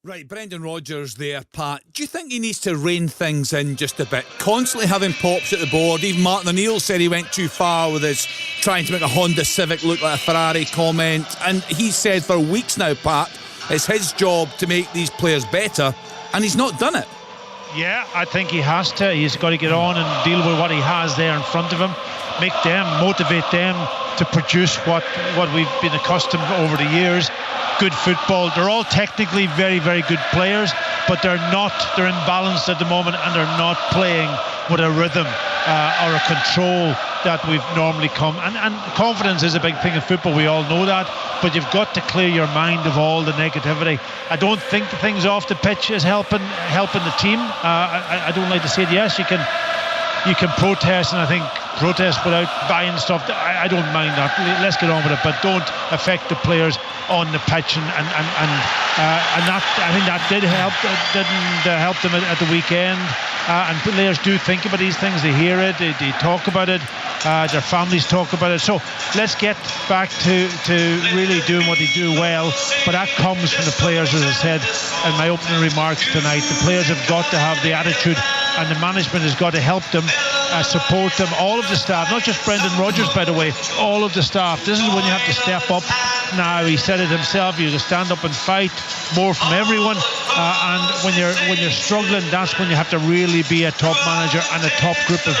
Right, Brendan Rodgers there, Pat. Do you think he needs to rein things in just a bit? Constantly having pops at the board. Even Martin O'Neill said he went too far with his trying to make a Honda Civic look like a Ferrari comment. And he said for weeks now, Pat, it's his job to make these players better, and he's not done it. Yeah, I think he has to. He's got to get on and deal with what he has there in front of him. Make them, motivate them to produce what we've been accustomed over the years. Good football. They're all technically very, very good players, but they're imbalanced at the moment, and they're not playing with a rhythm or a control that we've normally come. And confidence is a big thing in football. We all know that, but you've got to clear your mind of all the negativity. I don't think the things off the pitch is helping the team. I don't like to say it. Yes, you can protest, and I think protest without buying stuff, I don't mind that. Let's get on with it, but don't affect the players on the pitch, and that, I think that didn't help them at the weekend. And players do think about these things. They hear it, they talk about it, their families talk about it. So let's get back to really doing what they do well, but that comes from the players. As I said in my opening remarks tonight, the players have got to have the attitude, and the management has got to help them, support them, all of the staff, not just Brendan Rodgers, by the way, all of the staff. This is when you have to step up. Now, he said it himself, you have to stand up and fight more from everyone, and when you're struggling, that's when you have to really be a top manager and a top group of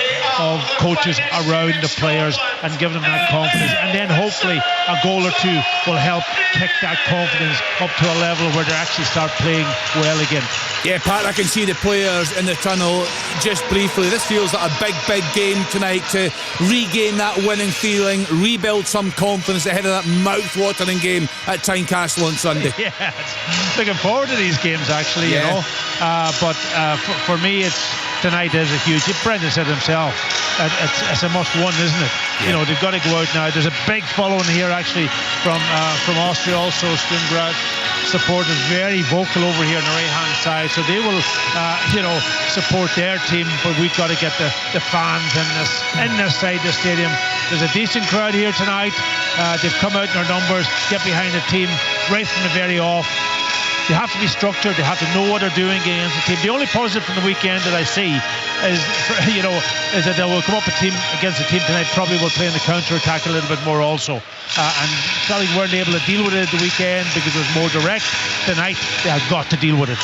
coaches around the players and give them that confidence, and then hopefully a goal or two will help kick that confidence up to a level where they actually start playing well again. Yeah, Pat, I can see the players in the tunnel. Just briefly, this feels like a big game tonight to regain that winning feeling, rebuild some confidence ahead of that mouth-watering game at Tynecastle on Sunday. Yeah, looking forward to these games, actually, you know. But for me, tonight is a huge. Brendan said himself, it's a must-win, isn't it? Yeah. You know, they've got to go out now. There's a big following here, actually, from Austria, also Sturm Graz supporters, very vocal over here on the right-hand side. So they will, support their team. But we've got to get the fans in this side of the stadium. There's a decent crowd here tonight. They've come out in their numbers, get behind the team right from the very off. They have to be structured. They have to know what they're doing against the team. The only positive from the weekend that I see is that they will come up against the team tonight. Probably will play in the counter-attack a little bit more also. And Celtic weren't able to deal with it at the weekend because it was more direct. Tonight, they have got to deal with it.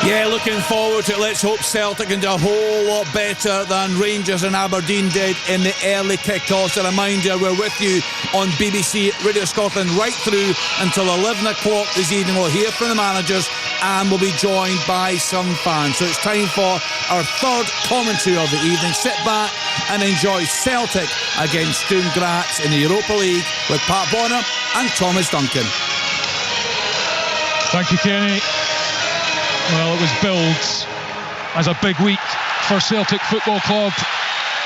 Yeah, looking forward to it. Let's hope Celtic can do a whole lot better than Rangers and Aberdeen did in the early kick-offs. A reminder, we're with you on BBC Radio Scotland right through until 11 o'clock this evening. We'll hear from the managers and we'll be joined by some fans. So it's time for our third commentary of the evening. Sit back and enjoy Celtic against Sturm Graz in the Europa League with Pat Bonner and Thomas Duncan. Thank you, Kenny. Well, it was billed as a big week for Celtic Football Club.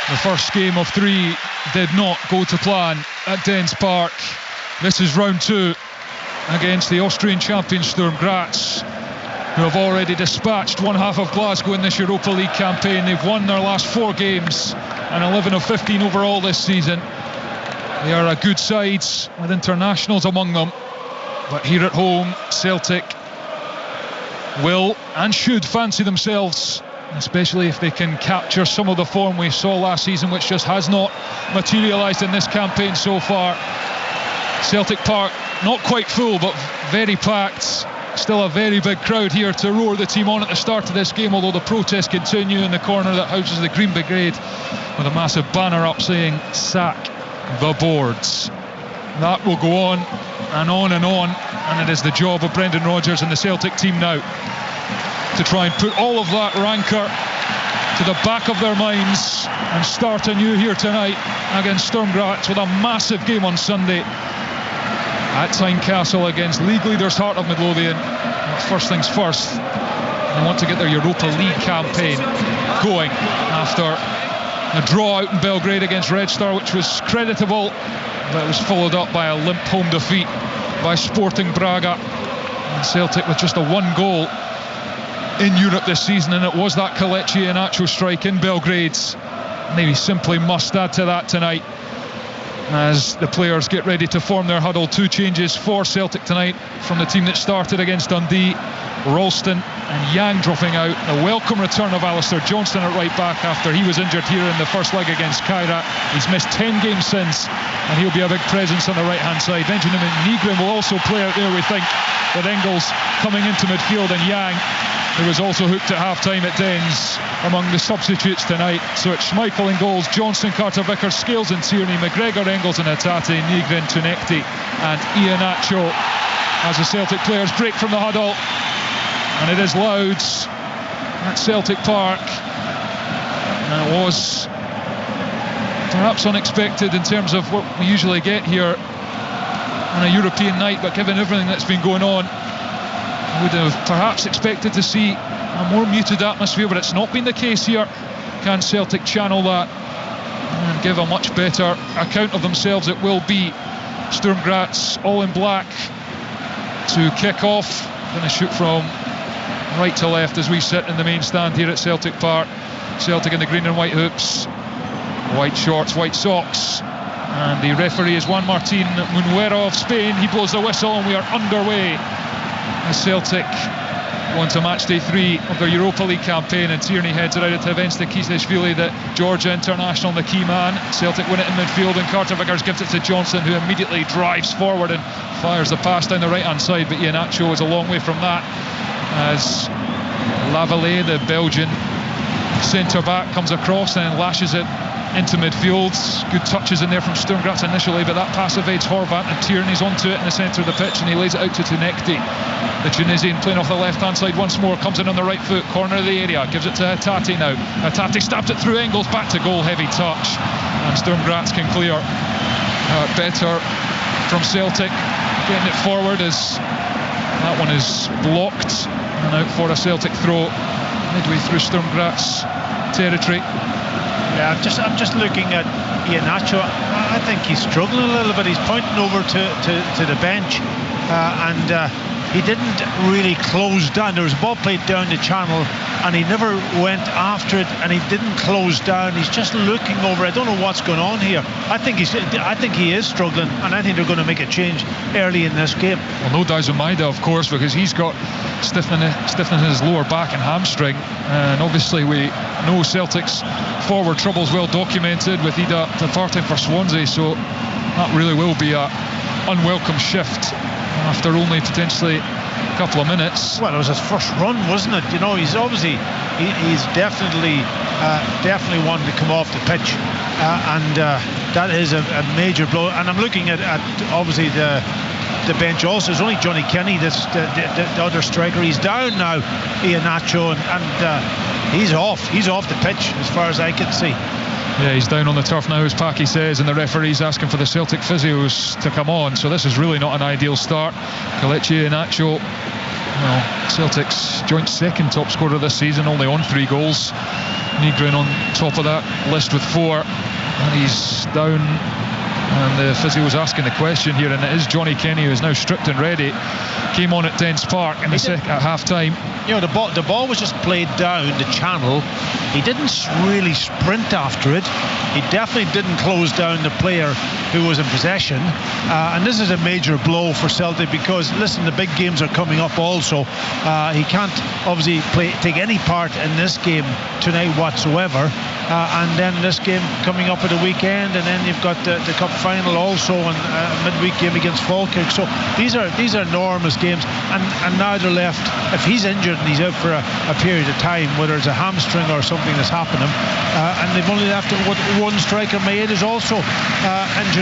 The first game of three did not go to plan at Dens Park. This is round two against the Austrian champion Sturm Graz, who have already dispatched one half of Glasgow in this Europa League campaign. They've won their last 4 games and 11 of 15 overall this season. They are a good side with internationals among them. But here at home, Celtic will and should fancy themselves, especially if they can capture some of the form we saw last season, which just has not materialised in this campaign so far. Celtic Park not quite full, but very packed. Still a very big crowd here to roar the team on at the start of this game, although the protests continue in the corner that houses the Green Brigade with a massive banner up saying "Sack the Boards." That will go on and on and on, and it is the job of Brendan Rodgers and the Celtic team now to try and put all of that rancour to the back of their minds and start anew here tonight against Sturm Graz with a massive game on Sunday at Tynecastle against league leaders Heart of Midlothian. But first things first, they want to get their Europa League campaign going after a draw out in Belgrade against Red Star, which was creditable, but it was followed up by a limp home defeat by Sporting Braga. And Celtic with just a 1 goal in Europe this season, and it was that Kelechi Iheanacho strike in Belgrade. Maybe simply must add to that tonight. as the players get ready to form their huddle. 2 changes for Celtic tonight from the team that started against Dundee. Ralston and Yang dropping out. A welcome return of Alistair Johnston at right back after he was injured here in the first leg against Kyra. He's missed 10 games since, and he'll be a big presence on the right hand side. Benjamin Nygren will also play out there, we think, with Engels coming into midfield, and Yang, who was also hooked at half time at Dens, among the substitutes tonight. So it's Schmeichel in goals, Johnson, Carter-Vickers, Scales and Tierney, McGregor, Engels and Hatate, Nygren, Tunekti and Iheanacho as the Celtic players break from the huddle. And it is loud at Celtic Park, and it was perhaps unexpected in terms of what we usually get here on a European night, but given everything that's been going on, I would have perhaps expected to see a more muted atmosphere, but it's not been the case here. Can Celtic channel that and give a much better account of themselves? It will be Sturm Graz all in black to kick off. Going to shoot from right to left as we sit in the main stand here at Celtic Park. Celtic in the green and white hoops, white shorts, white socks, and the referee is Juan Martín Munuera of Spain. He blows the whistle and we are underway as Celtic go into match day 3 of their Europa League campaign, and Tierney heads it out to Evans Nikizashvili, the Georgia international, the key man. Celtic win it in midfield and Carter-Vickers gives it to Johnson, who immediately drives forward and fires the pass down the right hand side, but Iheanacho is a long way from that as Lavallee, the Belgian centre back, comes across and lashes it into midfield. Good touches in there from Sturm Graz initially, but that pass evades Horvat and Tierney's onto it in the centre of the pitch and he lays it out to Tunekti. The Tunisian playing off the left hand side once more, comes in on the right foot, corner of the area, gives it to Hatate now. Hatate stabs it through Engels, back to goal, heavy touch, and Sturm Graz can clear. Better from Celtic, getting it forward as that one is blocked and out for a Celtic throw midway through Sturm Graz territory. Yeah, I'm just looking at Iheanacho. I think he's struggling a little bit. He's pointing over to the bench, and he didn't really close down. There was a ball played down the channel and he never went after it, and he didn't close down. He's just looking over. I don't know what's going on here. I think he is struggling, and I think they're going to make a change early in this game. Well, no doubt Maida, of course, because he's got stiffening in his lower back and hamstring, and obviously we know Celtic's forward trouble's well documented with Ida departing for Swansea, so that really will be a unwelcome shift after only potentially a couple of minutes. Well, it was his first run, wasn't it? You know, he's obviously he's definitely wanting to come off the pitch, and that is a major blow. And I'm looking at obviously the bench also. It's only Johnny Kenny, the other striker. He's down now, Iheanacho, and he's off the pitch as far as I can see. Yeah, he's down on the turf now, as Paki says, and the referee's asking for the Celtic physios to come on, so this is really not an ideal start. Kelechi Iheanacho, well, Celtic's joint second top scorer this season, only on 3 goals. Nygren on top of that list with 4, and he's down, and the physio was asking the question here, and it is Johnny Kenny, who is now stripped and ready. Came on at Dens Park in at half time. You know, the ball was just played down the channel. He didn't really sprint after it. He definitely didn't close down the player who was in possession, and this is a major blow for Celtic, because listen, the big games are coming up also. He can't obviously take any part in this game tonight whatsoever, and then this game coming up at the weekend, and then you've got the cup final also, and a midweek game against Falkirk. So these are enormous games, and now they're left, if he's injured and he's out for a period of time, whether it's a hamstring or something that's happening, and they've only left with one striker. Maeda is also injured.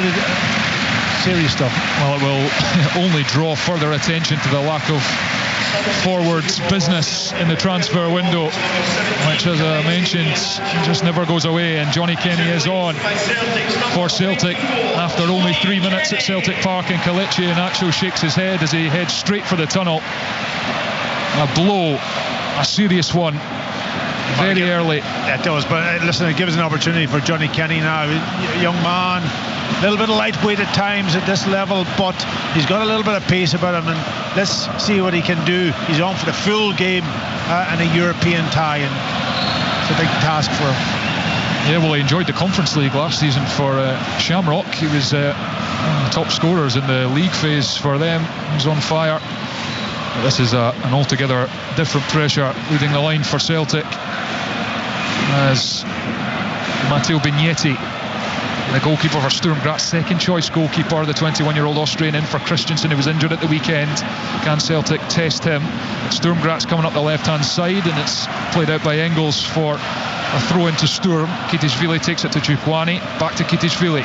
Serious stuff. Well, it will only draw further attention to the lack of forwards business in the transfer window, which, as I mentioned, just never goes away, and Johnny Kenny is on for Celtic after only 3 minutes at Celtic Park, and Kelechi Iheanacho shakes his head as he heads straight for the tunnel. A blow, a serious one, very early. It does, but listen, it gives an opportunity for Johnny Kenny now. Young man, a little bit of lightweight at times at this level, but he's got a little bit of pace about him, and let's see what he can do. He's on for the full game in a European tie, and it's a big task for him. Yeah, well, he enjoyed the Conference League last season for Shamrock. He was one of the top scorers in the league phase for them. He was on fire. But this is an altogether different pressure leading the line for Celtic, as Matteo Vignetti, the goalkeeper for Sturm Graz, second choice goalkeeper, the 21-year-old Austrian, in for Christensen, who was injured at the weekend. Can Celtic test him? Sturm Graz coming up the left-hand side, and it's played out by Engels for a throw into Sturm. Kitishvili takes it to Chukwani, back to Kitishvili,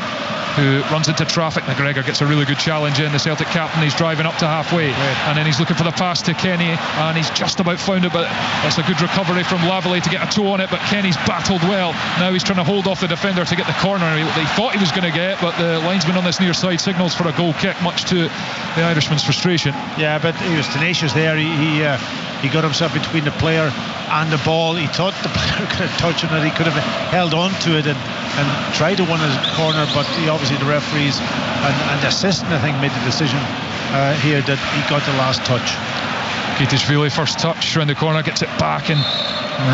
who runs into traffic. McGregor gets a really good challenge in. The Celtic captain, he's driving up to halfway, and then he's looking for the pass to Kenny, and he's just about found it, but that's a good recovery from Lavallee to get a toe on it, but Kenny's battled well. Now he's trying to hold off the defender to get the corner he thought he was going to get, but the linesman on this near side signals for a goal kick, much to the Irishman's frustration. Yeah, but he was tenacious there. He got himself between the player and the ball. He thought the player could have touched him, that he could have held on to it and tried to win his corner, but obviously the referees and the assistant, I think, made the decision here that he got the last touch. Kitishvili, first touch around the corner, gets it back, and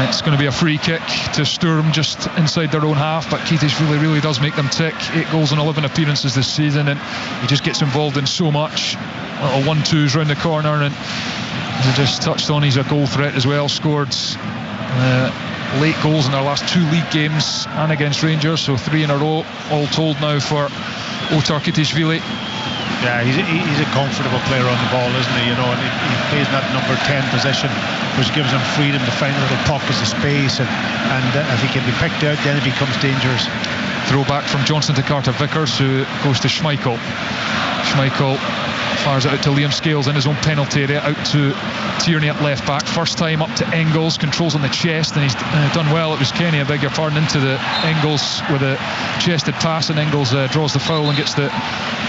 it's going to be a free kick to Sturm just inside their own half. But Kitishvili really does make them tick. 8 goals in 11 appearances this season, and he just gets involved in so much. Little 1-2s round the corner, and as I just touched on, he's a goal threat as well. Scored late goals in their last 2 league games and against Rangers, so 3 in a row all told now for Otar Kitishvili. Yeah, he's a comfortable player on the ball, isn't he? You know, and he plays in that number 10 position, which gives him freedom to find little pockets of space, and if he can be picked out, then it becomes dangerous. Throw back from Johnson to Carter Vickers, who goes to Schmeichel. Schmeichel fires it out to Liam Scales in his own penalty area, out to Tierney at left back. First time up to Engels, controls on the chest, and he's done well. It was Kenny, I beg your pardon, into the Engels with a chested pass, and Engels draws the foul and gets the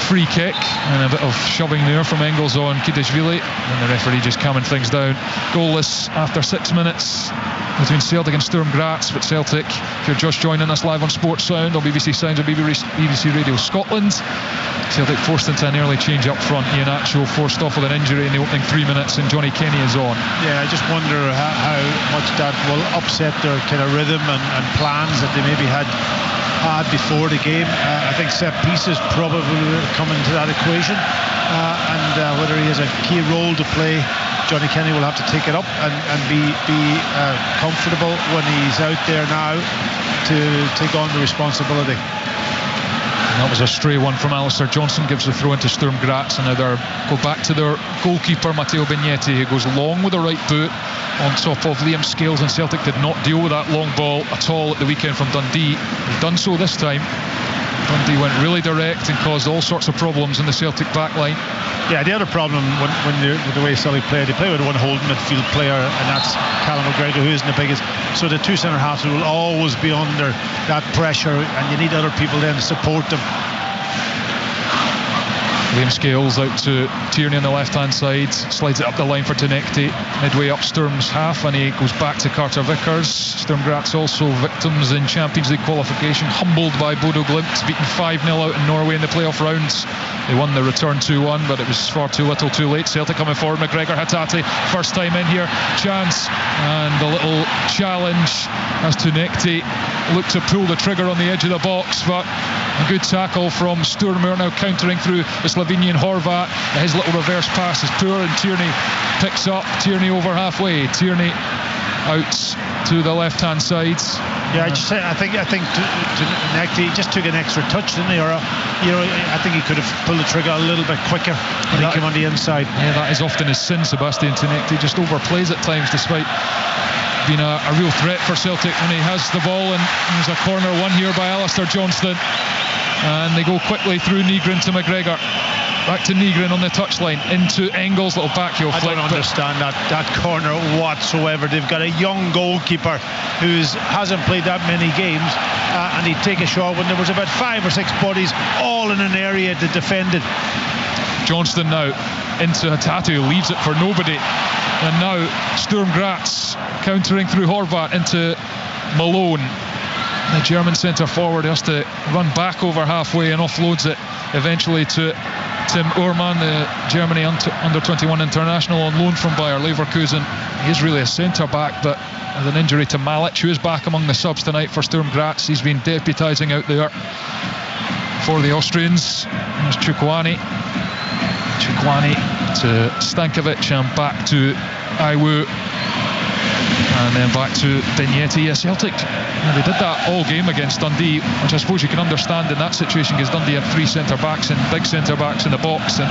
free kick, and a bit of shoving there from Engels on Kitishvili, and the referee just calming things down. Goalless after 6 minutes between Celtic and Sturm Graz. But Celtic, if you're just joining us live on Sports Sound on BBC Sounds and BBC Radio Scotland, Celtic forced into an early change up front. Ian Atchell forced off with an injury in the opening 3 minutes, and Johnny Kenny is on. Yeah, I just wonder how much that will upset their kind of rhythm and plans that they maybe had before the game. I think set pieces probably will come into that equation, and whether he has a key role to play, Johnny Kenny will have to take it up and be comfortable when he's out there now to take on the responsibility. And that was a stray one from Alistair Johnson, gives the throw into Sturm Graz, and now they go back to their goalkeeper Matteo Vignetti, who goes long with the right boot on top of Liam Scales, and Celtic did not deal with that long ball at all at the weekend from Dundee. They've done so this time. Dundee went really direct and caused all sorts of problems in the Celtic backline. Yeah, the other problem with the way Celtic play, they play with one holding midfield player, and that's Callum McGregor, who isn't the biggest. So the 2 centre halves will always be under that pressure, and you need other people then to support them. Liam Scales out to Tierney on the left hand side, slides it up the line for Tinekti, midway up Sturm's half, and he goes back to Carter Vickers. Sturm Graz also victims in Champions League qualification, humbled by Bodo Glimt, beaten 5-0 out in Norway in the playoff rounds. They won the return 2-1, but it was far too little too late. Celtic coming forward, McGregor, Hatate, first time in here, chance, and a little challenge as Tinekti looked to pull the trigger on the edge of the box, but a good tackle from Sturm, who are now countering through the Slovenian Horvat. His little reverse pass is poor, and Tierney picks up. Tierney over halfway. Tierney out to the left-hand side. Yeah, I think Tinekti just took an extra touch, didn't he? Or I think he could have pulled the trigger a little bit quicker when he came on the inside. Yeah, that is often his sin. Sebastian Tinekti just overplays at times, despite being a real threat for Celtic when he has the ball. And there's a corner won here by Alistair Johnston, and they go quickly through Nygren to McGregor. Back to Nygren on the touchline, into Engels, little back heel flick. I don't understand that corner whatsoever. They've got a young goalkeeper who hasn't played that many games, and he'd take a shot when there was about 5 or 6 bodies all in an area to defend it. Johnston now into Hatate, who leaves it for nobody, and now Sturm Graz countering through Horvat into Malone. The German centre forward has to run back over halfway and offloads it eventually to Tim Uhrmann, the Germany under-21 international on loan from Bayer Leverkusen. he is really a centre-back, but with an injury to Malic, who is back among the subs tonight for Sturm Graz. He's been deputising out there for the Austrians. There's Chukwani to Stankovic and back to Iwu, and then back to Vignetti. Celtic, they did that all game against Dundee, which I suppose you can understand in that situation, because Dundee had three centre-backs and big centre-backs in the box, and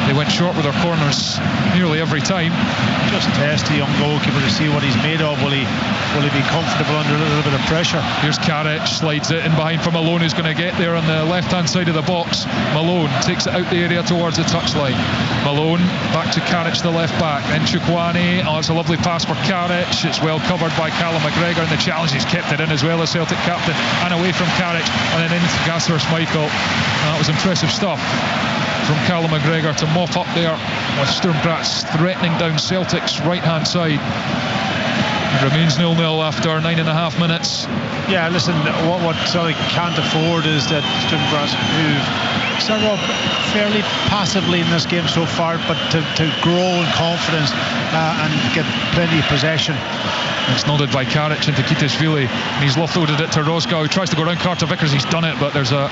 they went short with their corners nearly every time. Just test the young goalkeeper to see what he's made of. Will he be comfortable under a little bit of pressure? Here's Karic, slides it in behind for Malone, who's going to get there on the left-hand side of the box. Malone takes it out the area towards the touchline. Malone back to Karic, the left back, then Chukwani. Oh, it's a lovely pass for Karic. It's well covered by Callum McGregor, and the challenge, he's kept it in as well as Celtic captain, and away from Karic, and then into Gasser Schmeichel. That was impressive stuff from Callum McGregor to mop up there with Sturm Graz threatening down Celtic's right hand side. It remains 0-0 after 9.5 minutes. Yeah, listen, what Celtic can't afford is that Sturm Graz, who've started off fairly passively in this game so far, but to grow in confidence and get plenty of possession. It's nodded by Karic into Kitashvili, and he's offloaded it to Roscoe, who tries to go around Carter Vickers. He's done it, but there's a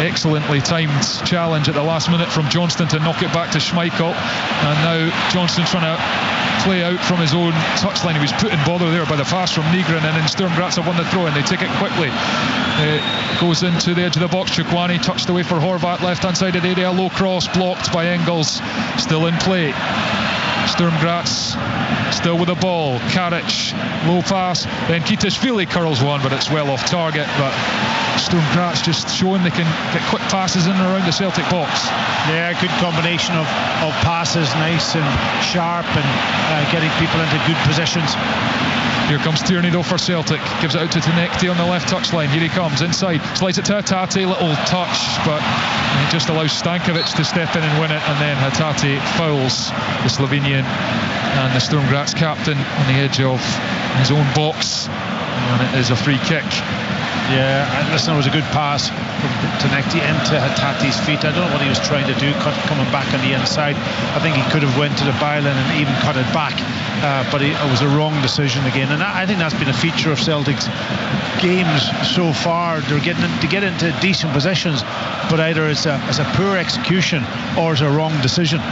excellently timed challenge at the last minute from Johnston to knock it back to Schmeichel, and now Johnston's trying to play out from his own touchline. He was put in bother there by the pass from Nygren, and then Sturm Graz have won the throw, and they take it quickly. It goes into the edge of the box. Chukwani touched away for Horvat, left hand side of the area, low cross blocked by Engels, still in play. Sturm Graz still with the ball. Karic, low pass, then Kitashvili curls one, but it's well off target. But Sturm Graz just showing they can get quick passes in and around the Celtic box. Yeah, good combination of passes, nice and sharp, and getting people into good positions. Here comes Tierney though for Celtic, gives it out to Tenekti on the left touchline. Here he comes inside, slides it to Hatate, little touch, but he just allows Stankovic to step in and win it, and then Hatate fouls the Slovenian and the Sturm Graz captain on the edge of his own box, and it is a free kick. Yeah, and listen, it was a good pass from Tenekti into Hatate's feet. I don't know what he was trying to do, coming back on the inside. I think he could have went to the byline and even cut it back, but it was a wrong decision again. And I think that's been a feature of Celtic's games so far. They're getting to get into decent positions, but either it's a poor execution or it's a wrong decision.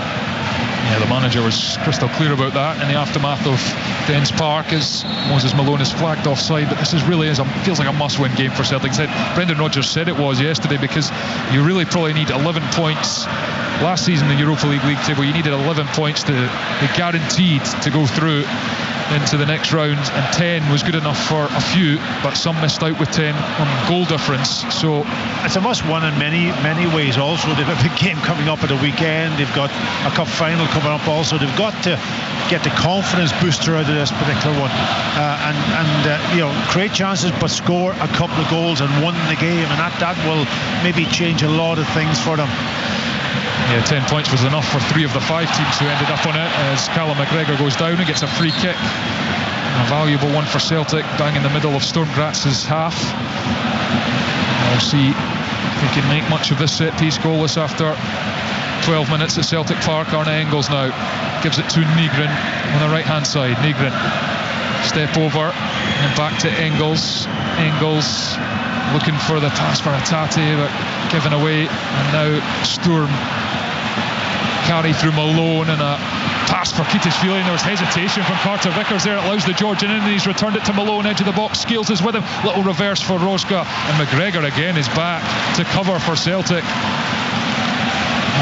Yeah, the manager was crystal clear about that in the aftermath of Dens Park, as Moses Malone is flagged offside. But this feels like a must-win game for Celtic. Brendan Rodgers said it was yesterday, because you really probably need 11 points. Last season, the Europa League table, you needed 11 points to be guaranteed to go through into the next round, and 10 was good enough for a few, but some missed out with 10 on goal difference. So it's a must-win in many ways. Also, they've a big game coming up at the weekend. They've got a cup final coming up also. They've got to get the confidence booster out of this particular one, and create chances but score a couple of goals and win the game, and that will maybe change a lot of things for them. Yeah, 10 points was enough for 3 of the 5 teams who ended up on it, as Callum McGregor goes down and gets a free kick. A valuable one for Celtic, bang in the middle of Sturm Graz's half. We'll see if they can make much of this set-piece goalless after 12 minutes at Celtic Park. Arne Engels now gives it to Nygren on the right-hand side. Nygren, step over and back to Engels. Engels looking for the pass for Hatate, but given away, and now Sturm carry through Malone, and a pass for Kitashvili, and there was hesitation from Carter Vickers there. It allows the Georgian in, and he's returned it to Malone, edge of the box. Scales is with him, little reverse for Rosca, and McGregor again is back to cover for Celtic.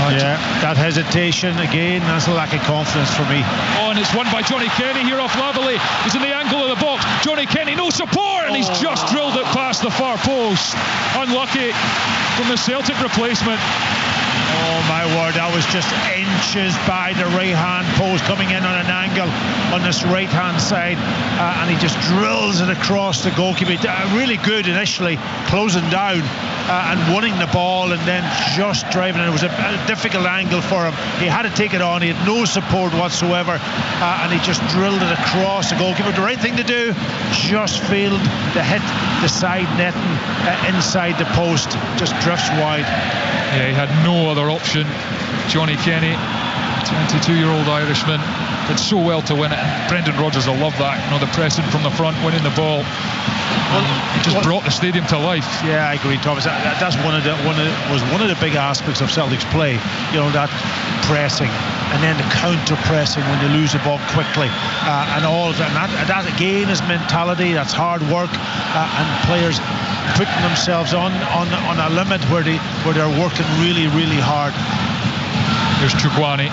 Yeah, that hesitation again, that's a lack of confidence for me. Oh, and it's won by Johnny Kenny here off Lavallee. He's in the angle of the box. Johnny Kenny, no support, and he's just drilled it past the far post. Unlucky from the Celtic replacement. Oh my word, that was just inches by the right hand post, coming in on an angle on this right hand side, and he just drills it across the goalkeeper. Really good initially, closing down and winning the ball, and then just driving it. It was a difficult angle for him. He had to take it on, he had no support whatsoever, and he just drilled it across the goalkeeper. The right thing to do, just failed to hit the side netting inside the post, just drifts wide. Yeah, he had no other option. Johnny Kenny, 22-year-old Irishman, did so well to win it. And Brendan Rodgers will love that, the pressing from the front, winning the ball. It just brought the stadium to life. Yeah, I agree, Thomas. That's one of the big aspects of Celtic's play. That pressing, and then the counter pressing when you lose the ball quickly, and all of that. And that again is mentality. That's hard work, and players putting themselves on a limit where they're working really, really hard. Here's Chukwani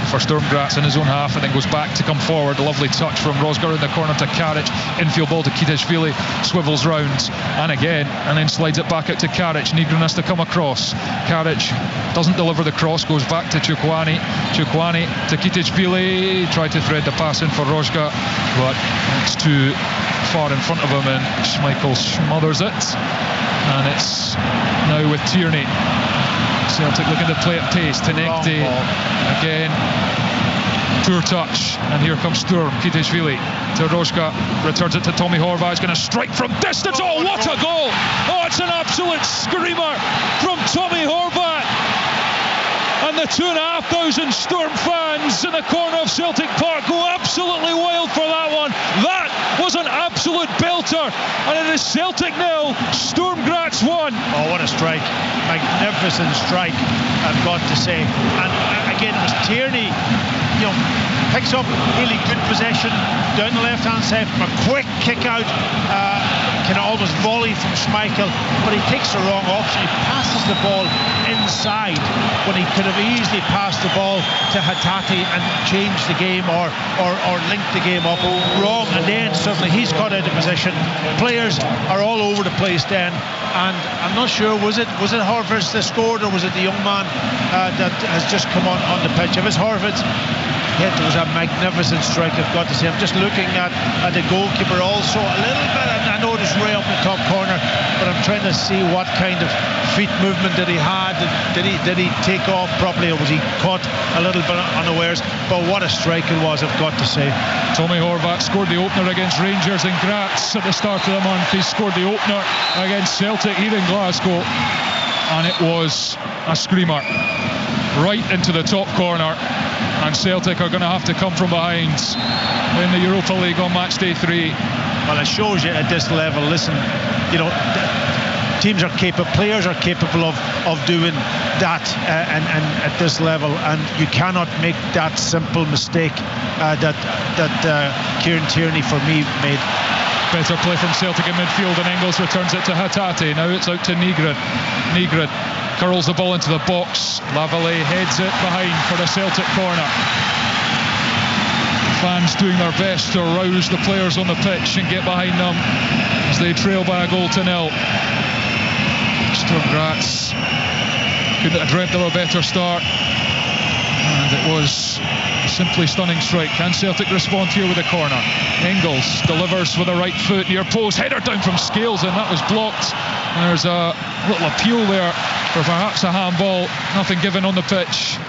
for Sturm Graz in his own half, and then goes back to come forward. Lovely touch from Rosgaard in the corner to Karic. Infield ball to Kitashvili, swivels round and again, and then slides it back out to Karic. Nygren has to come across. Karic doesn't deliver the cross, goes back to Chukwani. Chukwani to Kitashvili, tried to thread the pass in for Rosgaard, but it's too far in front of him, and Schmeichel smothers it. And it's now with Tierney. Celtic looking to play at pace. Tenekte again, poor touch, and here comes Sturm. Kitashvili to Rožka, returns it to Tommy Horvath. He's going to strike from distance. Oh, what a goal! Oh, it's an absolute screamer from Tommy Horvath. And the 2,500 Sturm fans in the corner of Celtic Park go absolutely wild for that one. That was an absolute belter, and it is Celtic 0, Sturm Graz 1. Oh, what a strike. Magnificent strike, I've got to say. And again, it was Tierney, picks up really good possession down the left-hand side from a quick kick out, kind of almost volley from Schmeichel, but he takes the wrong option. He passes the ball inside when he could have easily passed the ball to Hatate and changed the game or linked the game up wrong, and then suddenly he's got out of position. Players are all over the place then, and I'm not sure, was it Horvath that scored, or was it the young man that has just come on the pitch? If it's Horvath, it was a magnificent strike, I've got to say. I'm just looking at the goalkeeper also a little bit, and I know it's way up the top corner, but I'm trying to see what kind of feet movement that he had. Did he take off properly, or was he caught a little bit unawares? But what a strike it was, I've got to say. Tommy Horvath scored the opener against Rangers in Graz at the start of the month. He scored the opener against Celtic here in Glasgow, and it was a screamer right into the top corner. And Celtic are going to have to come from behind in the Europa League on match day 3. Well, it shows you at this level, listen, teams are capable, players are capable of doing that, and at this level, and you cannot make that simple mistake that Kieran Tierney, for me, made. Better play from Celtic in midfield, and Engels returns it to Hatate. Now it's out to Nygren. Nygren curls the ball into the box. Lavallee heads it behind for the Celtic corner. Fans doing their best to rouse the players on the pitch and get behind them as they trail by a goal to 0. Sturm Graz couldn't have dreamt of a better start, and it was a simply stunning strike. Can Celtic respond here with a corner? Engels delivers with a right foot near post, header down from Scales, and that was blocked. And there's a little appeal there for perhaps a handball. Nothing given on the pitch,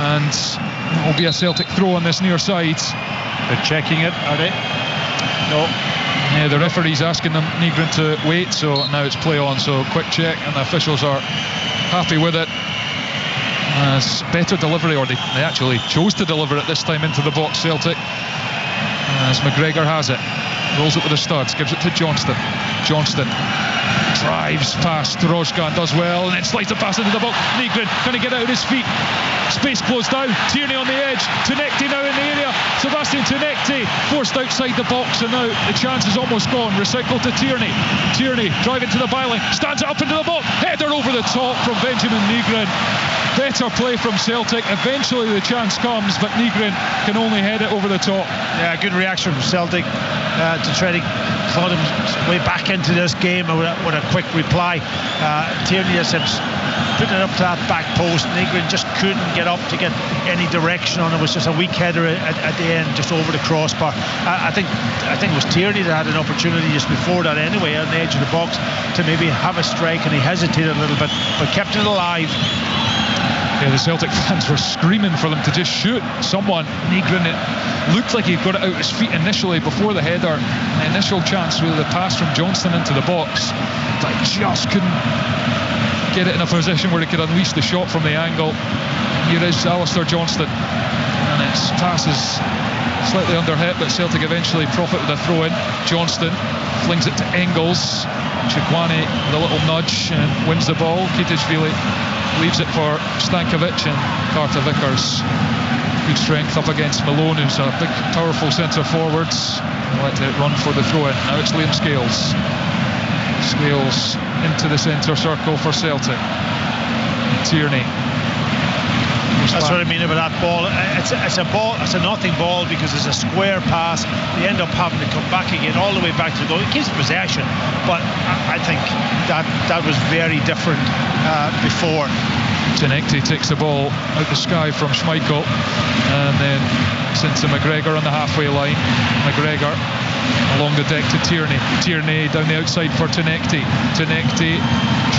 and it will be a Celtic throw on this near side. They're checking it, are they? No. Yeah, the referee's asking them, Nygren, to wait, so now it's play on. So quick check, and the officials are happy with it. As better delivery, or they actually chose to deliver it this time into the box, Celtic. As McGregor has it, rolls it with the studs, gives it to Johnston. Johnston drives past Rožka and does well, and then slides the pass into the box. Nygren can he get out of his feet? Space closed down. Tierney on the edge. Tenekte now in the area. Sebastian Tenekte forced outside the box, and now the chance is almost gone. Recycled to Tierney. Tierney driving to the byline, stands it up into the box. Header over the top from Benjamin Nygren. Better play from Celtic. Eventually the chance comes, but Nygren can only head it over the top. Yeah, good reaction from Celtic to try to claw him way back into this game with a quick reply. Tierney has put it up to that back post. Nygren just couldn't get up to get any direction on it. It was just a weak header at the end, just over the crossbar. I think it was Tierney that had an opportunity just before that anyway, on the edge of the box, to maybe have a strike, and he hesitated a little bit, but kept it alive. Yeah, the Celtic fans were screaming for them to just shoot someone. Nygren, it looked like he got it out his feet initially before the header. The initial chance, really, the pass from Johnston into the box, but just couldn't get it in a position where he could unleash the shot from the angle. Here is Alistair Johnston, and it passes slightly under hit, but Celtic eventually profit with a throw-in. Johnston flings it to Engels. Chikwane with a little nudge and wins the ball. Kitishvili leaves it for Stankovic, and Carter Vickers, good strength up against Malone, who's a big, powerful centre forwards. Let it run for the throw-in. Now it's Liam Scales. Scales into the centre circle for Celtic. Tierney. That's what I mean about that ball. It's a ball. It's a nothing ball because it's a square pass. They end up having to come back again, all the way back to the goal. It keeps possession, but I think that was very different before. Tenekti takes the ball out the sky from Schmeichel, and then sends to McGregor on the halfway line. McGregor along the deck to Tierney. Tierney down the outside for Tenekti. Tenekti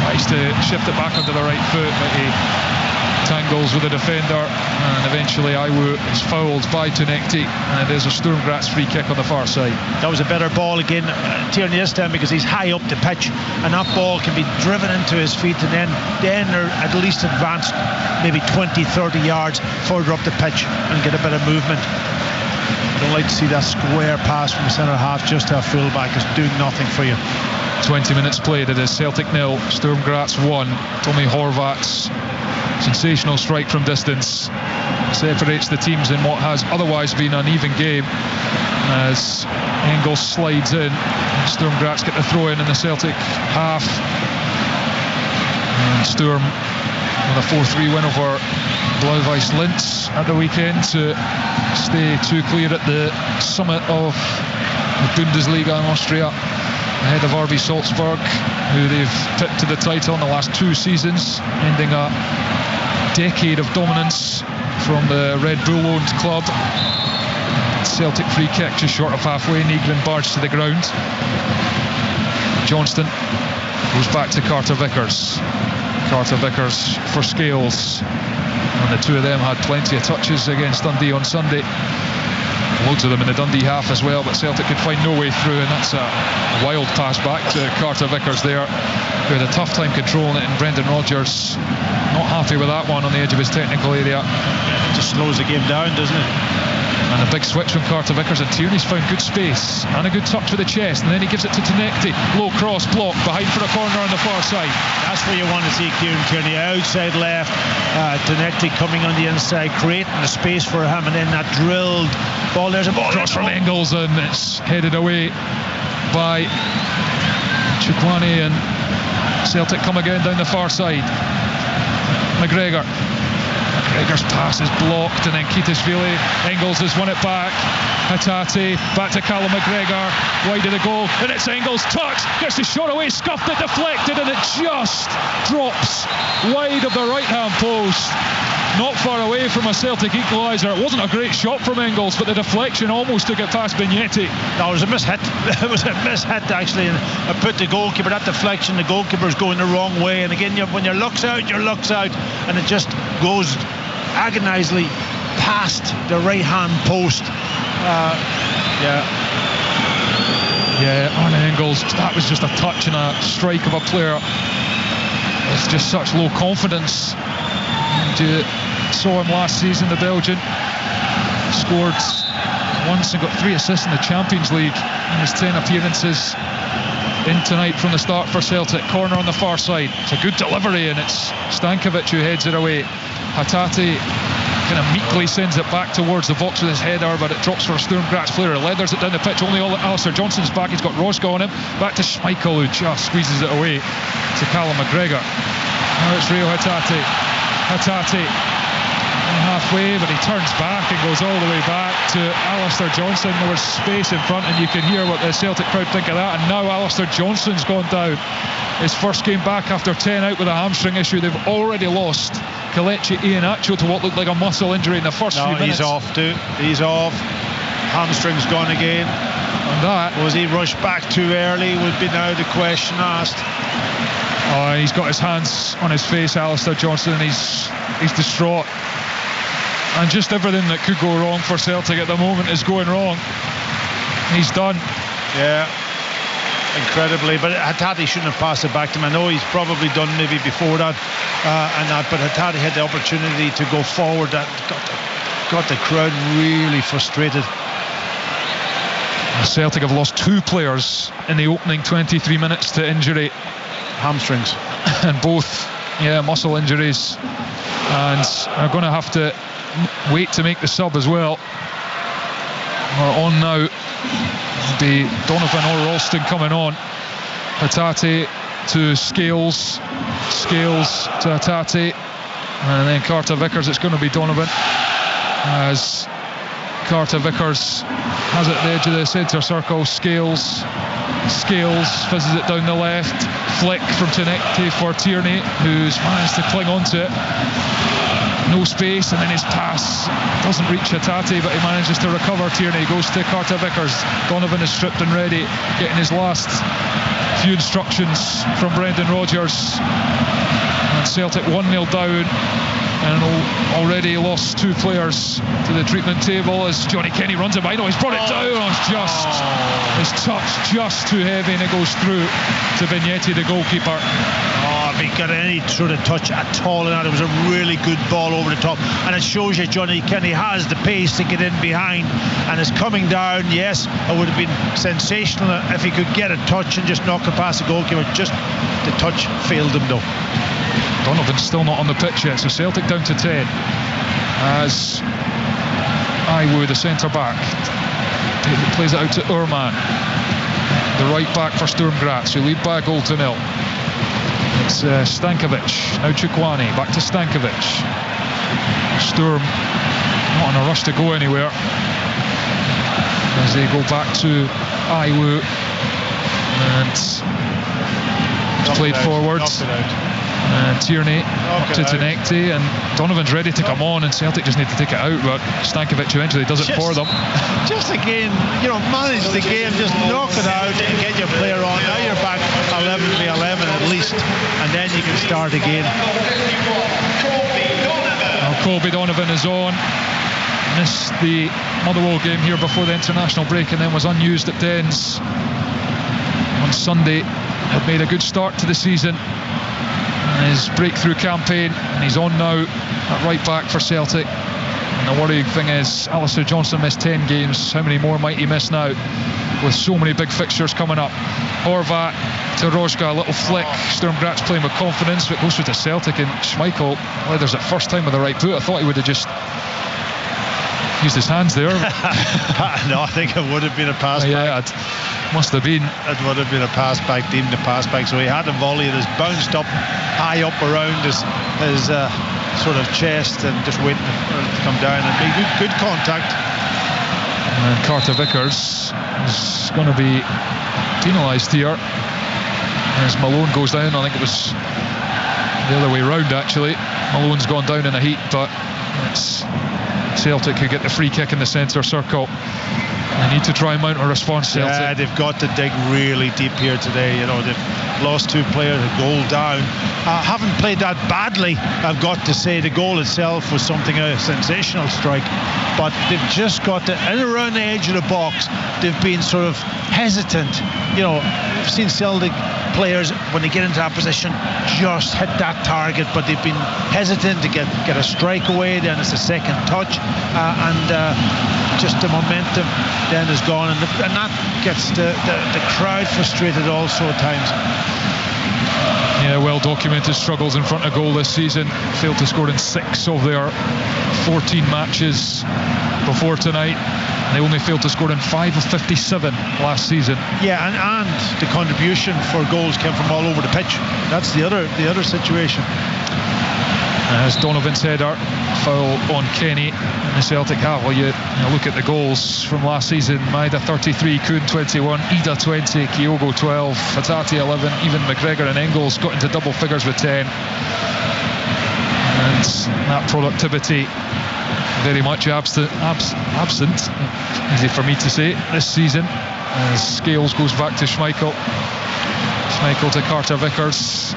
tries to shift it back onto the right foot, but he tangles with the defender, and eventually Iwu is fouled by Tenekti, and it is a Sturm Graz free kick on the far side. That was a better ball again, Tierney this time, because he's high up the pitch, and that ball can be driven into his feet, and then they're at least advanced maybe 20-30 yards further up the pitch and get a bit of movement. I don't like to see that square pass from centre half just to a full back. It's doing nothing for you. 20 minutes played. It is Celtic 0, Sturm Graz 1. Tommy Horvat's sensational strike from distance separates the teams in what has otherwise been an even game, as Engels slides in. Sturm Graz get the throw in the Celtic half, and Sturm with a 4-3 win over Blau-Weiß Linz at the weekend to stay too clear at the summit of the Bundesliga in Austria, ahead of RB Salzburg, who they've pipped to the title in the last 2 seasons, ending a decade of dominance from the Red Bull-owned club. Celtic free kick just short of halfway. Nygren barged to the ground. Johnston goes back to Carter Vickers. Carter Vickers for Scales, and the two of them had plenty of touches against Dundee on Sunday. Loads of them in the Dundee half as well, but Celtic could find no way through, and that's a wild pass back to Carter Vickers there, who had a tough time controlling it, and Brendan Rodgers not happy with that one on the edge of his technical area. It just slows the game down, doesn't it? And a big switch from Carter Vickers, and Tierney's found good space and a good touch with the chest, and then he gives it to Tenekti. Low cross block behind for a corner on the far side. That's where you want to see Kieran Tierney, outside left. Tenekti coming on the inside, creating the space for him, and then that drilled ball. There's a ball cross from Engels, and it's headed away by Chikwane, and Celtic come again down the far side. McGregor's pass is blocked, and then Kitishvili. Engels has won it back. Hatate back to Callum McGregor, wide of the goal, and it's Engels' touch, gets the shot away, scuffed it, deflected, and it just drops wide of the right hand post, not far away from a Celtic equaliser. It wasn't a great shot from Engels, but the deflection almost took it past Vignetti. No, it was a mishit. It was a mishit actually, and I put the goalkeeper, that deflection, the goalkeeper's going the wrong way, and again when your luck's out, and it just goes agonisingly past the right hand post. On Engels, that was just a touch and a strike of a player. It's just such low confidence. And you saw him last season, the Belgian scored once and got 3 assists in the Champions League in his 10 appearances. In tonight from the start for Celtic. Corner on the far side. It's a good delivery, and it's Stankovic who heads it away. Hatate kind of meekly sends it back towards the box with his header, but it drops for a Sturm Graz player. Leathers it down the pitch. Only Alistair Johnston's back. He's got Roscoe on him. Back to Schmeichel, who just squeezes it away to Callum McGregor. Now it's Rio Hatate halfway, but he turns back and goes all the way back to Alistair Johnston. There was space in front, and you can hear what the Celtic crowd think of that. And now Alistair Johnston's gone down. His first game back after 10 out with a hamstring issue. They've already lost Kelechi Iheanacho to what looked like a muscle injury in the first few minutes. He's off too. He's off. Hamstring's gone again. And that was he rushed back too early would be now the question asked. He's got his hands on his face, Alistair Johnston, and he's distraught. And just everything that could go wrong for Celtic at the moment is going wrong. He's done. Yeah, incredibly. But Hatate shouldn't have passed it back to him. I know he's probably done maybe before that, but Hatate had the opportunity to go forward. That got got the crowd really frustrated. Celtic have lost 2 players in the opening 23 minutes to injury. Hamstrings. And both, muscle injuries. And are going to have to wait to make the sub as well. We're on now. It'll be Donovan or Ralston coming on. Hatate to Scales. Scales to Hatate. And then Carter Vickers. It's going to be Donovan. As Carter Vickers has it at the edge of the centre circle. Scales fizzes it down the left. Flick from Tinecti for Tierney, who's managed to cling onto it. No space, and then his pass doesn't reach Hatate, but he manages to recover. Tierney goes to Carter Vickers. Donovan is stripped and ready, getting his last few instructions from Brendan Rodgers. And Celtic 1-0 down, and already lost 2 players to the treatment table as Johnny Kenny runs him. I know he's brought it down. His touch just too heavy, and it goes through to Vignetti, the goalkeeper. If he got any sort of touch at all in that, it was a really good ball over the top, and it shows you Johnny Kenny has the pace to get in behind and is coming down. Yes, it would have been sensational if he could get a touch and just knock it past the goalkeeper. Just the touch failed him though. Donovan's still not on the pitch yet, so Celtic down to 10 as Iwu, the centre back, plays it out to Urman, the right back for Sturm Graz, who lead by a goal to 0. It's Stankovic, now Chukwani, back to Stankovic. Sturm not in a rush to go anywhere as they go back to Iwu, and it's played forward. Tierney up to Tinecti, and Donovan's ready to come on, and Celtic just need to take it out, but Stankovic eventually does it for them. Just again, manage the game, just knock it out and get your player on. Now you're back 11v11 at least, and then you can start again. Well, Colby Donovan is on. Missed the Motherwell game here before the international break, and then was unused at Dens on Sunday. Had made a good start to the season, his breakthrough campaign, and he's on now at right back for Celtic. And the worrying thing is Alistair Johnston missed 10 games. How many more might he miss now with so many big fixtures coming up? Horvat to Rojka, a little flick. Sturm Graz playing with confidence, but goes through to Celtic, and Schmeichel, there's that first time with the right foot. I thought he would have just used his hands there. No, I think it would have been a pass back. Yeah, it must have been. It would have been a pass back, deemed a pass back. So he had a volley that has bounced up high up around his sort of chest, and just waiting to come down and be good contact. And Carter Vickers is going to be penalised here as Malone goes down. I think it was the other way round actually. Malone's gone down in a heat, but it's Celtic who get the free kick in the centre circle. They need to try and mount a response, Celtic. Yeah, they've got to dig really deep here today. They've lost 2 players, a goal down. Haven't played that badly, I've got to say. The goal itself was something a sensational strike, but they've just got to, in around the edge of the box, they've been sort of hesitant. I've seen Celtic players, when they get into that position, just hit that target, but they've been hesitant to get a strike away. Then it's a second touch, and just the momentum then is gone, and that gets the crowd frustrated also at times. Yeah, well documented struggles in front of goal this season. Failed to score in 6 of their 14 matches before tonight. They only failed to score in 5 of 57 last season. Yeah, and the contribution for goals came from all over the pitch. That's the other situation. As Donovan's header, foul on Kenny in the Celtic half. Well, you look at the goals from last season. Maida 33, Kuhn 21, Ida 20, Kyogo 12, Hatate 11, even McGregor and Engels got into double figures with 10. And that productivity very much absent, easy for me to say, this season. As Scales goes back to Schmeichel. Schmeichel to Carter Vickers.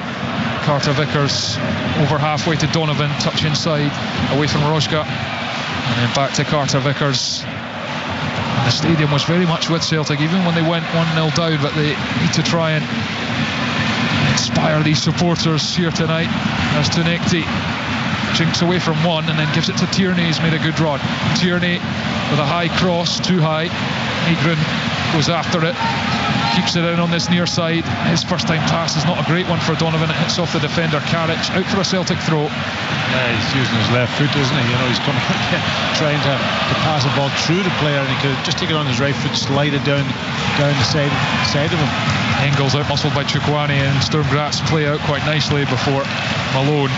Carter Vickers over halfway to Donovan, touch inside, away from Rojka, and then back to Carter Vickers. And the stadium was very much with Celtic, even when they went 1-0 down, but they need to try and inspire these supporters here tonight. As Tinecti Jinks away from one and then gives it to Tierney. He's made a good run. Tierney with a high cross, too high. Negrin goes after it, keeps it in on this near side. His first time pass is not a great one for Donovan. It hits off the defender. Karic out for a Celtic throw. Yeah, he's using his left foot, isn't he? You know, he's coming trying to pass a ball through the player, and he could just take it on his right foot, slide it down the side of him. Engels out muscled by Chukwueze, and Sturm Graz play out quite nicely before Malone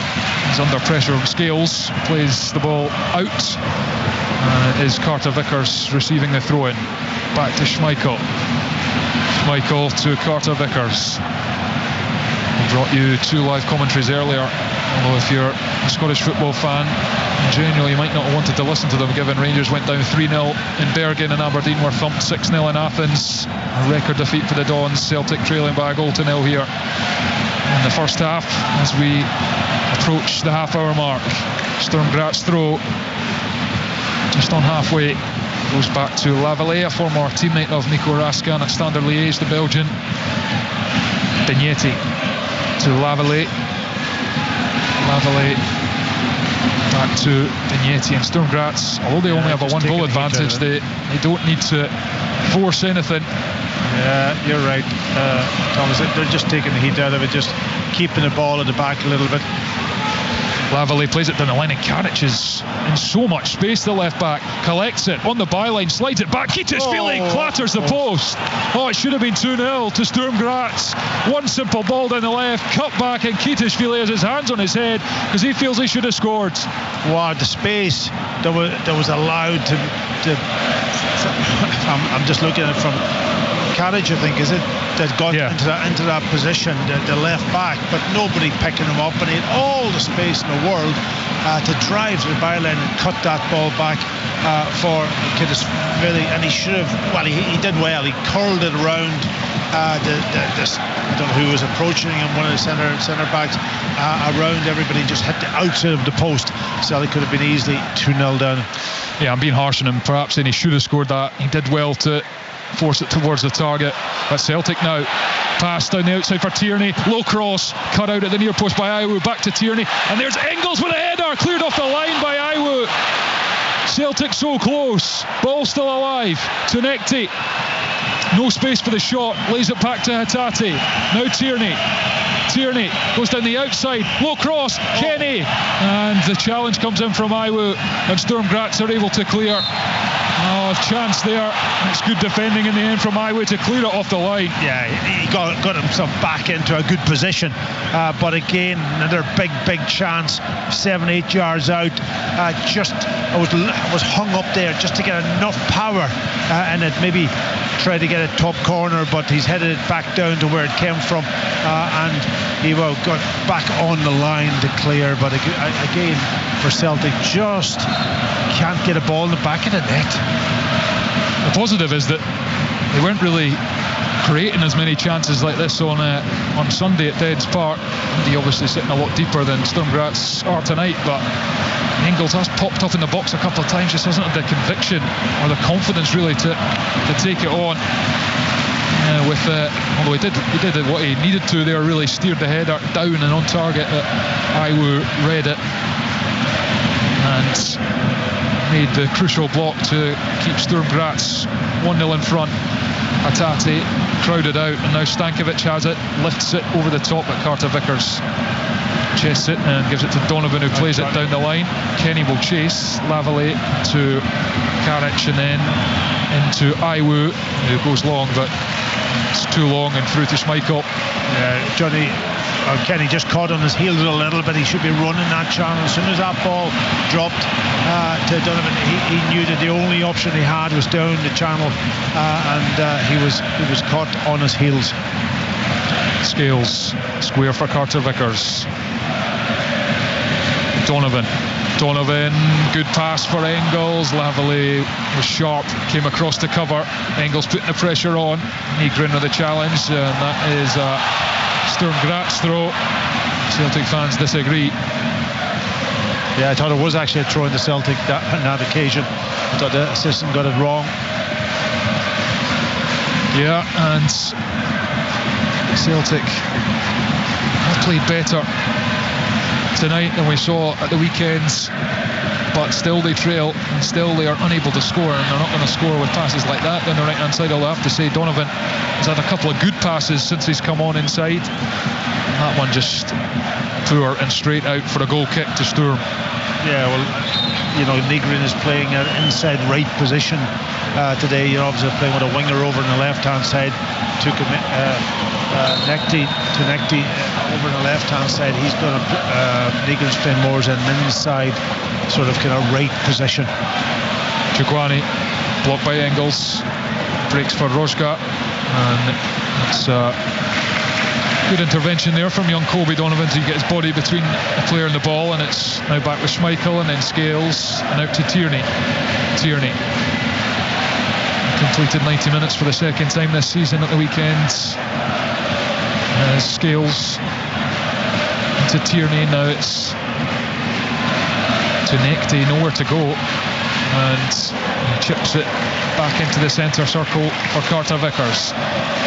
is under pressure. Scales plays the ball out, and it is Carter Vickers receiving the throw in. Back to Schmeichel. Schmeichel to Carter Vickers. We brought you 2 live commentaries earlier, although if you're a Scottish football fan in general, you might not have wanted to listen to them, given Rangers went down 3-0 in Bergen and Aberdeen were thumped 6-0 in Athens. A record defeat for the Dons. Celtic trailing by a goal to nil here in the first half as we approach the half-hour mark. Sturm Graz throw just on halfway. Goes back to Lavallée, a former teammate of Nico Raskin at Standard Liège, the Belgian. Vignetti to Lavallée. Lavallée back to Vignetti, and Sturm Graz, although they only have a 1-goal advantage, they don't need to force anything. Yeah, you're right, Thomas. They're just taking the heat out of it, just keeping the ball at the back a little bit. Lavallée plays it down the line, and Karic is in so much space, the left back. Collects it on the byline, slides it back. Kitis-Vili clatters the post. Oh, it should have been 2-0 to Sturm Graz. One simple ball down the left, cut back, and Kitis-Vili has his hands on his head because he feels he should have scored. Wow, the space that was allowed to I'm just looking at it from Karic, I think, is it, that got into that position, the left back, but nobody picking him up, and he had all the space in the world to drive to the byline and cut that ball back for Kitis-Vili, and he should have, well, he did well. He curled it around I don't know who was approaching him, one of the centre backs, around everybody, just hit the outside of the post, so it could have been easily 2-0 down. Yeah, I'm being harsh on him, perhaps, saying he should have scored that. He did well to force it towards the target. But Celtic now, pass down the outside for Tierney, low cross, cut out at the near post by Iwu, back to Tierney, and there's Engels with a header, cleared off the line by Iwu. Celtic so close, ball still alive. Tunekti, no space for the shot, lays it back to Hatate. Now Tierney goes down the outside, low cross, Kenny, and the challenge comes in from Iwu, and Sturm Graz are able to clear. Oh, chance there. It's good defending in the end from Iwu to clear it off the line. Yeah, he got himself back into a good position, but again, another big chance, 7-8 yards out. Was hung up there just to get enough power, and it maybe tried to get a top corner, but he's headed it back down to where it came from, and he got back on the line to clear. But again, for Celtic, just can't get a ball in the back of the net. The positive is that they weren't really creating as many chances like this on Sunday at Dens Park. He obviously sitting a lot deeper than Sturm Graz are tonight, but Engels has popped up in the box a couple of times, just hasn't had the conviction or the confidence really to take it on. Although he did what he needed to there, really steered the header down and on target. Iwu read it and made the crucial block to keep Sturm Graz 1-0 in front. Hatate crowded out, and now Stankovic has it, lifts it over the top at Carter Vickers, chests it and gives it to Donovan, who plays it down the line. Kenny will chase Lavallée to Karic and then into Iwu, who goes long, but it's too long, and through to Schmeichel. Kenny just caught on his heels a little bit. He should be running that channel. As soon as that ball dropped to Donovan, he knew that the only option he had was down the channel, and he was caught on his heels. Scales square for Carter Vickers. Donovan, good pass for Engels. Lavallée was sharp, came across to cover. Engels putting the pressure on. Negrin with the challenge, and that is Sturm Graz throw. Celtic fans disagree. Yeah, I thought it was actually a throw in the Celtic on that occasion. I thought the assistant got it wrong. Yeah, and Celtic have played better tonight than we saw at the weekends, but still they trail, and still they are unable to score, and they're not going to score with passes like that down the right hand side. Although I have to say Donovan has had a couple of good passes since he's come on inside, and that one just poor and straight out for a goal kick to Sturm. Yeah, well, you know, Nygren is playing an inside right position today. You're obviously playing with a winger over on the left hand side. Took Nekti over on the left hand side. He's going to Nygren's playing more as an inside sort of kind of right position. Chugwani blocked by Engels, breaks for Rozga, and it's good intervention there from young Kobe Donovan to get his body between the player and the ball, and it's now back with Schmeichel and then Scales and out to Tierney. Completed 90 minutes for the second time this season at the weekend. Scales to Tierney. Now it's to Nekti, nowhere to go, and he chips it back into the centre circle for Carter Vickers.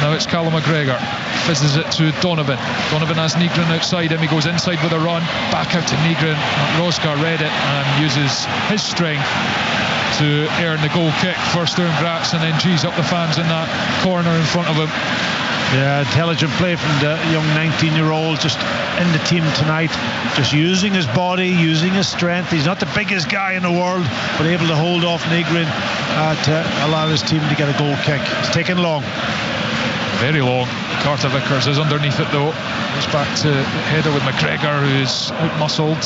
Now it's Callum McGregor, fizzes it to Donovan. Donovan has Nygren outside him. He goes inside with a run, back out to Nygren. Rozga read it and uses his strength to earn the goal kick for Sturm Graz, and then G's up the fans in that corner in front of him. Yeah, intelligent play from the young 19-year-old, just in the team tonight, just using his body, using his strength. He's not the biggest guy in the world, but able to hold off Nygren to allow his team to get a goal kick. It's taken long. Very long. Carter Vickers is underneath it though. It's back to header with McGregor, who's out-muscled.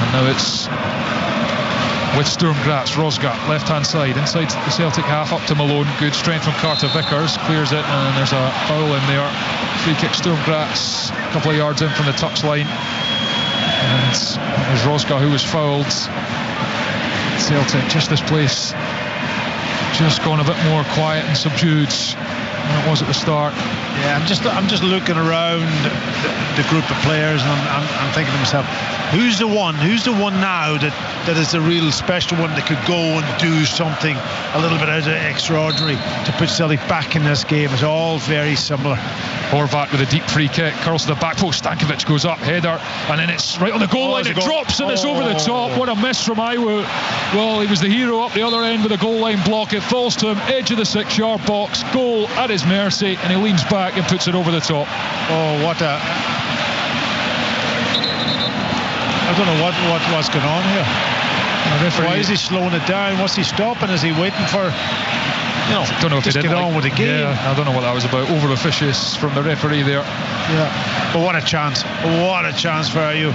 And now it's with Sturm Graz. Rozga, left-hand side, inside the Celtic half, up to Malone. Good strength from Carter Vickers, clears it, and there's a foul in there. Free kick Sturm Graz, a couple of yards in from the touchline. And it was Rozga who was fouled. Celtic, just this place, just gone a bit more quiet and subdued than it was at the start. Yeah, I'm just looking around the group of players, and I'm thinking to myself, who's the one now that is the real special one that could go and do something a little bit out of extraordinary to put Celtic back in this game? It's all very similar. Horvat with a deep free kick, curls to the back post. Stankovic goes up, header, and then it's right on the goal line. It drops and it's over the top. What a miss from Iwo. Well, he was the hero up the other end with a goal line block. It falls to him, edge of the 6-yard box, goal at his mercy, and he leans back and puts it over the top. Oh, what a... I don't know what's going on here. Why is he slowing it down? What's he stopping? Is he waiting for... I don't know if just he didn't get on with the game. Yeah, I don't know what that was about. Over officious from the referee there. Yeah, but what a chance for you.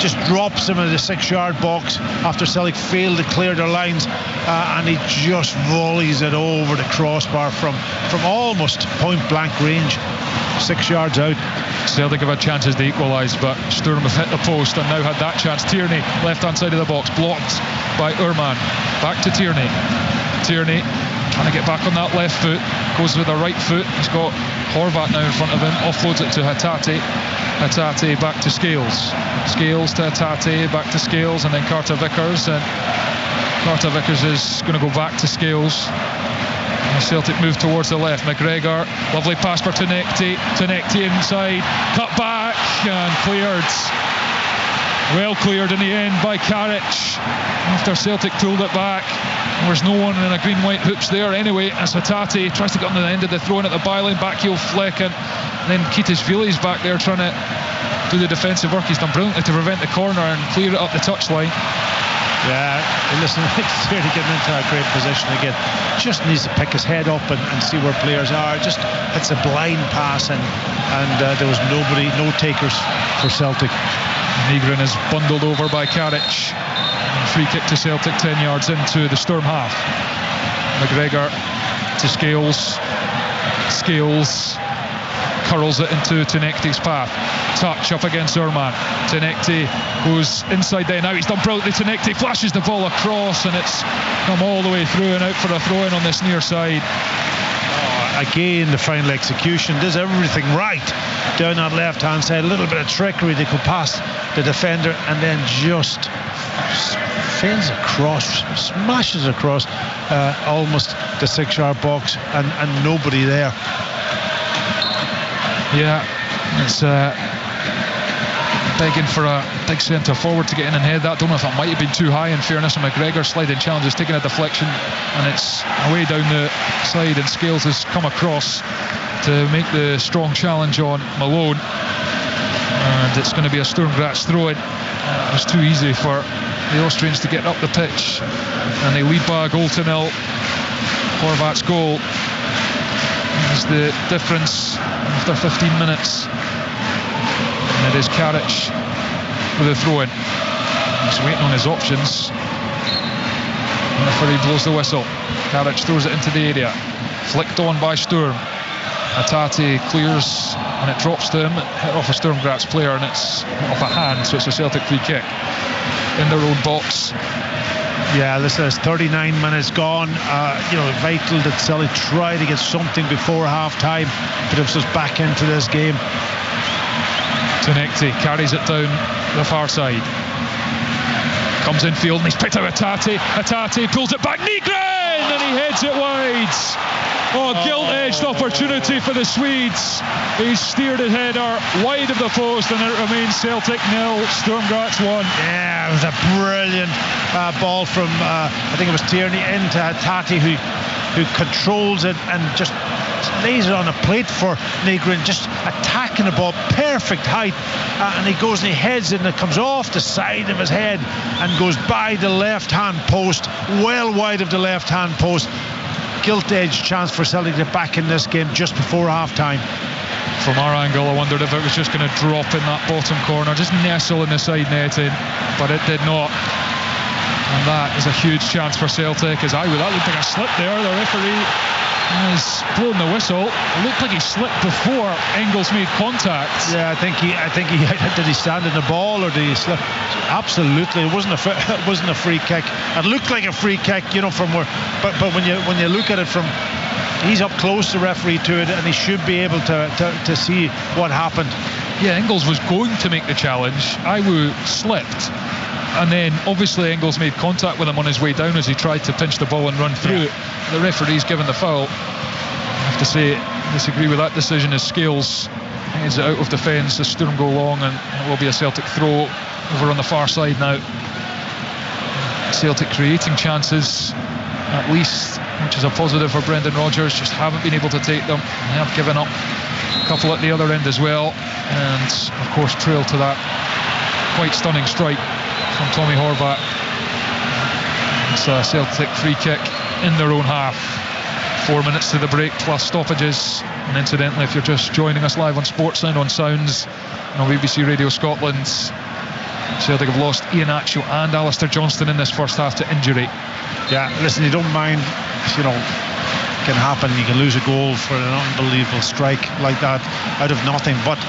Just drops him in the 6-yard box after Celtic failed to clear their lines, and he just volleys it over the crossbar from almost point blank range, 6 yards out. Celtic have had chances to equalise, but Sturm have hit the post and now had that chance. Tierney, left hand side of the box, blocked by Urman. Back to Tierney. Tierney trying to get back on that left foot, goes with the right foot. He's got Horvat now in front of him, offloads it to Hatate. Hatate back to Scales. Scales to Hatate, back to Scales, and then Carter Vickers. And Carter Vickers is going to go back to Scales. And Celtic move towards the left. McGregor, lovely pass for Tenekti inside, cut back and cleared. Well cleared in the end by Karic after Celtic pulled it back. There's no one in a green-white hoops there anyway, as Hatate tries to get on the end of the throw-in at the byline, back heel flick, and then Kitis-Vili's back there trying to do the defensive work. He's done brilliantly to prevent the corner and clear it up the touchline. Yeah, listen, it's really getting into a great position again. Just needs to pick his head up and see where players are. Just it's a blind pass, and there was no takers for Celtic. Nygren is bundled over by Karic. Free kick to Celtic, 10 yards into the Sturm half. McGregor to Scales. Scales curls it into Tenekti's path. Touch up against Urman. Tenekti goes inside there. Now he's done brilliantly. Tenekti flashes the ball across, and it's come all the way through and out for a throw-in on this near side. Again, the final execution does everything right down that left-hand side. A little bit of trickery. They go past the defender and then just fends across, smashes across almost the 6-yard box, and nobody there. Yeah, it's begging for a big centre forward to get in and head that. Don't know if that might have been too high, in fairness. And McGregor's sliding challenge is taking a deflection, and it's away down the side, and Scales has come across to make the strong challenge on Malone, and it's going to be a Sturm Graz throw-in. It was too easy for the Austrians to get up the pitch, and they lead by a goal to nil. Horvat's goal is the difference after 15 minutes. And it is Karic with a throw-in. He's waiting on his options. And the referee blows the whistle. Karic throws it into the area. Flicked on by Sturm. Hatate clears and it drops to him. Hit off a Sturm Graz player, and it's off a hand, so it's a Celtic free kick in their own box. Yeah, listen, it's 39 minutes gone. Vital that Celtic try to get something before half-time, but it's just back into this game. Tonekti carries it down the far side. Comes in field and he's picked out Hatate. Hatate pulls it back. Nygren! And he heads it wide. Gilt-edged opportunity for the Swedes. He's steered a header wide of the post, and it remains Celtic 0, Sturm Graz 1. Yeah, it was a brilliant ball from, I think it was Tierney, into Hatate, who controls it and just lays it on a plate for Nygren, just attacking the ball, perfect height, and he goes and he heads it, and it comes off the side of his head and goes by the left-hand post, well wide of the left-hand post. Gilt-edged chance for Celtic to get back in this game just before half-time. From our angle, I wondered if it was just going to drop in that bottom corner, just nestle in the side netting, but it did not. And that is a huge chance for Celtic, as that looked like a slip there. The referee has blown the whistle. It looked like he slipped before Engels made contact. Yeah, I think he did he stand in the ball, or did he slip? Absolutely, it wasn't a free kick. It looked like a free kick, from where, but when you look at it from, he's up close, the referee, to it, and he should be able to see what happened. Yeah, Engels was going to make the challenge. Iwu slipped, and then obviously Engels made contact with him on his way down as he tried to pinch the ball and run through it. The referee's given the foul. I have to say, I disagree with that decision, as Scales heads it out of defence as Sturm go long, and it will be a Celtic throw over on the far side now. Celtic creating chances, at least, which is a positive for Brendan Rodgers. Just haven't been able to take them. They have given up a couple at the other end as well, and of course trail to that quite stunning strike from Tommy Horvat. It's a Celtic free kick in their own half. 4 minutes to the break plus stoppages. And incidentally, if you're just joining us live on Sportsline on Sounds and on BBC Radio Scotland, Celtic have lost Ian Atchell and Alistair Johnston in this first half to injury. Yeah, listen, you don't mind, it can happen. You can lose a goal for an unbelievable strike like that out of nothing, but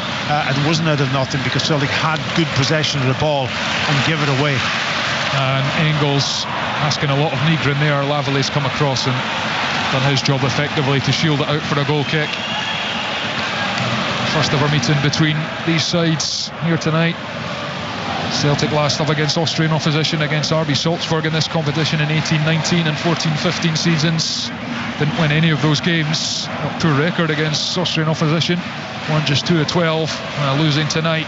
it wasn't out of nothing, because Celtic had good possession of the ball and give it away. And Engels asking a lot of Nygren there. Lavallee's come across and done his job effectively to shield it out for a goal kick. First ever meeting between these sides here tonight. Celtic last up against Austrian opposition against RB Salzburg in this competition in 18-19 and 14-15 seasons. Didn't win any of those games. Got poor record against Austrian opposition. Won just 2 of 12, losing tonight.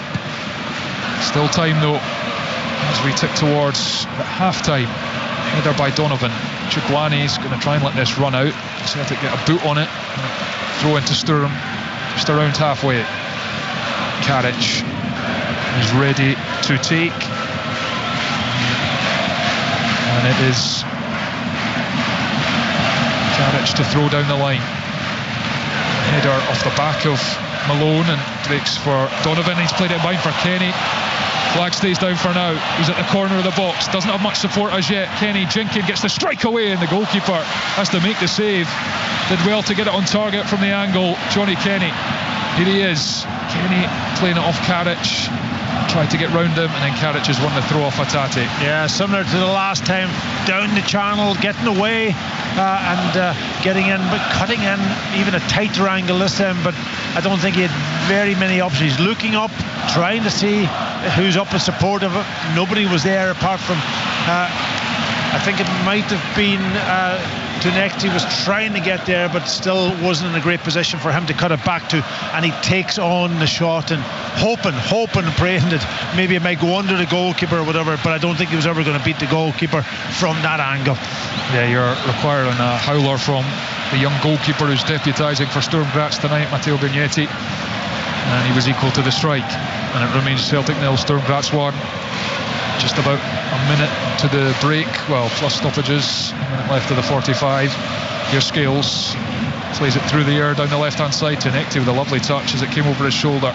Still time though, as we tick towards half-time. Header by Donovan. Chukwuani's going to try and let this run out. Celtic get a boot on it. Throw into Sturm, just around halfway. Karic is ready to take. And it is Karic to throw down the line. Header off the back of Malone and breaks for Donovan. He's played it behind for Kenny. Flag stays down for now. He's at the corner of the box. Doesn't have much support as yet. Kenny Jinkin gets the strike away, and the goalkeeper has to make the save. Did well to get it on target from the angle. Johnny Kenny. Here he is. Kenny playing it off Karic. Tried to get round him, and then Karic has won the throw off Hatate. Yeah, similar to the last time. Down the channel, getting away, and getting in, but cutting in even a tighter angle this time. But I don't think he had very many options. He's looking up, trying to see who's up in support of it. Nobody was there apart from, I think it might have been Tunekti was trying to get there, but still wasn't in a great position for him to cut it back to, and he takes on the shot and hoping and praying that maybe it might go under the goalkeeper or whatever, but I don't think he was ever going to beat the goalkeeper from that angle. Yeah, you're requiring a howler from the young goalkeeper who's deputising for Sturm Graz tonight, Matteo Vignetti, and he was equal to the strike, and it remains Celtic 0, Sturm Graz 1. Just about a minute to the break, well, plus stoppages, a minute left of the 45. Here's Scales, plays it through the air down the left-hand side to Tunekti with a lovely touch as it came over his shoulder.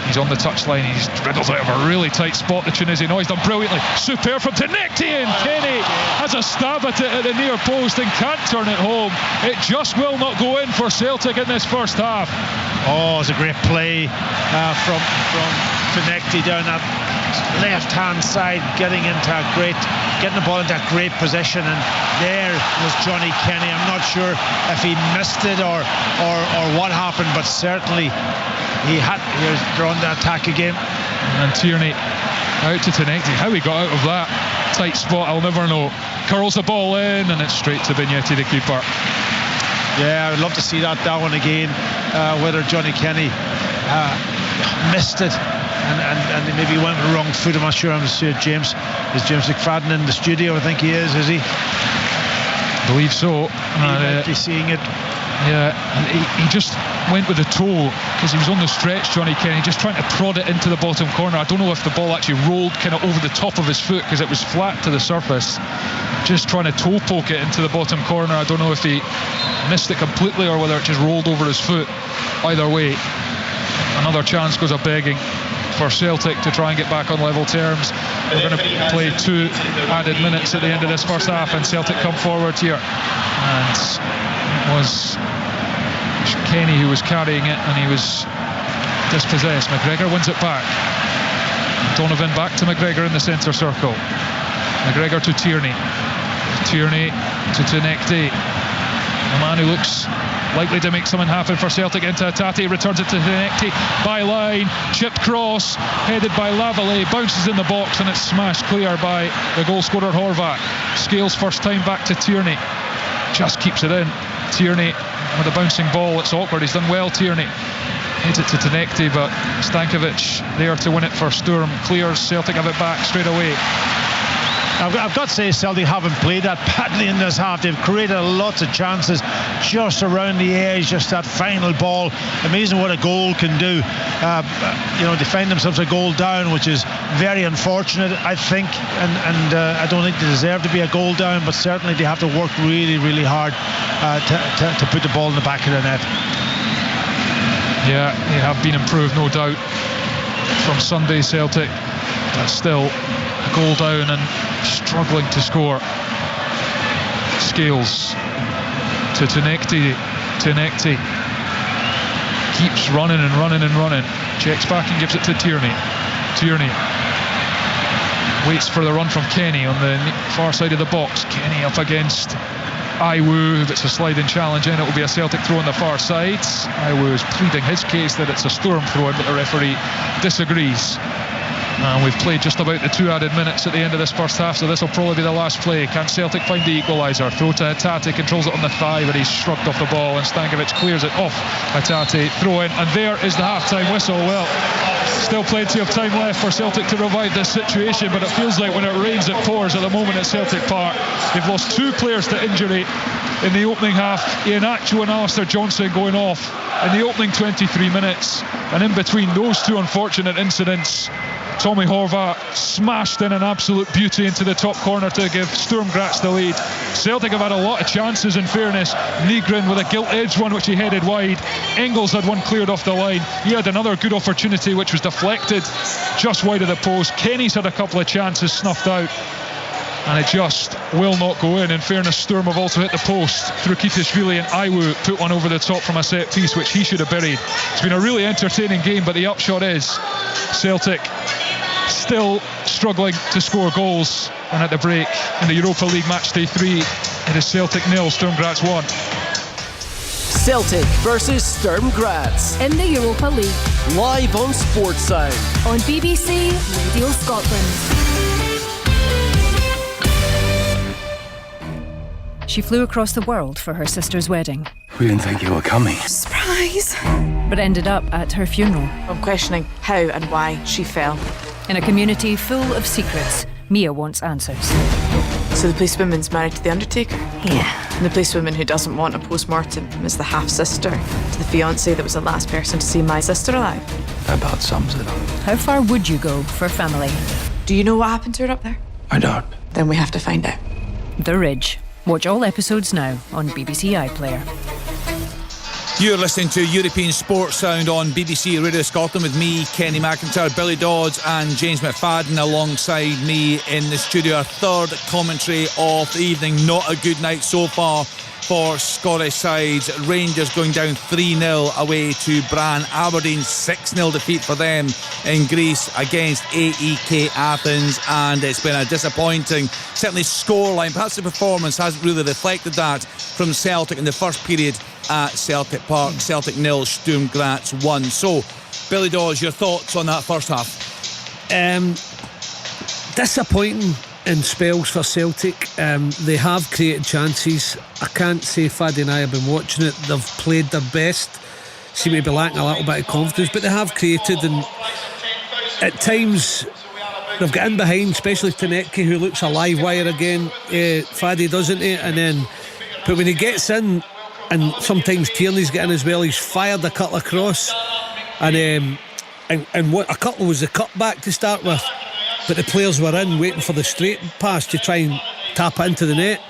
He's on the touchline, he's dribbled out of a really tight spot, the Tunisian. Oh, he's done brilliantly. Superb from Tunekti, and Kenny has a stab at it at the near post and can't turn it home. It just will not go in for Celtic in this first half. Oh, it's a great play from Tunekti down that left-hand side, getting the ball into a great position, and there was Johnny Kenny. I'm not sure if he missed it or what happened, but certainly here's drawn the attack again. And Tierney out to Tunekti. How he got out of that tight spot, I'll never know. Curls the ball in, and it's straight to Vignetti, the keeper. Yeah, I would love to see that one again, whether Johnny Kenny missed it and maybe went with the wrong foot. I'm not sure. Is James McFadden in the studio? I think he is he? I believe so. He might be seeing it. Yeah, he just went with the toe because he was on the stretch, Johnny Kenny, just trying to prod it into the bottom corner. I don't know if the ball actually rolled kind of over the top of his foot because it was flat to the surface. Just trying to toe poke it into the bottom corner. I don't know if he missed it completely or whether it just rolled over his foot. Either way, another chance goes a begging for Celtic to try and get back on level terms. We're going to play 2 added minutes at the end of this first half, and Celtic come forward here, and it was Kenny who was carrying it, and he was dispossessed. McGregor wins it back. Donovan back to McGregor in the centre circle. McGregor to Tierney. Tierney to Tunekti. A man who looks likely to make something happen for Celtic into Hatate, returns it to Tunekti, by line, chipped cross, headed by Lavallee, bounces in the box, and it's smashed clear by the goal scorer Horvath. Scales first time back to Tierney, just keeps it in. Tierney with a bouncing ball, it's awkward, he's done well. Tierney heads it to Tunekti, but Stankovic there to win it for Sturm, clears. Celtic have it back straight away. I've got to say Celtic haven't played that badly in this half. They've created lots of chances just around the edge, just that final ball. Amazing what a goal can do. They find themselves a goal down, which is very unfortunate, I think, and I don't think they deserve to be a goal down, but certainly they have to work really, really hard to put the ball in the back of the net. Yeah, they have been improved, no doubt, from Sunday, Celtic, but still a goal down and struggling to score. Scales to Tunekti. Tunekti keeps running and running and running. Checks back and gives it to Tierney. Tierney waits for the run from Kenny on the far side of the box. Kenny up against Iwu. If it's a sliding challenge in, it will be a Celtic throw on the far side. Iwu is pleading his case that it's a Sturm throw in, but the referee disagrees. And we've played just about the 2 added minutes at the end of this first half, so this will probably be the last play. Can Celtic find the equaliser? Throw to Hatate, controls it on the thigh, but he's shrugged off the ball, and Stankovic clears it off. Hatate, throw in, and there is the half-time whistle. Well, still plenty of time left for Celtic to revive this situation, but it feels like when it rains it pours at the moment at Celtic Park. They've lost 2 players to injury in the opening half. Iheanacho and Alistair Johnson going off in the opening 23 minutes, and in between those 2 unfortunate incidents, Tommy Horvath smashed in an absolute beauty into the top corner to give Sturm Graz the lead. Celtic have had a lot of chances, in fairness. Nygren with a gilt-edged one which he headed wide. Engels had one cleared off the line. He had another good opportunity which was deflected just wide of the post. Kenny's had a couple of chances snuffed out, and it just will not go in. In fairness, Sturm have also hit the post through Kitishvili, and Iwu put one over the top from a set piece which he should have buried. It's been a really entertaining game, but the upshot is Celtic still struggling to score goals, and at the break in the Europa League match day 3, it is Celtic 0, Sturm Graz 1. Celtic versus Sturm Graz in the Europa League, live on Sports Sound on BBC Radio Scotland. She flew across the world for her sister's wedding, We didn't think you were coming. Surprise! but ended up at her funeral. I'm questioning how and why she fell. In a community full of secrets, Mia wants answers. So the policewoman's married to the undertaker? Yeah. And the policewoman who doesn't want a post-mortem is the half-sister to the fiancé that was the last person to see my sister alive. That about sums it up. How far would you go for family? Do you know what happened to her up there? I don't. Then we have to find out. The Ridge. Watch all episodes now on BBC iPlayer. You're listening to European Sports Sound on BBC Radio Scotland with me, Kenny McIntyre, Billy Dodds and James McFadden alongside me in the studio. Our third commentary of the evening. Not a good night so far for Scottish sides. Rangers going down 3-0 away to Brann. Aberdeen 6-0 defeat for them in Greece against AEK Athens, and it's been a disappointing, certainly scoreline. Perhaps the performance hasn't really reflected that from Celtic in the first period at Celtic Park. Celtic 0, Sturm Graz 1. So, Billy Dawes, your thoughts on that first half? Disappointing in spells for Celtic. They have created chances. I can't say Faddy and I have been watching it, they've played their best. Seem to be lacking a little bit of confidence, but they have created, and at times they've got in behind, especially Tanecki, who looks a live wire again. Faddy doesn't he? And then, but when he gets in, and sometimes Tierney's getting as well, he's fired a couple across, and what a couple was the cutback to start with, but the players were in waiting for the straight pass to try and tap it into the net.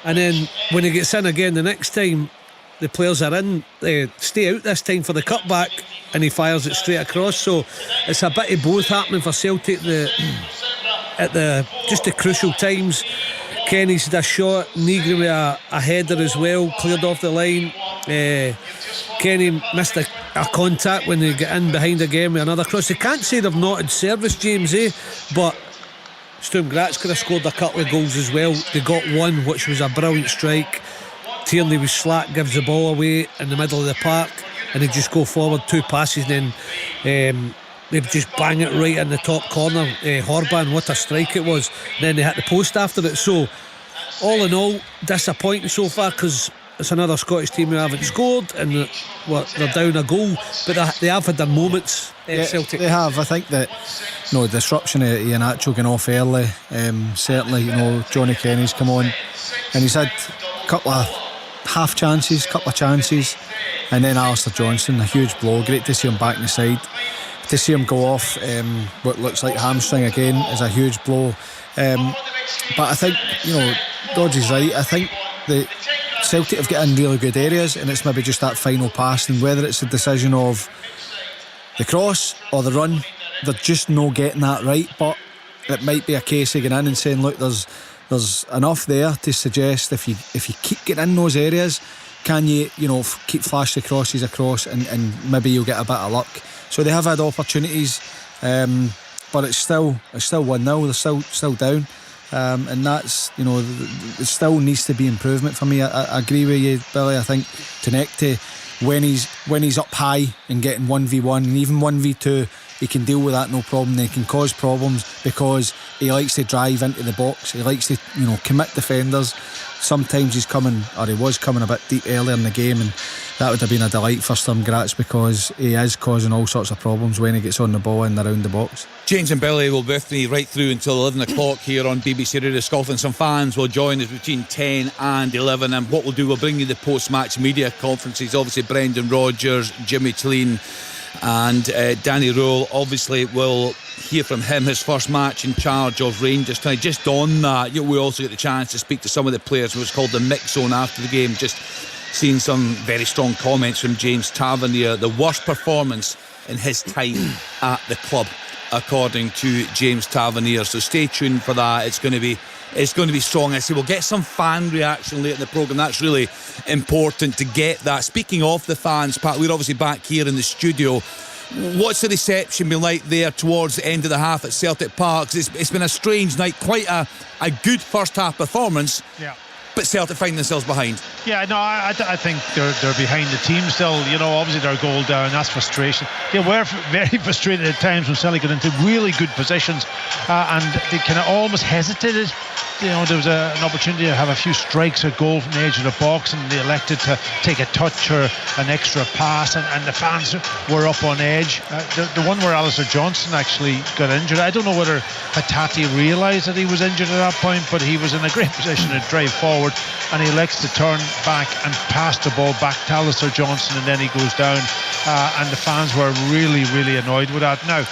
And then when he gets in again the next time, the players are in, they stay out this time for the cutback, and he fires it straight across. So it's a bit of both happening for Celtic at the just the crucial times. Kenny's had a shot, Negri with a header as well, cleared off the line. Kenny missed a contact when they get in behind again with another cross. They can't say they've not had service, James, but Sturm Graz could have scored a couple of goals as well. They got one, which was a brilliant strike. Tierney was slack, gives the ball away in the middle of the park, and they just go forward 2 passes, and then they just bang it right in the top corner. Horban, what a strike it was. And then they hit the post after it. So all in all, disappointing so far, because it's another Scottish team who haven't scored, and they're down a goal, but they have had their moments. Celtic, they have. I think that disruption of Iheanacho going off early, certainly Johnny Kenny's come on and he's had a couple of half chances, and then Alistair Johnston, a huge blow. Great to see him back in the side. To see him go off what looks like hamstring again is a huge blow. But I think Dodge is right. I think that Celtic have got in really good areas, and it's maybe just that final pass, and whether it's a decision of the cross or the run, they're just not getting that right. But it might be a case of getting in and saying, look, there's enough there to suggest if you keep getting in those areas, can you keep flashing the crosses across, and maybe you'll get a bit of luck. So they have had opportunities, but it's still 1-0. They're still down, and that's it still needs to be improvement for me. I agree with you, Billy. I think Tanecki, when he's up high and getting 1v1 and even 1v2, he can deal with that no problem. He can cause problems because he likes to drive into the box. He likes to commit defenders. Sometimes he was coming a bit deep earlier in the game, and that would have been a delight for Sturm Graz, because he is causing all sorts of problems when he gets on the ball and around the box. James and Billy will be with me right through until 11 o'clock here on BBC Radio Scotland. Some fans will join us between 10 and 11, and what we'll do, we'll bring you the post-match media conferences. Obviously Brendan Rodgers, Jimmy Tleen and Danny Rule. Obviously we'll hear from him, his first match in charge of Rangers tonight. Just on that, we also get the chance to speak to some of the players. It was called the Mix Zone after the game. Just seeing some very strong comments from James Tavernier. The worst performance in his time at the club, according to James Tavernier. So stay tuned for that. It's going to be strong. I say we'll get some fan reaction later in the programme. That's really important to get that. Speaking of the fans, Pat, we're obviously back here in the studio. What's the reception been like there towards the end of the half at Celtic Park? It's been a strange night, quite a good first half performance. Yeah. But Celtic find themselves behind. Yeah, no, I think they're behind the team still. Obviously they're a goal down. That's frustration. They were very frustrated at times when Celtic got into really good positions, and they kind of almost hesitated. there was an opportunity to have a few strikes at goal from the edge of the box, and they elected to take a touch or an extra pass, and the fans were up on edge. The one where Alistair Johnson actually got injured, I don't know whether Hatate realised that he was injured at that point, but he was in a great position to drive forward, and he elects to turn back and pass the ball back to Alistair Johnson, and then he goes down, and the fans were really, really annoyed with that. Now,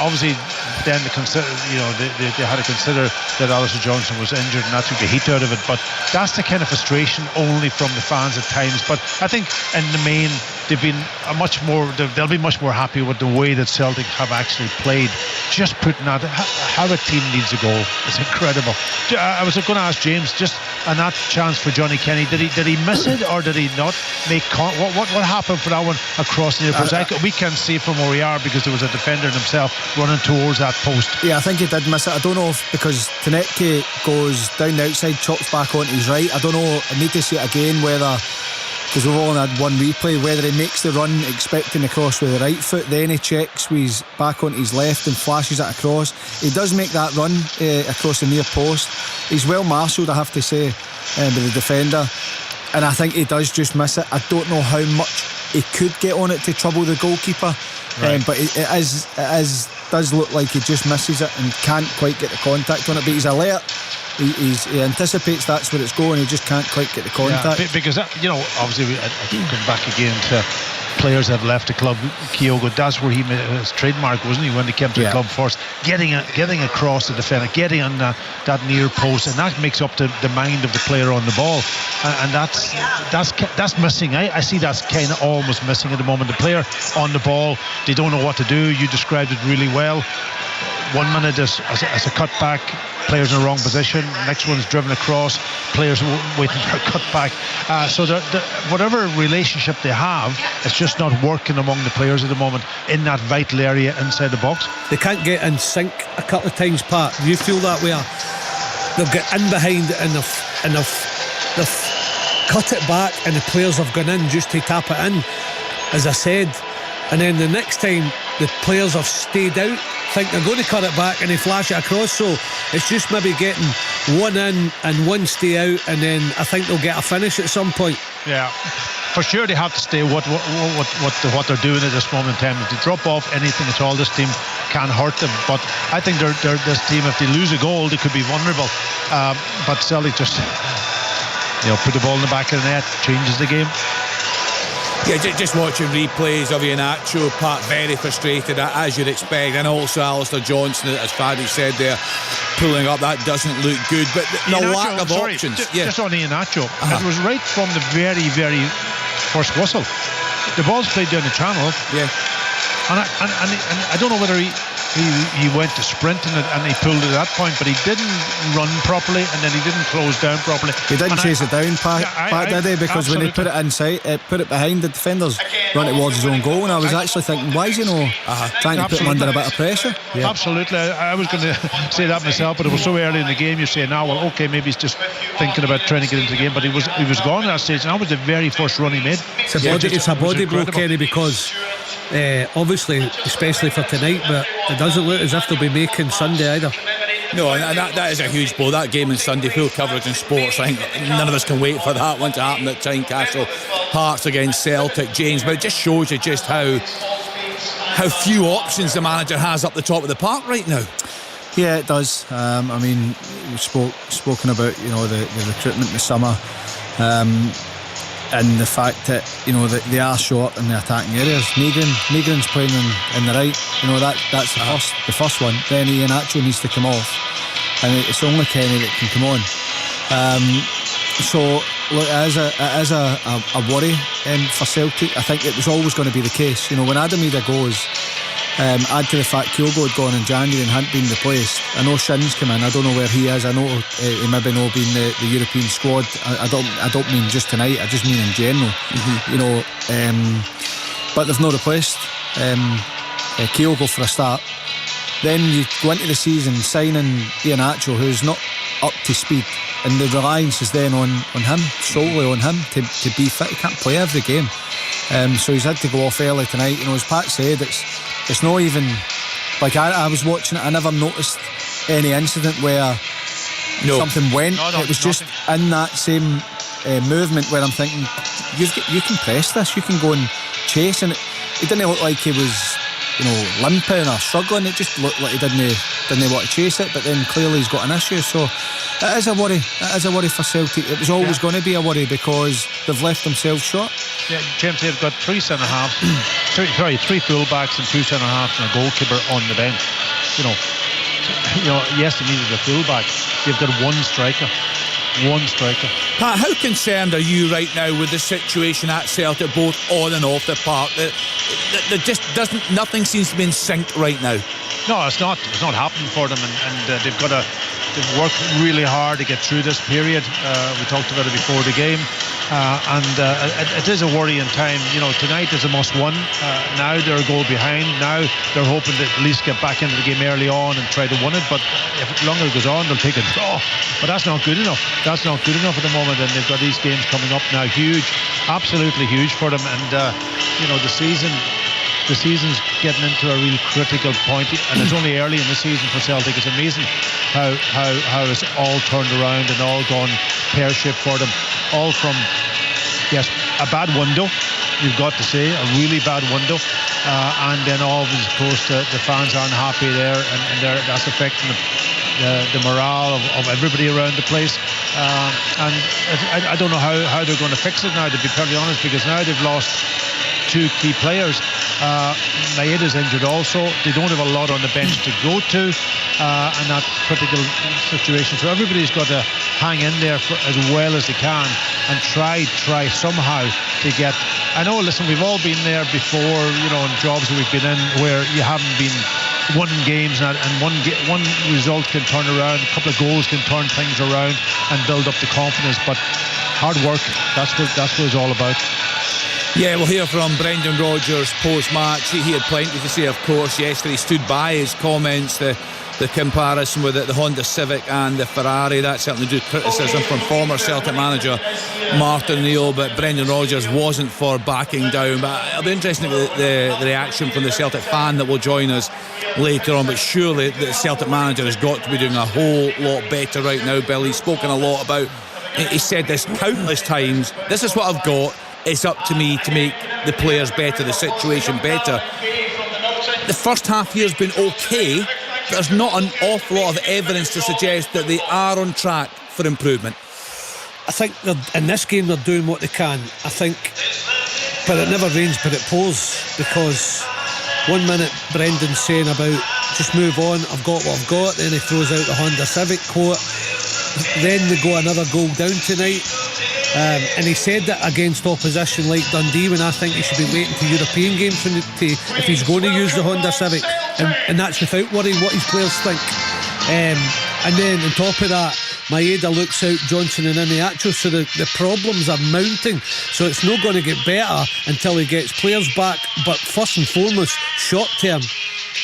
obviously, then they had to consider that Alistair Johnson was injured, and that took the heat out of it. But that's the kind of frustration only from the fans at times. But I think in the main, they'll be much more happy with the way that Celtic have actually played. Just putting out how a team needs a goal. It's incredible. I was going to ask James, just on that chance for Johnny Kenny, did he miss it, or did he not make what happened for that one across the post? We can't see from where we are because there was a defender himself running towards that post. Yeah, I think he did miss it. I don't know if because Tanetke goes down the outside, chops back onto his right. I don't know. I need to see it again whether, because we've only had one replay, whether he makes the run expecting the cross with the right foot, then he checks with his back onto his left and flashes it across. He does make that run across the near post. He's well marshalled, I have to say, with the defender, and I think he does just miss it. I don't know how much he could get on it to trouble the goalkeeper, right. But it does look like he just misses it and can't quite get the contact on it, but he's alert. He anticipates that's where it's going. He just can't quite get the contact. Yeah, because obviously I keep going back again to players that have left the club. Kyogo, that's where his trademark, wasn't he, when they came to the club first, getting across the defender, getting on that near post, and that makes up the mind of the player on the ball, and that's missing. I see that's kind of almost missing at the moment. The player on the ball, they don't know what to do. You described it really well. 1 minute as a cut back, players in the wrong position. Next one's driven across, players waiting for a cut back. So whatever relationship they have, it's just not working among the players at the moment in that vital area inside the box. They can't get in sync a couple of times, Pat. Do you feel that way? They'll get in behind and they've cut it back, and the players have gone in just to tap it in, as I said. And then the next time the players have stayed out, think they're going to cut it back, and they flash it across. So it's just maybe getting one in and one stay out, and then I think they'll get a finish at some point. Yeah, for sure they have to stay what they're doing at this moment in time. If they drop off anything at all, this team can hurt them. But I think this team, if they lose a goal, they could be vulnerable. But Celtic just put the ball in the back of the net, changes the game. Yeah, just watching replays of Iheanacho, Pat, very frustrated, as you'd expect, and also Alistair Johnson, as Fadi said there, pulling up. That doesn't look good, but the lack of options. Just on Iheanacho, it was right from the very, very first whistle. The ball's played down the channel. Yeah, and I don't know whether he went to sprint and he pulled it at that point, but he didn't run properly, and then he didn't close down properly. He didn't chase it down, Pat, did he? Because when he put it inside, put it behind the defenders, run towards his own goal, and I was actually thinking, why is he trying to put him under a bit of pressure? Yeah. Absolutely. I was going to say that myself, but it was so early in the game. You say now, well, okay, maybe he's just thinking about trying to get into the game, but he was gone at that stage, and that was the very first run he made. It's a body blow, Kenny, because obviously, especially for tonight, but it doesn't look as if they'll be making Sunday either. No, and that is a huge blow. That game on Sunday, full coverage in sports. I think none of us can wait for that one to happen at Tynecastle. Hearts against Celtic, James. But it just shows you just how few options the manager has up the top of the park right now. Yeah, it does. I mean, we've spoken about the recruitment in the summer. And the fact that they are short in the attacking areas. Negrin's playing in the right. That's the first one. Then Iheanacho needs to come off, and it's only Kenny that can come on. So look, it is a worry for Celtic. I think it was always going to be the case. When Adamida goes, add to the fact Kyogo had gone in January and hadn't been replaced. I know Shin's come in. I don't know where he is. I know he maybe not been the European squad. I don't mean just tonight. I just mean in general. But they've not replaced Kyogo for a start. Then you go into the season signing Iheanacho, who's not up to speed, and the reliance is then on him, solely on him to be fit. He can't play every game, so he's had to go off early tonight. As Pat said, it's not even like I was watching it. I never noticed any incident where something went. No, it was just in that same movement where I'm thinking, you can press this, you can go and chase, and it didn't look like he was, limping or struggling. It just looked like he didn't want to chase it, but then clearly he's got an issue. So it is a worry. It is a worry for Celtic. It was always going to be a worry because they've left themselves short. Yeah, James, they've got three centre-halves, three full-backs and two centre-halves and a goalkeeper on the bench. Yes, they needed a full-back. They've got one striker. Pat, how concerned are you right now with the situation at Celtic, both on and off the park? There just nothing seems to be in sync right now. No, it's not happening for them, and they've worked really hard to get through this period. We talked about it before the game, and it is a worrying time. Tonight is a must-win. Now they're a goal behind. Now they're hoping to at least get back into the game early on and try to win it. But if it longer goes on, they'll take a draw. But that's not good enough. That's not good enough at the moment, and they've got these games coming up now. Huge, absolutely huge for them, and the season's getting into a real critical point, and it's only early in the season for Celtic. It's amazing how it's all turned around and all gone pear-shaped for them. All from, yes, a bad window, you've got to say, a really bad window, and then all of course the fans aren't happy there, and that's affecting the morale of everybody around the place, and I don't know how they're going to fix it now, to be perfectly honest, because now they've lost two key players. Maeda's injured also. They don't have a lot on the bench to go to in that critical situation. So everybody's got to hang in there as well as they can and try somehow to get. I know, listen, we've all been there before, in jobs that we've been in where you haven't been winning games, and one result can turn around, a couple of goals can turn things around and build up the confidence. But hard work, that's what it's all about. Yeah, we'll hear from Brendan Rodgers post-match. He had plenty to say, of course. Yesterday he stood by his comments, the comparison with the Honda Civic and the Ferrari. That certainly drew criticism from former Celtic manager Martin O'Neill, but Brendan Rodgers wasn't for backing down. But it'll be interesting to get the reaction from the Celtic fan that will join us later on. But surely the Celtic manager has got to be doing a whole lot better right now, Bill. He's spoken a lot about, he said this countless times, this is what I've got. It's up to me to make the players better, the situation better. The first half year's been okay, but there's not an awful lot of evidence to suggest that they are on track for improvement. I think in this game they're doing what they can. I think, but it never rains but it pours, because 1 minute Brendan's saying about just move on, I've got what I've got, then he throws out the Honda Civic quote, then they go another goal down tonight. And he said that against opposition like Dundee, when I think he should be waiting to European games if he's going to use the Honda Civic, and that's without worrying what his players think. And then on top of that, Maeda looks out Johnson and Iniacho, so the problems are mounting. So it's not going to get better until he gets players back. But first and foremost, short term,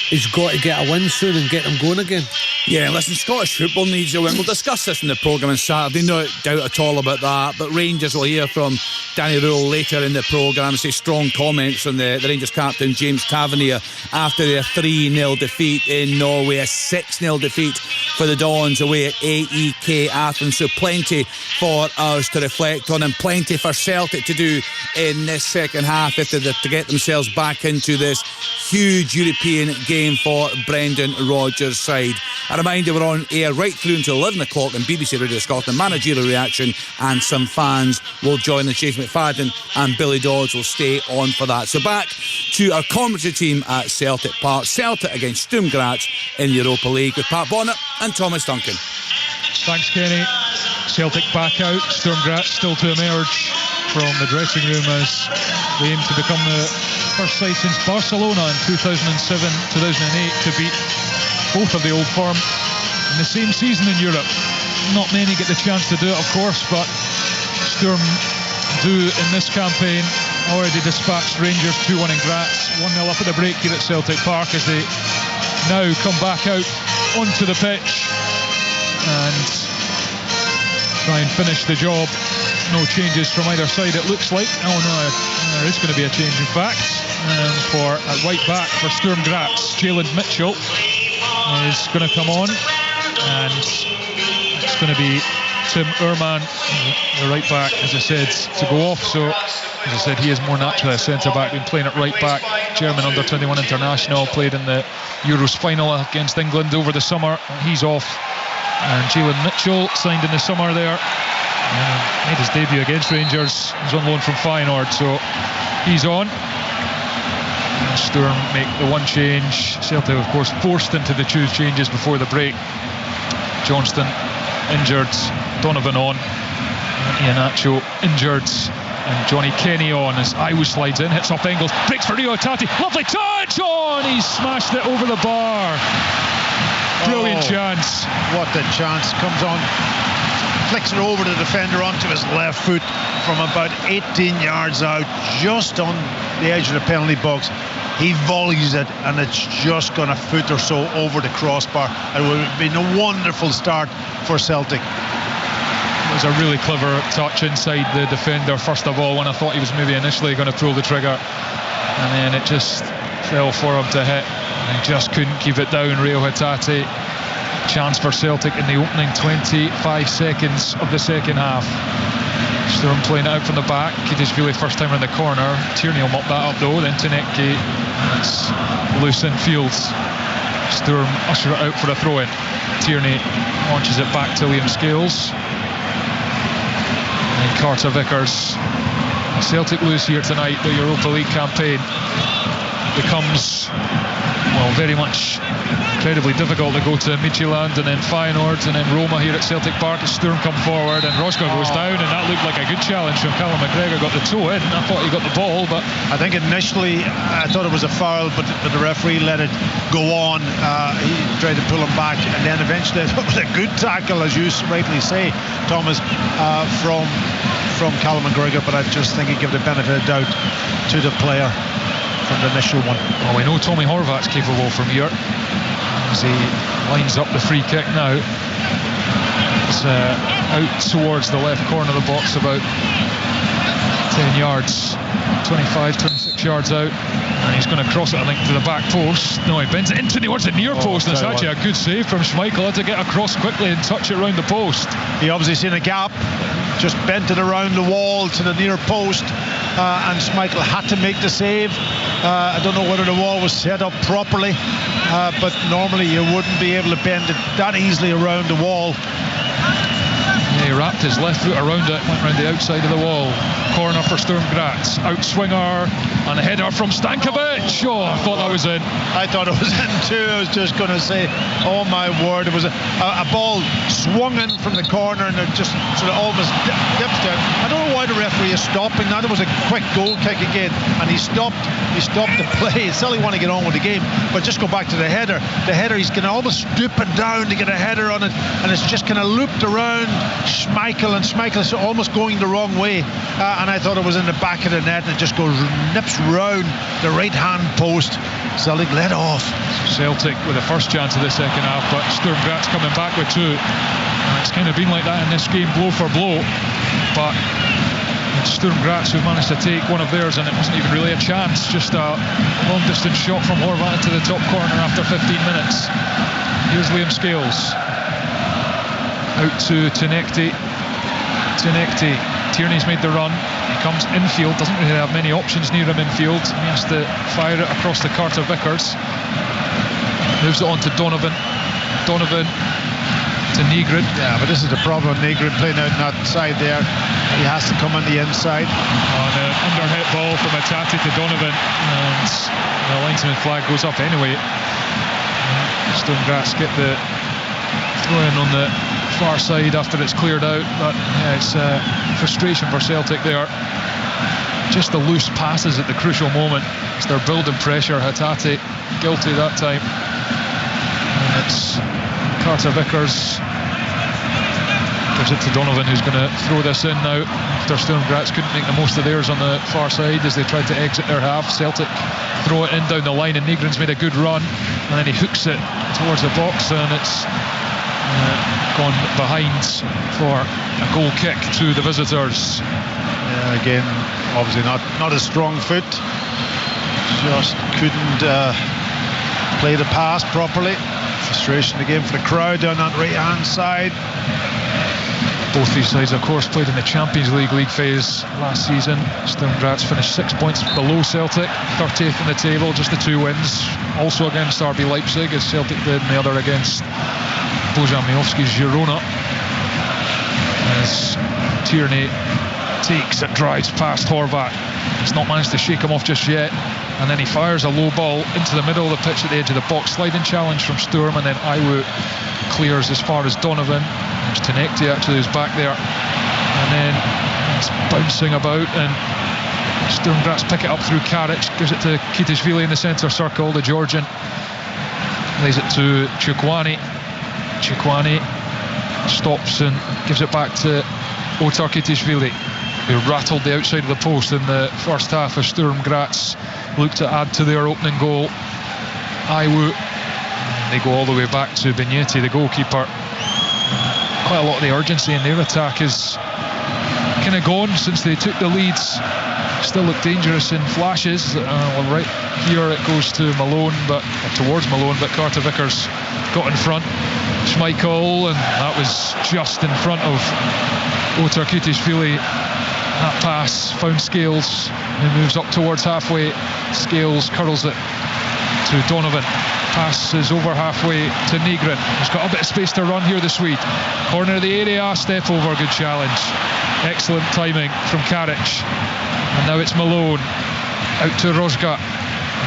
he's got to get a win soon and get them going again. Yeah, listen, Scottish football needs a win. We'll discuss this in the programme on Saturday, no doubt at all about that. But Rangers, will hear from Danny Rule later in the programme. Say strong comments from the Rangers captain James Tavernier after their 3-0 defeat in Norway, a 6-0 defeat for the Dons away at AEK Athens. So plenty for us to reflect on, and plenty for Celtic to do in this second half if they're to get themselves back into this huge European game for Brendan Rodgers' side. A reminder, we're on air right through until 11 o'clock on BBC Radio Scotland. Managerial reaction and some fans will join the Chase McFadden, and Billy Dodds will stay on for that. So back to our commentary team at Celtic Park. Celtic against Sturm Graz in the Europa League with Pat Bonnet and Thomas Duncan. Thanks, Kenny. Celtic back out. Sturm Graz still to emerge from the dressing room as they aim to become the first side since Barcelona in 2007-2008 to beat both of the old firm in the same season in Europe. Not many get the chance to do it, of course, but Sturm do in this campaign. Already dispatched Rangers 2-1 in Graz, 1-0 up at the break here at Celtic Park as they now come back out onto the pitch and try and finish the job. No changes from either side, it looks like. Oh no, there is going to be a change in fact. For a right back for Sturm Graz, Jalen Mitchell is going to come on, and it's going to be Tim Ehrman, the right back, as I said, to go off. So, as I said, he is more naturally a centre-back, been playing at right back. German under-21 international, played in the Euros final against England over the summer. He's off. And Jalen Mitchell signed in the summer there. Made his debut against Rangers. He's on loan from Feyenoord, so he's on. And Sturm make the one change. Celtic, of course, forced into the two changes before the break. Johnston injured, Donovan on, Iheanacho injured, and Johnny Kenny on as Iwo slides in, hits off Engels, breaks for Rio Tati, lovely touch on, he's smashed it over the bar. Brilliant chance. What a chance. Comes on, flicks it over the defender onto his left foot from about 18 yards out, just on the edge of the penalty box. He volleys it, and it's just gone a foot or so over the crossbar. It would have been a wonderful start for Celtic. It was a really clever touch inside the defender, first of all, when I thought he was maybe initially going to pull the trigger, and then it just fell for him to hit, and he just couldn't keep it down. Rio Hatate. Chance for Celtic in the opening 25 seconds of the second half. Sturm playing it out from the back. Kidishvili first time around the corner. Tierney will mop that up though. Then Tanecki. It's loose in field. Sturm usher it out for a throw in. Tierney launches it back to Liam Scales. And then Carter Vickers. Celtic lose here tonight. The Europa League campaign becomes, well, very much incredibly difficult to go to Midtjylland and then Feyenoord and then Roma here at Celtic Park as Sturm come forward and Roscoe goes down, and that looked like a good challenge from Callum McGregor. Got the toe in. I thought he got the ball, but I think initially I thought it was a foul, but the referee let it go on. He tried to pull him back, and then eventually it was a good tackle, as you rightly say, Thomas, from Callum McGregor, but I just think he gave the benefit of doubt to the player from the initial one. Well, we know Tommy Horvat's capable from here as he lines up the free kick now. It's out towards the left corner of the box, about 10 yards, 25, 26 yards out, and he's going to cross it, I think, to the back post. No, he bends it into towards the near post, and it's actually a good save from Schmeichel. Had to get across quickly and touch it around the post. He obviously seen a gap, just bent it around the wall to the near post, and Schmeichel had to make the save. I don't know whether the wall was set up properly, but normally you wouldn't be able to bend it that easily around the wall. Yeah, he wrapped his left foot around it, went around the outside of the wall. Corner for Sturm Graz. Outswinger and a header from Stankovic. Oh, I thought that was in. I thought it was in too. I was just going to say, oh my word, it was a ball swung in from the corner, and it just sort of almost dipped it. I don't know why the referee is stopping. Now there was a quick goal kick again, and he stopped the play. Celtic want to get on with the game, but just go back to the header. The header, he's going to almost stoop it down to get a header on it, and it's just kind of looped around Schmeichel, and Schmeichel is almost going the wrong way, and I thought it was in the back of the net, and it just goes nips round the right hand post. Celtic let off. Celtic with the first chance of the second half, but Sturm Graz coming back with two. It's kind of been like that in this game, blow for blow, but it's Sturm Graz who managed to take one of theirs, and it wasn't even really a chance, just a long distance shot from Horvat to the top corner after 15 minutes. Here's Liam Scales out to Tanecki. Tierney's made the run. He comes infield, doesn't really have many options near him infield. He has to fire it across to Carter Vickers. Moves it on to Donovan to Nygren. Yeah, but this is the problem. Nygren playing out on that side there. He has to come on the inside. On an underhit ball from Hatate to Donovan, and the linesman flag goes up anyway. Sturm Graz get the throw in on the far side after it's cleared out, but yeah, it's frustration for Celtic there. Just the loose passes at the crucial moment as they're building pressure. Hatate guilty that time, and it's Carter Vickers gives it to Donovan, who's going to throw this in now after Sturm Graz couldn't make the most of theirs on the far side as they tried to exit their half. Celtic throw it in down the line, and Nygren's made a good run, and then he hooks it towards the box, and it's gone behind for a goal kick to the visitors. Yeah, again, obviously not a strong foot, just couldn't play the pass properly. Frustration again for the crowd down that right hand side. Both these sides, of course, played in the Champions League phase last season. Sturm Graz finished 6 points below Celtic, 30th in the table, just the 2 wins. Also against RB Leipzig, as Celtic did, and the other against Bojan Miovski's Girona. As Tierney takes and drives past Horvat. He's not managed to shake him off just yet. And then he fires a low ball into the middle of the pitch at the edge of the box. Sliding challenge from Sturm, and then Iwu clears as far as Donovan. There's Tenekti actually, who's back there. And then it's bouncing about, and Sturm Graz pick it up through Karic. Gives it to Kitishvili in the centre circle, the Georgian. Lays it to Chukwani. Chukwani stops and gives it back to Otar Kitishvili, who rattled the outside of the post in the first half as Sturm Graz look to add to their opening goal. Iwu, they go all the way back to Vignetti, the goalkeeper. Quite a lot of the urgency in their attack is kind of gone since they took the leads. Still look dangerous in flashes. Well, right here it goes to Malone, but towards Malone, but Carter Vickers got in front. Schmeichel, and that was just in front of Otar Kitishvili. That pass found Scales, who moves up towards halfway. Scales curls it to Donovan. Pass is over halfway to Nygren. He's got a bit of space to run here, the Swede. Corner of the area, step over, good challenge. Excellent timing from Karic. And now it's Malone. Out to Rozga.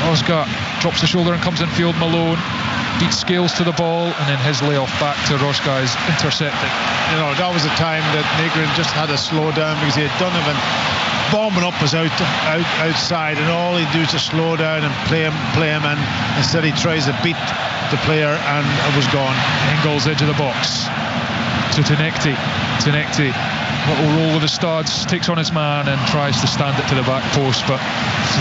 Rozga drops the shoulder and comes in field. Malone beats Scales to the ball, and then his layoff back to Rozga is intercepted. You know, that was a time that Nygren just had to slow down because he had Donovan bombing up his outside, and all he'd do is to slow down and play him in. Instead he tries to beat the player, and it was gone. Engels edge of the box to Tenekti. Little roll with the studs, takes on his man and tries to stand it to the back post, but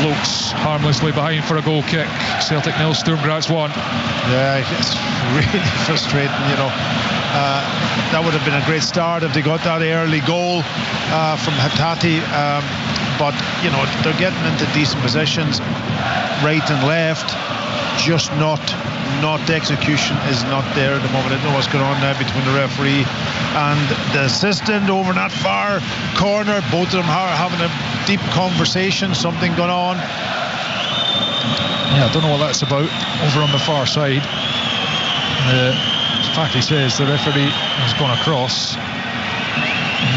floats harmlessly behind for a goal kick. Celtic 0, Sturm Graz 1. Yeah, it's really frustrating, you know. That would have been a great start if they got that early goal from Hattati, but you know, they're getting into decent positions right and left, just not the execution is not there at the moment. I don't know what's going on now between the referee and the assistant over in that far corner. Both of them are having a deep conversation, something going on. Yeah, I don't know what that's about over on the far side. The fact he says the referee has gone across.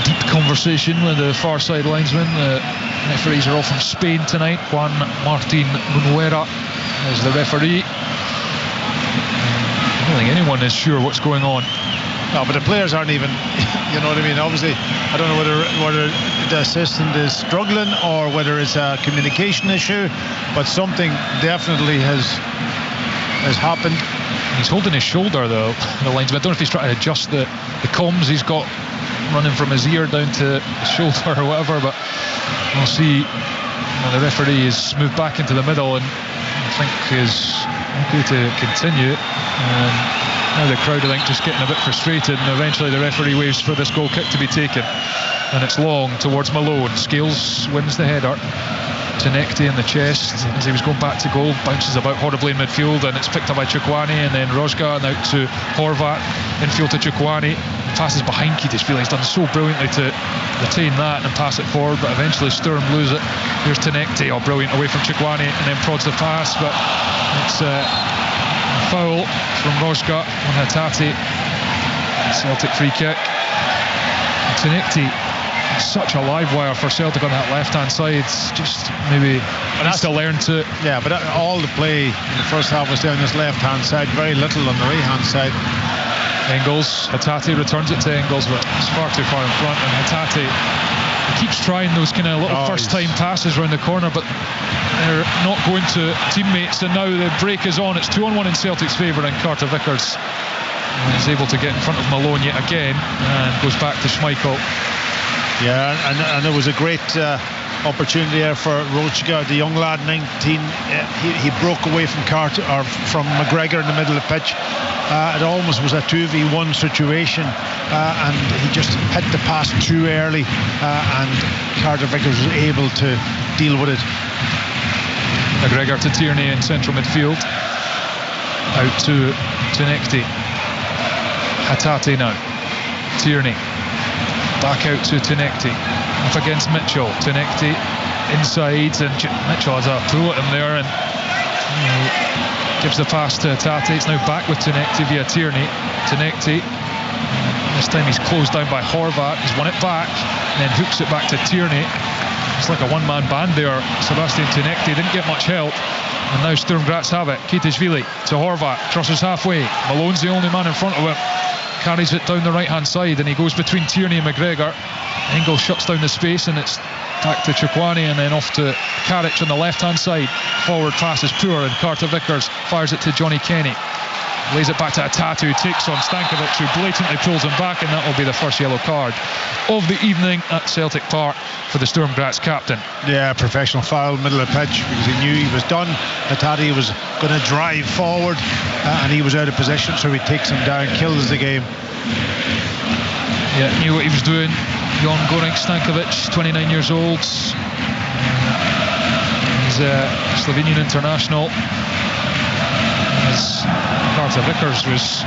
Deep conversation with the far side linesman. The referees are all from Spain tonight. Juan Martin Munuera is the referee. I don't think anyone is sure what's going on. No, but the players aren't even, you know what I mean? Obviously, I don't know whether the assistant is struggling or whether it's a communication issue, but something definitely has happened. He's holding his shoulder, though, the linesman. I don't know if he's trying to adjust the comms he's got running from his ear down to his shoulder or whatever, but we'll see. Well, the referee is moved back into the middle and I think is okay to continue. Now the crowd, I think, just getting a bit frustrated, and eventually the referee waves for this goal kick to be taken, and it's long towards Malone. Scales wins the header. Tenekti in the chest as he was going back to goal, bounces about horribly in midfield, and it's picked up by Chukwani, and then Rozga, and out to Horvat, infield to Chukwani, passes behind Kitishvili. He's done so brilliantly to retain that and pass it forward, but eventually Sturm lose it. Here's Tenekti, brilliant, away from Chukwani, and then prods the pass, but it's a foul from Rozga on Hattati. Celtic free kick. Tenekti, such a live wire for Celtic on that left hand side. Just maybe needs to learn to. Yeah, but all the play in the first half was down this left hand side, very little on the right hand side. Engels, Hattati returns it to Engels, but it's far too far in front, and Hattati keeps trying those kind of little first time passes around the corner, but they're not going to teammates, and now the break is on. It's 2-1 in Celtic's favour, and Carter Vickers is able to get in front of Malone yet again and goes back to Schmeichel. Yeah, and there was a great opportunity there for Rochka, the young lad, 19. He broke away from Carter or from McGregor in the middle of the pitch. It almost was a 2v1 situation, and he just hit the pass too early, and Carter Vickers was able to deal with it. McGregor to Tierney in central midfield. Out to Tinekti. Hatate now. Tierney. Back out to Tinekti. Up against Mitchell. Tinekti inside, and Mitchell has a pull at him there, and gives the pass to Hatate. It's now back with Tinekti via Tierney. Tinekti. This time he's closed down by Horvat. He's won it back and then hooks it back to Tierney. It's like a one-man band there. Sebastian Tinekti didn't get much help. And now Sturm Graz have it. Kitishvili to Horvat. Crosses halfway. Malone's the only man in front of him. Carries it down the right-hand side, and he goes between Tierney and McGregor. Engel shuts down the space, and it's back to Chukwani, and then off to Karic on the left-hand side. Forward pass is poor, and Carter Vickers fires it to Johnny Kenny. Lays it back to Atatu, takes on Stankovic, who blatantly pulls him back, and that will be the first yellow card of the evening at Celtic Park for the Sturm Graz captain. Yeah, professional foul, middle of the pitch, because he knew he was done. Atatu was going to drive forward, and he was out of position, so he takes him down, kills the game. Yeah, knew what he was doing. Jon Goran Stankovic, 29 years old. He's a Slovenian international. As Carter Vickers was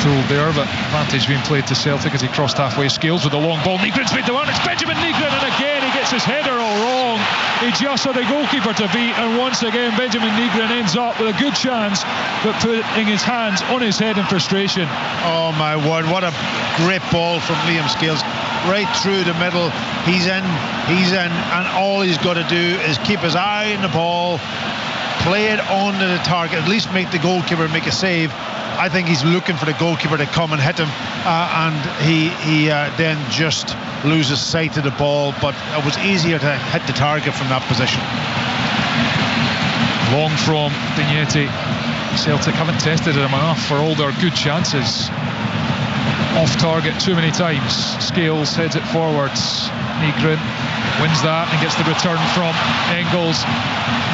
fooled there, but advantage being played to Celtic as he crossed halfway. Scales with a long ball. Nygren's made the one. It's Benjamin Nygren, and again he gets his header all wrong. He just had the goalkeeper to beat, and once again Benjamin Nygren ends up with a good chance, but putting his hands on his head in frustration. Oh my word, what a great ball from Liam Scales. Right through the middle. He's in, and all he's got to do is keep his eye on the ball, play it onto the target, at least make the goalkeeper make a save. I think he's looking for the goalkeeper to come and hit him, and he then just loses sight of the ball, but it was easier to hit the target from that position. Long from Vignetti. Celtic haven't tested him enough for all their good chances. Off target too many times. Scales heads it forwards. Nygren wins that and gets the return from Engels.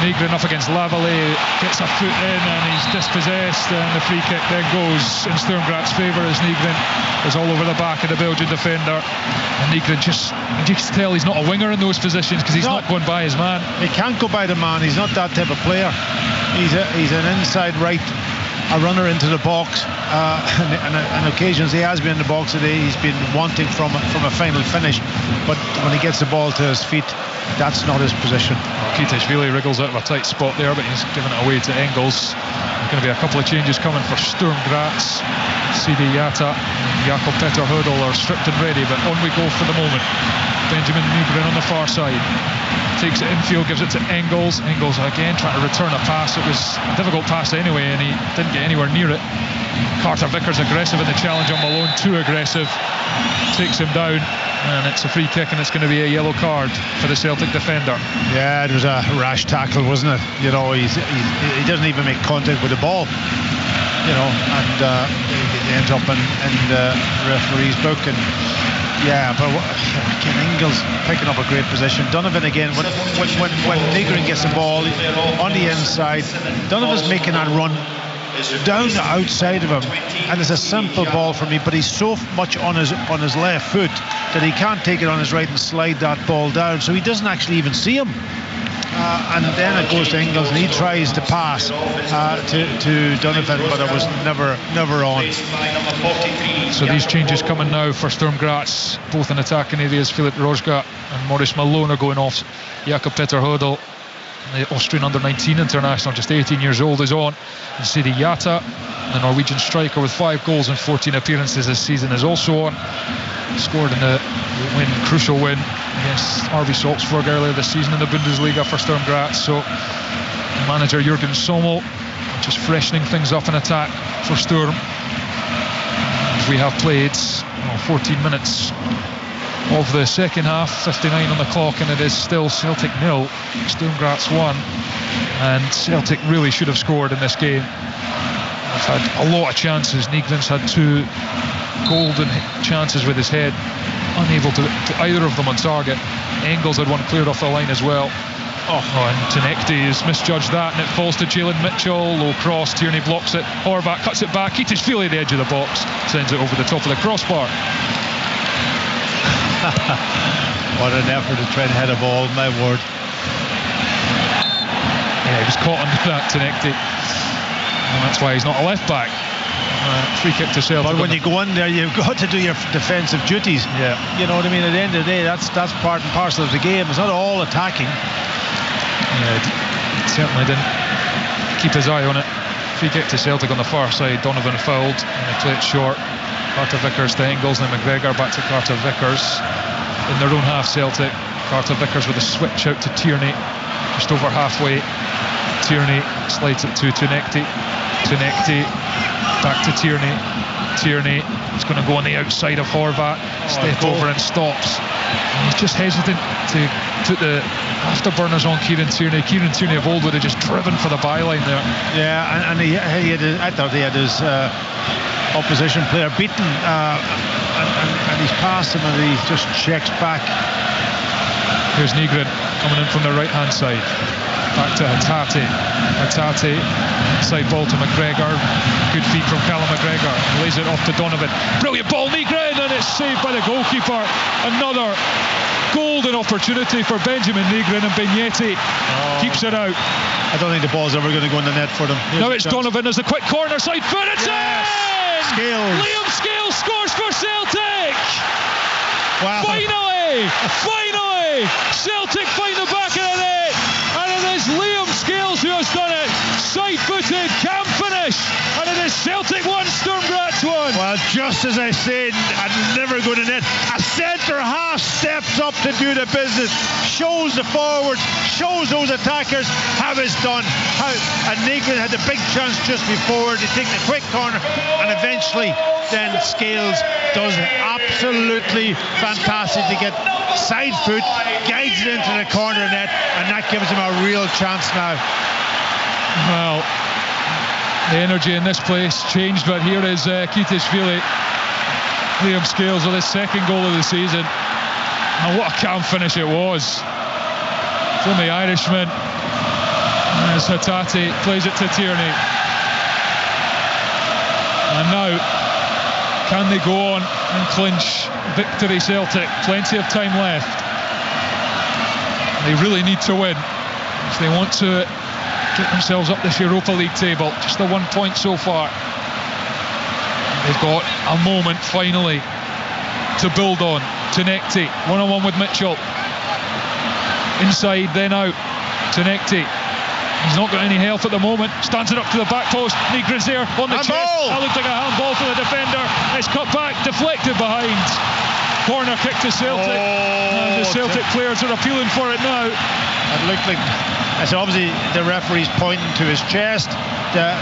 Nygren up against Lavallée, gets a foot in and he's dispossessed, and the free kick then goes in Sturm Graz's favour as Nygren is all over the back of the Belgian defender. And Nygren you can tell he's not a winger in those positions because he's not going by his man. He can't go by the man. He's not that type of player. He's an inside right, a runner into the box, and on occasions he has been in the box today. He's been wanting from a final finish, but when he gets the ball to his feet, that's not his position. Kitishvili wriggles out of a tight spot there, but he's given it away to Engels. There's going to be a couple of changes coming for Sturm Graz. CD Yata and Jakob Peter Hurdle are stripped and ready, but on we go for the moment. Benjamin Nygren on the far side. Takes it infield, gives it to Engels. Engels again trying to return a pass. It was a difficult pass anyway, and he didn't get anywhere near it. Carter Vickers aggressive in the challenge on Malone, too aggressive. Takes him down, and it's a free kick, and it's going to be a yellow card for the Celtic defender. Yeah, it was a rash tackle, wasn't it? You know, he doesn't even make contact with the ball. You know, and he ends up in the referee's book. And yeah, but again, Engels picking up a great position. Donovan again, when Nygren gets the ball on the inside, Donovan's making that run down the outside of him, and it's a simple ball for me, but he's so much on his left foot that he can't take it on his right and slide that ball down, so he doesn't actually even see him. And then it goes to Engels, and he tries to pass to Donovan, but it was never on. So these changes coming now for Sturm Graz, both in attacking areas. Filip Rojga and Maurice Malone are going off. Jakob Peter Hurdle, the Austrian under-19 international, just 18 years old, is on. And Sidi Yata, the Norwegian striker with 5 goals and 14 appearances this season, is also on. Scored in the crucial win against RB Salzburg earlier this season in the Bundesliga for Sturm Graz. So manager Jürgen Sommel just freshening things up in attack for Sturm. We have played 14 minutes of the second half, 59 on the clock, and it is still Celtic 0, Sturm Graz 1, and Celtic really should have scored in this game. They've had a lot of chances. Nygren's had 2 golden chances with his head, unable to put either of them on target. Engels had one cleared off the line as well. And Tinekti has misjudged that, and it falls to Jalen Mitchell. Low cross, Tierney blocks it, Horvat cuts it back, Kitishvili at the edge of the box, sends it over the top of the crossbar. What an effort to try and head a ball, my word. Yeah, he was caught under that, Tinekti. And that's why he's not a left back. Free kick to Celtic. But when you go in there, you've got to do your defensive duties. Yeah. You know what I mean? At the end of the day, that's part and parcel of the game. It's not all attacking. Yeah, he certainly didn't keep his eye on it. Free kick to Celtic on the far side. Donovan fouled and they play it short. Carter Vickers to Engels, then McGregor back to Carter Vickers. In their own half, Celtic. Carter Vickers with a switch out to Tierney, just over halfway. Tierney slides it to Tunekti. Back to Tierney. Tierney is going to go on the outside of Horvat. Step over and stops. And he's just hesitant to put the afterburners on Kieran Tierney. Kieran Tierney of old would have just driven for the byline there. Yeah, and I thought he had his opposition player beaten, and he's passed him and he just checks back. Here's Nygren coming in from the right hand side. Back to Hatate. Side ball to McGregor. Good feet from Callum McGregor. Lays it off to Donovan. Brilliant ball, Nygren, and it's saved by the goalkeeper. Another golden opportunity for Benjamin Nygren, and Beignetti keeps it out. I don't think the ball's ever going to go in the net for them. Now it's Donovan. There's a quick corner side foot. It's in! Scales. Liam Scales scores for Celtic. Wow. Finally, Celtic find the back of the net, and it is Liam Scales who has done it. Side-footed, can finish, and it is Celtic 1, Sturm Graz 1. Well, just as I said, I'd never go to net. A centre half steps up to do the business, shows the forwards, shows those attackers how it's done. And Nygren had the big chance just before to take the quick corner, and eventually then Scales does absolutely fantastic to get side foot, guides it into the corner net, and that gives him a real chance now. Well, the energy in this place changed, but here is Kitishvili. Liam Scales with his second goal of the season, and what a calm finish it was from the Irishman. As Hatate plays it to Tierney, and now can they go on and clinch victory? Celtic, plenty of time left. They really need to win if they want to get themselves up this Europa League table. Just the 1 point so far. They've got a moment finally to build on. Tunekti, one-on-one with Mitchell. Inside, then out. Tunekti. He's not got any help at the moment. Stands it up to the back post. Nygren's there on the chest. That looked like a handball for the defender. It's cut back, deflected behind. Corner kick to Celtic. And the Celtic players are appealing for it now. It looked like, so obviously the referee's pointing to his chest. That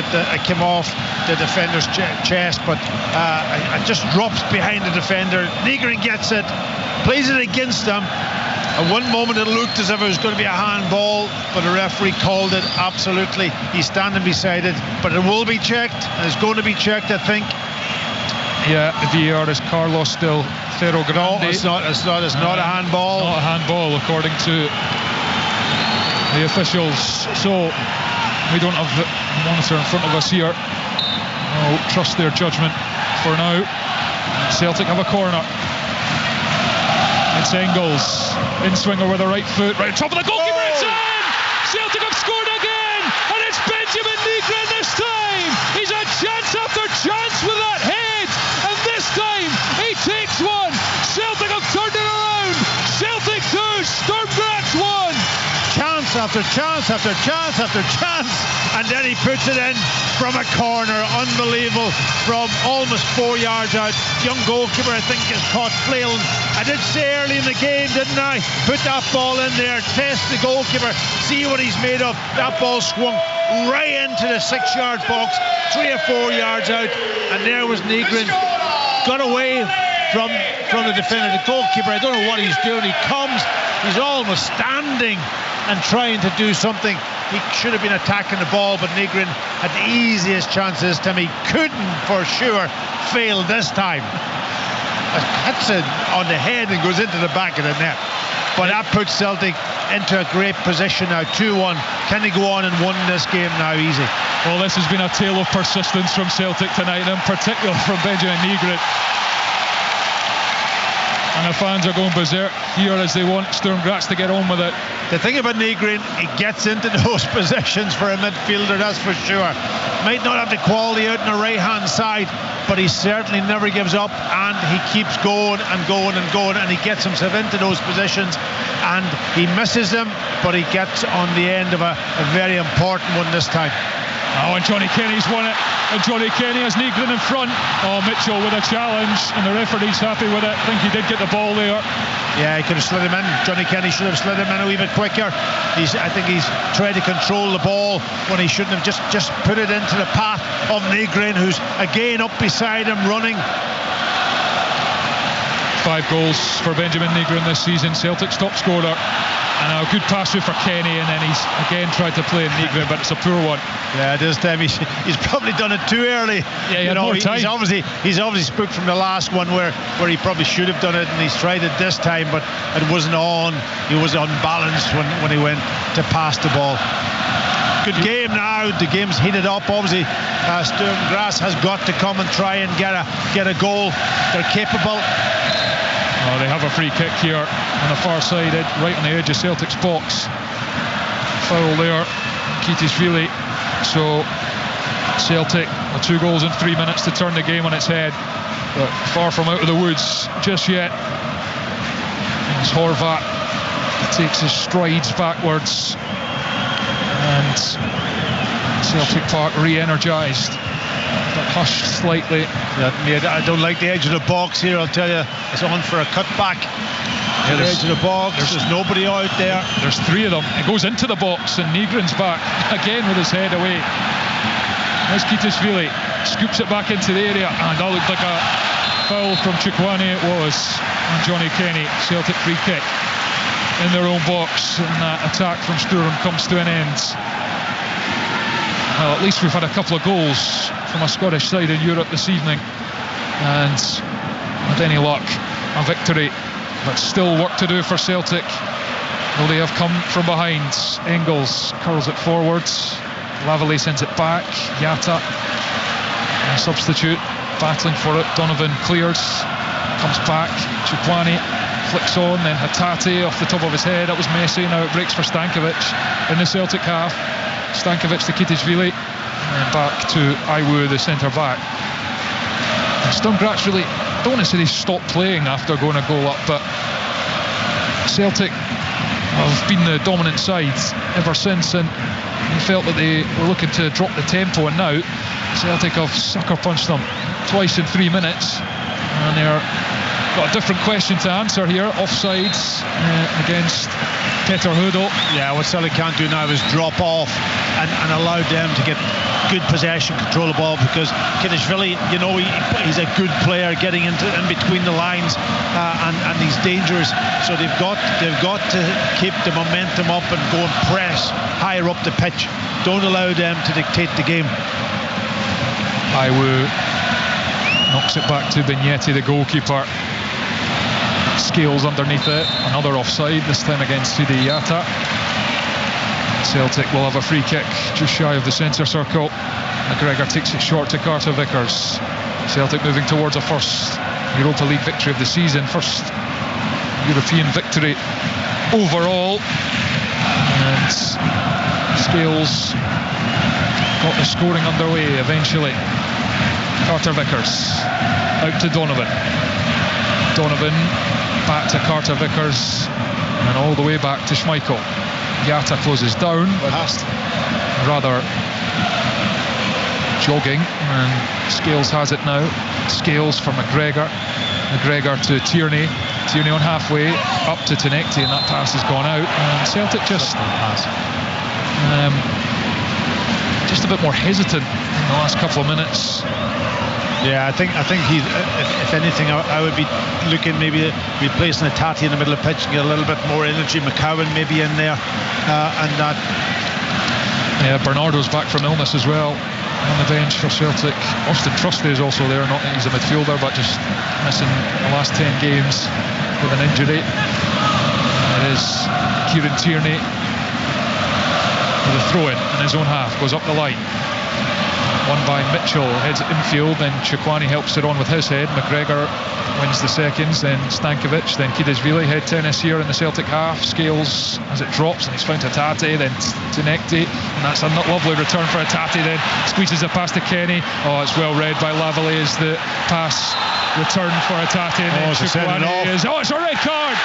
it came off the defender's chest, but it just drops behind the defender. Nygren gets it, plays it against them. At one moment it looked as if it was going to be a handball, but the referee called it absolutely. He's standing beside it, but it will be checked, and it's going to be checked, I think. Yeah, the VAR is Carlos still Ferro Grande. No, it's not a handball. Not a handball according to the officials. So we don't have the monitor in front of us here. I'll trust their judgment for now. Celtic have a corner. It's Engels, in-swinger with the right foot, right on top of the goalkeeper, it's in! Celtic have scored again, and it's Benjamin Nygren this time! He's had chance after chance with that head, and this time he takes one! Celtic have turned it around! Celtic 2, Sturm Graz 1! Chance after chance after chance after chance, and then he puts it in from a corner. Unbelievable, from almost 4 yards out. Young goalkeeper, I think, is caught flailing. I did say early in the game, didn't I? Put that ball in there, test the goalkeeper, see what he's made of. That ball swung right into the 6 yard box, 3 or 4 yards out, and there was Nygren. Got away from the defender, the goalkeeper. I don't know what he's doing. He comes, he's almost standing and trying to do something. He should have been attacking the ball, but Nygren had the easiest chance this time. He couldn't for sure fail this time. Hits it on the head and goes into the back of the net. But that puts Celtic into a great position now, 2-1. Can they go on and win this game now easy? Well, this has been a tale of persistence from Celtic tonight, and in particular from Benjamin Nygren. and the fans are going berserk here as they want Sturm Graz to get on with it. The thing about Nygren, he gets into those positions for a midfielder, that's for sure. Might not have the quality out on the right hand side, but he certainly never gives up, and he keeps going and going and going, and he gets himself into those positions, and he misses them, but he gets on the end of a very important one this time. Oh, and Johnny Kenny's won it, and Johnny Kenny has Nygren in front. Oh, Mitchell with a challenge, and the referee's happy with it. I think he did get the ball there. Yeah, he could have slid him in. Johnny Kenny should have slid him in a wee bit quicker. I think he's tried to control the ball when he shouldn't have just put it into the path of Nygren, who's again up beside him running. 5 goals for Benjamin Nygren this season, Celtic's top scorer. And a good pass through for Kenny, and then he's again tried to play Nygren, but it's a poor one. Yeah, this time he's probably done it too early. Yeah, he had more time. He's obviously spooked from the last one where he probably should have done it, and he's tried it this time, but it wasn't on. He was unbalanced when he went to pass the ball. Good game now. The game's heated up. Obviously, Sturm Graz has got to come and try and get a goal. They're capable. Oh, they have a free kick here on the far side, right on the edge of Celtic's box. Foul there, Kitisvili. So Celtic with 2 goals in 3 minutes to turn the game on its head, but far from out of the woods just yet. As Horvat takes his strides backwards, and Celtic Park re-energised, but hushed slightly. Yeah, I don't like the edge of the box here, I'll tell you. It's on for a cutback. Yeah, the edge of the box, there's nobody out there. There's 3 of them. It goes into the box, and Nygren's back again with his head away. There's Kitisvili, scoops it back into the area, and that looked like a foul from Chikwane. It was on Johnny Kenny. Celtic free kick in their own box, and that attack from Sturm comes to an end. Well, at least we've had a couple of goals from a Scottish side in Europe this evening, and with any luck, a victory. But still work to do for Celtic, though they have come from behind. Engels curls it forwards, Lavallee sends it back, Yatta, a substitute, battling for it. Donovan clears, comes back, Chukwane flicks on, then Hatate off the top of his head. That was messy. Now it breaks for Stankovic in the Celtic half. Stankovic to Kitisvili, and back to Iwu, the centre back. And Sturm Graz really, I don't want to say they stopped playing after going a goal up, but Celtic have been the dominant side ever since, and you felt that they were looking to drop the tempo, and now Celtic have sucker punched them twice in 3 minutes, and they're got a different question to answer here. Offsides against Peter Hudel. Yeah, what Celtic can't do now is drop off and allow them to get good possession, control the ball, because Kitisvili, you know, he's a good player getting in between the lines, and he's dangerous. So they've got to keep the momentum up and go and press higher up the pitch. Don't allow them to dictate the game. Iwu knocks it back to Vignetti, the goalkeeper. Scales underneath it, another offside, this time against Sidi Yatta. Celtic will have a free kick just shy of the centre circle. McGregor takes it short to Carter Vickers. Celtic moving towards a first Europa League victory of the season, first European victory overall. And Scales got the scoring underway eventually. Carter Vickers out to Donovan. Donovan back to Carter Vickers, and all the way back to Schmeichel. Yatta closes down, but rather jogging, and Scales has it now. Scales for McGregor. McGregor to Tierney. Tierney on halfway, up to Tenekti, and that pass has gone out. And Celtic just a bit more hesitant in the last couple of minutes. Yeah, I think he's, if anything, I would be looking maybe at replacing Hatate in the middle of the pitch and get a little bit more energy. McCowan maybe in there, and that. Yeah, Bernardo's back from illness as well on the bench for Celtic. Austin Trusty is also there. Not that he's a midfielder, but just missing the last 10 games with an injury. It is Kieran Tierney with a throw-in his own half, goes up the line. Won by Mitchell, heads it infield, then Chukwani helps it on with his head. McGregor wins the seconds, then Stankovic, then Kidisvili. Head tennis here in the Celtic half. Scales as it drops, and he's found Hatate, then Tinekti, and that's a lovely return for Hatate, then squeezes it past to Kenny. Oh, it's well read by Lavalley as the pass returned for Hatate, and then Chukwani is... Oh, it's a red card!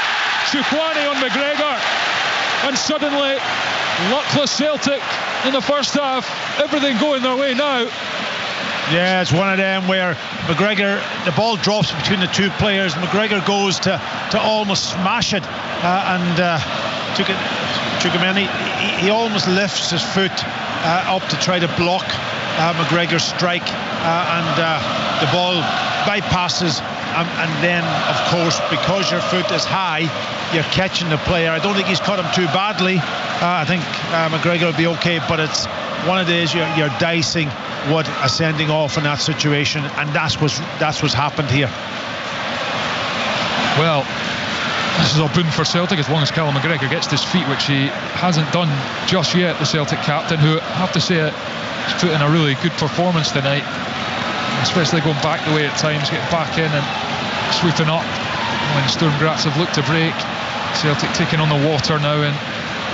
Chukwani on McGregor, and suddenly luckless Celtic in the first half, everything going their way now. Yeah, it's one of them where McGregor, the ball drops between the two players. McGregor goes to almost smash it, and Chukwani, he almost lifts his foot up to try to block McGregor's strike, and the ball bypasses, and then of course, because your foot is high, you're catching the player. I don't think he's caught him too badly. I think McGregor will be okay, but it's one of these you're dicing what a sending off in that situation, and that's what's happened here. Well, this is a boon for Celtic as long as Callum McGregor gets to his feet, which he hasn't done just yet. The Celtic captain, who I have to say has put in a really good performance tonight, especially going back the way at times, getting back in and sweeping up when Sturm Graz have looked to break. Celtic taking on the water now, and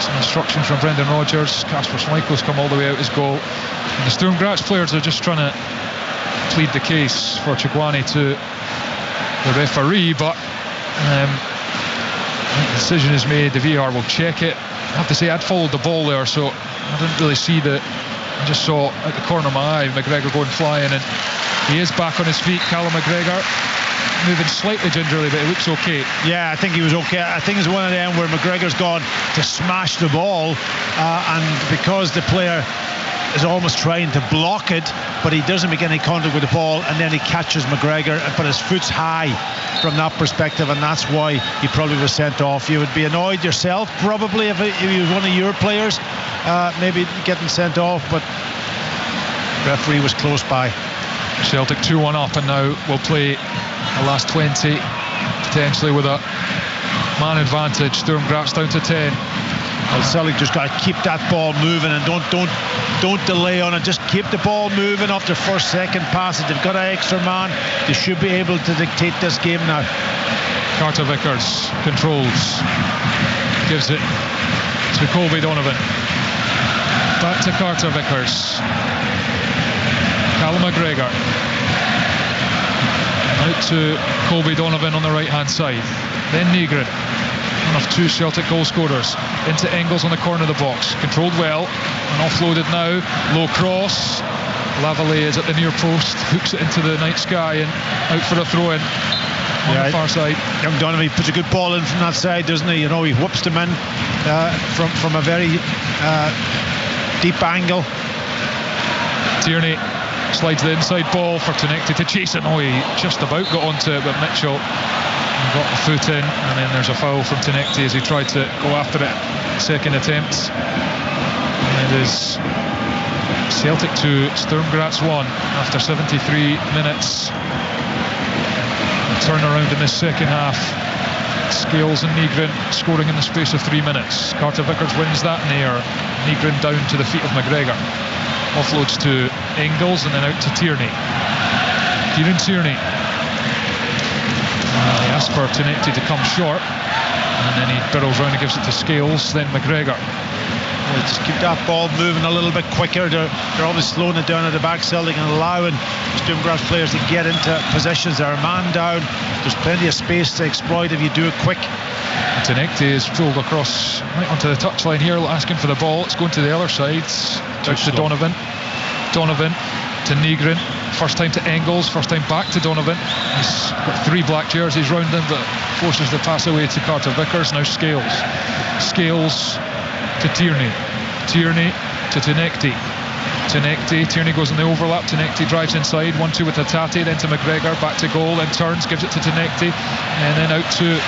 some instructions from Brendan Rodgers. Kasper Schmeichel's come all the way out his goal, and the Sturm Graz players are just trying to plead the case for Chukwani to the referee, but the decision is made. The VAR will check it. I have to say, I'd followed the ball there, so I didn't really see I just saw at the corner of my eye McGregor going flying, and he is back on his feet. Callum McGregor moving slightly gingerly, but it looks okay. Yeah, I think he was okay. I think it's one of them where McGregor's gone to smash the ball, and because the player is almost trying to block it, but he doesn't make any contact with the ball, and then he catches McGregor, but his foot's high from that perspective, and that's why he probably was sent off. You would be annoyed yourself probably if he was one of your players maybe getting sent off, but the referee was close by. Celtic 2-1 up, and now we'll play the last 20, potentially with a man advantage. Sturm Graz down to 10. Well, Celtic just got to keep that ball moving, and don't delay on it. Just keep the ball moving after first, second passes. They've got an extra man. They should be able to dictate this game now. Carter Vickers controls, gives it to Colby Donovan. Back to Carter Vickers. Callum McGregor. Out to Colby Donovan on the right hand side. Then Nygren, one of two Celtic goal scorers, into Engels on the corner of the box. Controlled well and offloaded now. Low cross. Lavalley is at the near post, hooks it into the night sky and out for a throw in on the far side. Young Donovan puts a good ball in from that side, doesn't he? You know, he whoops them in from a very deep angle. Tierney slides the inside ball for Tinekti to chase it. Oh, he just about got onto it, but Mitchell got the foot in, and then there's a foul from Tinekti as he tried to go after it. Second attempt. And it is Celtic 2, Sturm Graz 1 after 73 minutes. A turnaround in this second half. Scales and Nygren scoring in the space of 3 minutes. Carter Vickers wins that in the air. Nygren down to the feet of McGregor. Offloads to Engels and then out to Tierney. Kieran Tierney. He asks for Tinekti to come short, and then he barrels round and gives it to Scales, then McGregor. Well, just keep that ball moving a little bit quicker. They're always slowing it down at the back, Celtic, and allowing Sturm Graz players to get into positions. They're a man down. There's plenty of space to exploit if you do it quick. Tinekti is pulled across right onto the touchline here, asking for the ball. It's going to the other side. Out to Donovan. Donovan to Nygren. First time to Engels, first time back to Donovan. He's got 3 black jerseys round him, but forces the pass away to Carter Vickers. Now Scales. Scales to Tierney. Tierney to Tinekti. Tinekti. Tierney goes in the overlap. Tinekti drives inside. 1-2 with Hatate, then to McGregor. Back to goal, then turns, gives it to Tinekti, and then out to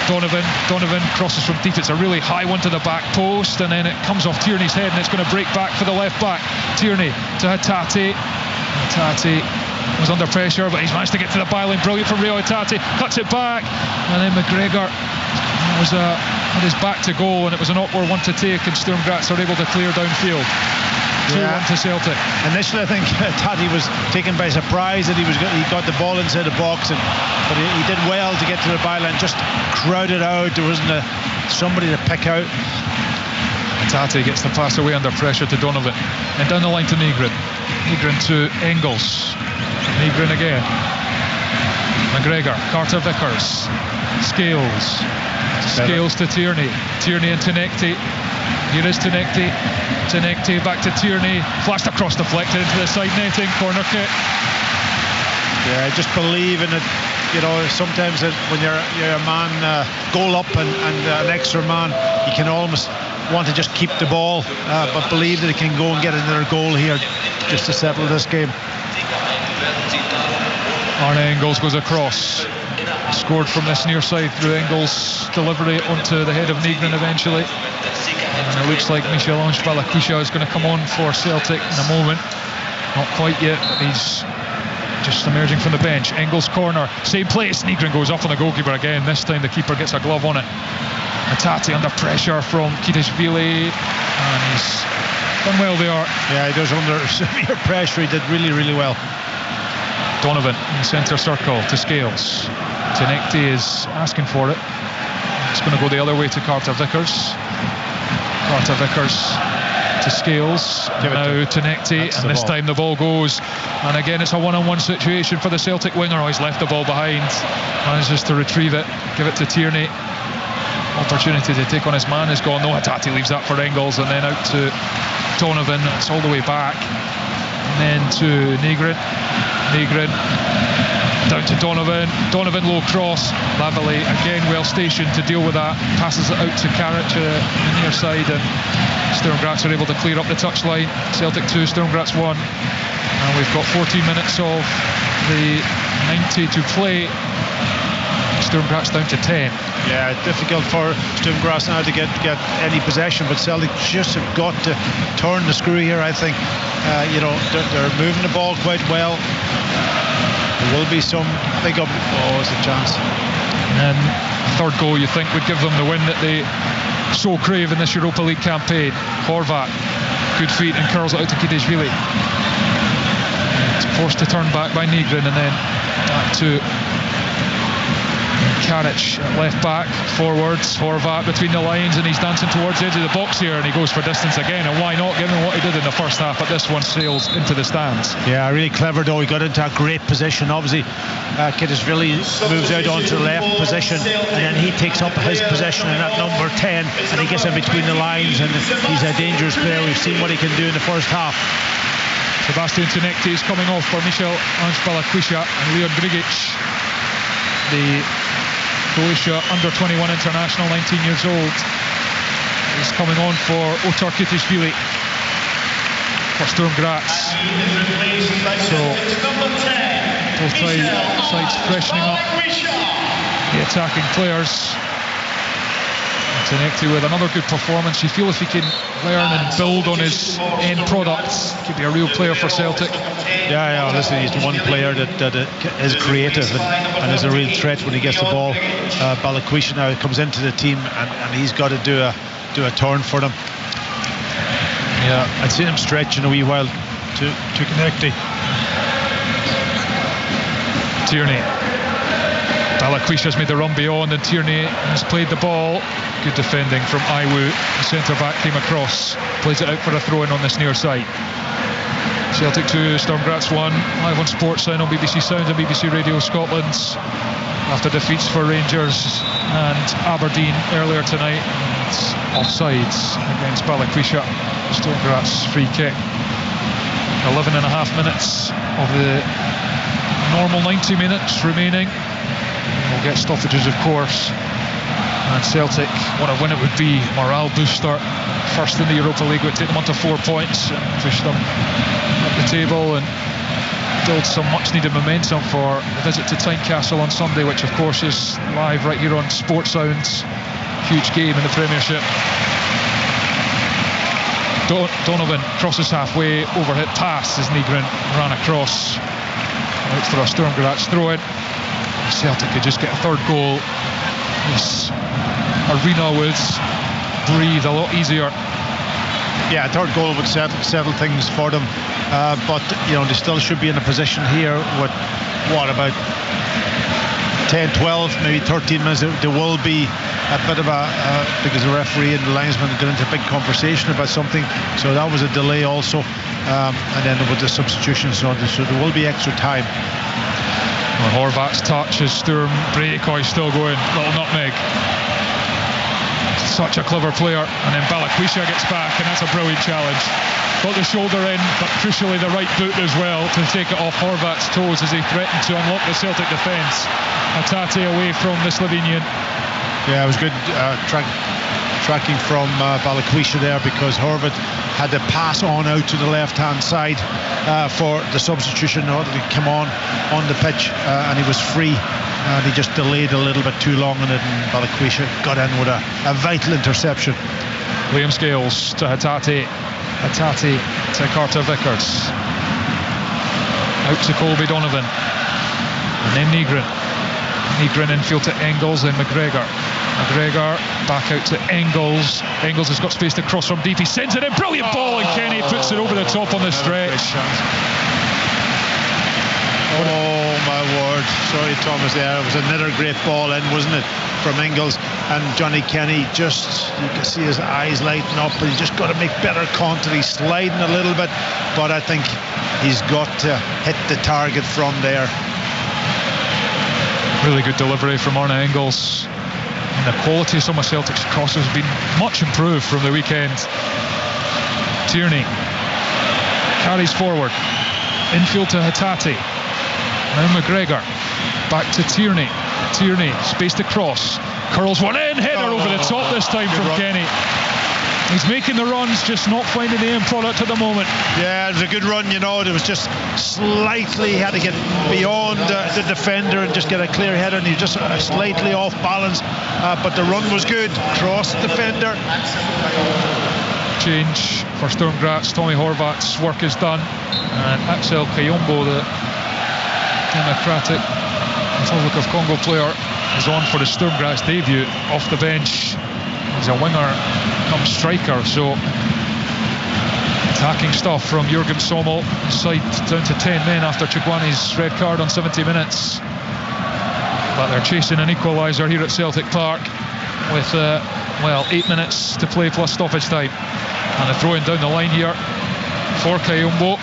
Donovan. Donovan crosses from deep. It's a really high one to the back post, and then it comes off Tierney's head, and it's going to break back for the left back. Tierney to Hatate. Hatate was under pressure, but he's managed to get to the byline. Brilliant from Rio Hatate. Cuts it back, and then McGregor was had his back to goal, and it was an awkward one to take, and Sturm Graz are able to clear downfield. 2-1 to Celtic. Initially, I think Tati was taken by surprise that he got the ball inside the box, but he did well to get to the byline, just crowded out. There wasn't somebody to pick out. Tati gets the pass away under pressure to Donovan, and down the line to Nygren. Nygren to Engels. Nygren again. McGregor, Carter Vickers, Scales to Tierney and Tenecti. Here is Tenecti back to Tierney, flashed across, deflected into the side netting, corner kick. Yeah, just believe in it. You know, sometimes when you're a man goal up and an extra man, you can almost want to just keep the ball, but believe that it can go and get another goal here just to settle this game. Arne Engels goes across, scored from this near side through Engels' delivery onto the head of Nygren eventually, and it looks like Michel-Ange Balakwisha is going to come on for Celtic in a moment. Not quite yet, but he's just emerging from the bench. Engels corner, same place, Nygren goes up on the goalkeeper again. This time the keeper gets a glove on it. Tati under pressure from Kidishvili, and he's done well there. Yeah, he does under severe pressure. He did really, really well. Donovan in the centre circle to Scales. Tenecti is asking for it. It's going to go the other way to Carter Vickers. Carter Vickers to Scales. Now Tenecti, and this time the ball goes. And again, it's a one-on-one situation for the Celtic winger. Oh, he's left the ball behind. Manages to retrieve it, give it to Tierney. Opportunity to take on his man is gone. No, Tati leaves that for Engels, and then out to Donovan. It's all the way back. And then to Nygren down to Donovan low cross. Lavallee again well stationed to deal with that, passes it out to Karic on the near side, and Sturm Graz are able to clear up the touchline. Celtic 2, Sturm Graz 1, and we've got 14 minutes of the 90 to play. Sturm Graz down to 10. Yeah, difficult for Sturm Graz now to get any possession, but Celtic just have got to turn the screw here, I think. They're moving the ball quite well. There will be some big up. Oh, it's a chance. And third goal, you think, would give them the win that they so crave in this Europa League campaign. Horvat, good feet, and curls it out to Kidishvili. It's forced to turn back by Nygren, and then back to Karic at left back, forwards, Horvat between the lines, and he's dancing towards the edge of the box here, and he goes for distance again, and why not, given what he did in the first half, but this one sails into the stands. Yeah, really clever though. He got into a great position. Obviously Kidishvili moves out onto the left position, and then he takes up his position in that number 10, and he gets in between the lines, and he's a dangerous player. We've seen what he can do in the first half. Sebastian Tenecti is coming off for Michel-Ange Balakwisha, and Leon Grigic, the Croatia under-21 international, 19 years old, is coming on for Otar Kidishvili for Sturm Graz. So both sides freshening up the attacking players. Tenecti with another good performance. You feel if he can learn and build on his end products, he could be a real player for Celtic. Yeah, listen, he's the one player that is creative and is a real threat when he gets the ball. Balakwisha now comes into the team, and he's got to do a turn for them. Yeah, I'd seen him stretch in a wee while to Tenecti. Tierney. Balakwisha's made the run beyond, and Tierney has played the ball. Good defending from Iwu. The centre back came across, plays it out for a throw-in on this near side. Celtic 2, Sturm Graz 1, live on Sportsound on BBC Sound and BBC Radio Scotland. After defeats for Rangers and Aberdeen earlier tonight, it's offsides against Balakwisha. Sturm Graz free kick. 11 and a half minutes of the normal 90 minutes remaining. We'll get stoppages, of course. And Celtic, what a win it would be. Morale booster. First in the Europa League would take them on to 4 points and push them up the table and build some much needed momentum for the visit to Tynecastle on Sunday, which of course is live right here on Sportsound's huge game in the Premiership. Donovan crosses halfway, overhit pass as Nygren ran across. Out for a Sturm Graz throw-in. Celtic could just get a third goal. This arena would breathe a lot easier. Yeah, third goal would settle things for them. But they still should be in a position here with about 10, 12, maybe 13 minutes. There will be a bit of because the referee and the linesman got into a big conversation about something, so that was a delay also, and then with the substitutions, so there will be extra time. Well, Horvat's touch as Sturm break. He's still going, little nutmeg. Such a clever player, and then Balikwisha gets back, and that's a brilliant challenge. Got the shoulder in, but crucially the right boot as well to take it off Horvat's toes as he threatened to unlock the Celtic defence. Hatate away from the Slovenian. Yeah, it was good tracking from Balikwisha there, because Horvat had to pass on out to the left-hand side for the substitution in order to come on the pitch, and he was free. And he just delayed a little bit too long on it, and Balikwisha got in with a vital interception. Liam Scales to Hatate. Hatate to Carter Vickers. Out to Colby Donovan. And then Nygren. Nygren infield to Engels, then McGregor. McGregor back out to Engels. Engels has got space to cross from deep. He sends it in. Brilliant ball, and Kenny puts it over the top on the stretch. Oh my word, sorry Thomas there, it was another great ball in, wasn't it, from Engels, and Johnny Kenny you can see his eyes lighting up, but he's just got to make better contact. He's sliding a little bit, but I think he's got to hit the target from there. Really good delivery from Arne Engels, and the quality of some of Celtic's crosses has been much improved from the weekend. Tierney carries forward, infield to Hatate. Now McGregor, back to Tierney. Tierney, space to cross, curls one in, header over the top this time from Kenny. He's making the runs, just not finding the end product at the moment. Yeah, it was a good run, it was just slightly, he had to get beyond the defender and just get a clear header, and he was just slightly off balance, but the run was good, cross the defender. Change for Sturm Graz. Tommy Horvat's work is done, and Axel Kayombo, the Democratic Republic of Congo player, is on for the Sturm Graz debut off the bench. He's a winger come striker, so attacking stuff from Jurgen Sommel. Side down to 10 men after Chigwani's red card on 70 minutes, but they're chasing an equaliser here at Celtic Park with 8 minutes to play plus stoppage time, and they're throwing down the line here for Kayombo.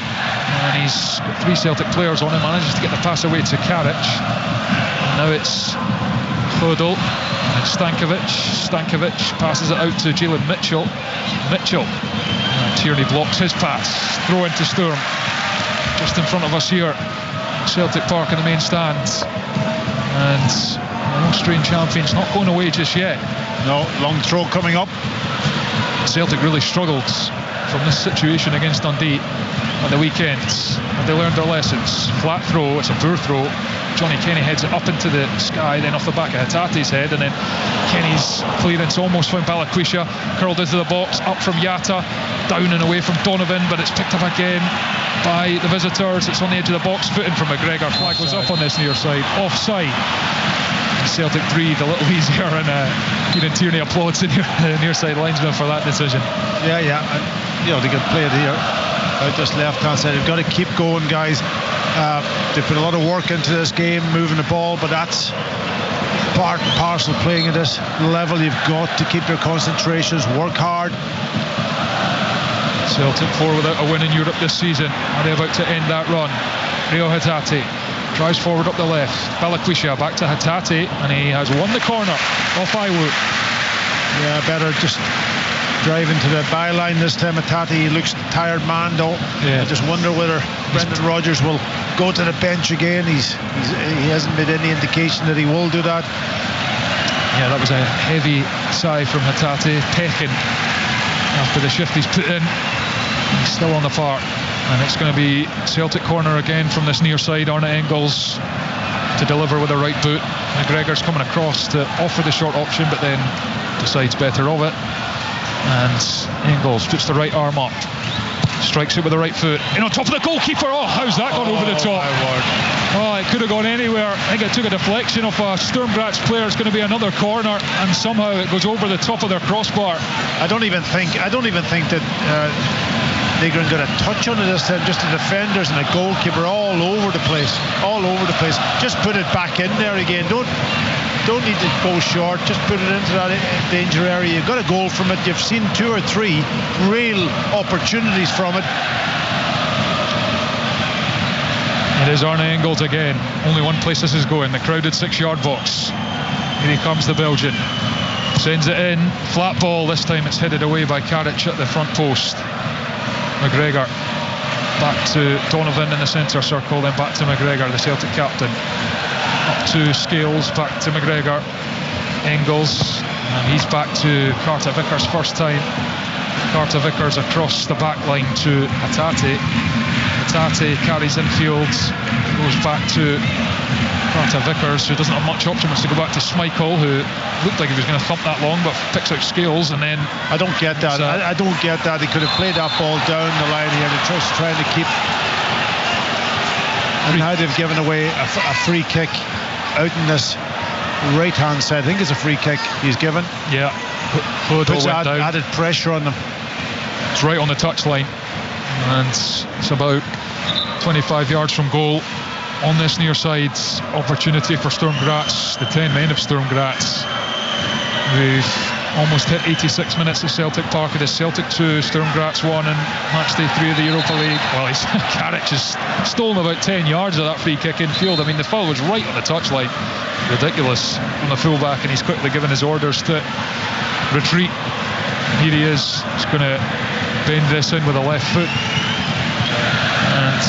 And he's got 3 Celtic players on him, manages to get the pass away to Karic. And now it's Hodel and Stankovic passes it out to Jalen Mitchell. And Tierney blocks his pass. Throw into Sturm. Just in front of us here, Celtic Park in the main stands. And the Austrian champions not going away just yet. No, long throw coming up. Celtic really struggled from this situation against Dundee on the weekend, and they learned their lessons. Flat throw, it's a poor throw. Johnny Kenny heads it up into the sky, then off the back of Hatate's head, and then Kenny's clearance almost found Balikwisha, curled into the box, up from Yatta, down and away from Donovan, but it's picked up again by the visitors. It's on the edge of the box, footing from McGregor. Flag goes up on this near side, offside. Celtic breathe a little easier, and Kieran Tierney applauds the near side linesman for that decision. Yeah, and they can play it here out this left-hand side. They've got to keep going, guys. They put a lot of work into this game, moving the ball, but that's part and parcel playing at this level. You've got to keep your concentrations, work hard. Celtic 4 without a win in Europe this season. Are they about to end that run? Rio Hatate drives forward up the left. Balikwisha back to Hatate, and he has won the corner off Iwu. Yeah, better just driving to the byline this time. Hatate, he looks tired man though. I just wonder whether Brendan Rodgers will go to the bench again. He hasn't made any indication that he will do that. Yeah, that was a heavy sigh from Hatate, pecking after the shift he's put in. He's still on the park, and it's going to be Celtic corner again from this near side. Arne Engels to deliver with a right boot. McGregor's coming across to offer the short option, but then decides better of it, and Engels puts the right arm up. Strikes it with the right foot. In on top of the goalkeeper. Oh, how's that gone over the top? Oh, it could have gone anywhere. I think it took a deflection of a Sturm Graz player. It's going to be another corner, and somehow it goes over the top of their crossbar. I don't even think that Nygren got a touch on it this time. Just the defenders and the goalkeeper all over the place. Just put it back in there again. Don't need to go short. Just put it into that danger area. You've got a goal from it. You've seen 2 or 3 real opportunities from it. It is Arne Engels again. Only one place this is going, the crowded 6-yard box. Here he comes, the Belgian. Sends it in. Flat ball. This time it's headed away by Karic at the front post. McGregor back to Donovan in the centre circle, then back to McGregor, the Celtic captain. Up to Scales, back to McGregor. Engels, and he's back to Carter Vickers first time. Carter Vickers across the back line to Hatate. Hatate carries infield, goes back to Carter Vickers, who doesn't have much option, wants to go back to Schmeichel, who looked like he was going to thump that long, but picks out Scales, and then... I don't get that. I don't get that. He could have played that ball down the line here. They're just trying to keep... And now they've given away a free kick out in this right-hand side. I think it's a free kick he's given. Yeah. Puts added pressure on them. It's right on the touchline, and it's about 25 yards from goal. On this near side, opportunity for Sturm Graz, the 10 men of Sturm Graz. We've almost hit 86 minutes at Celtic Park. It is Celtic 2, Sturm Graz 1 in matchday 3 of the Europa League. Well, Karic has stolen about 10 yards of that free kick in field. I mean, the foul was right on the touchline. Ridiculous on the fullback, and he's quickly given his orders to retreat. Here he is. He's going to bend this in with a left foot. And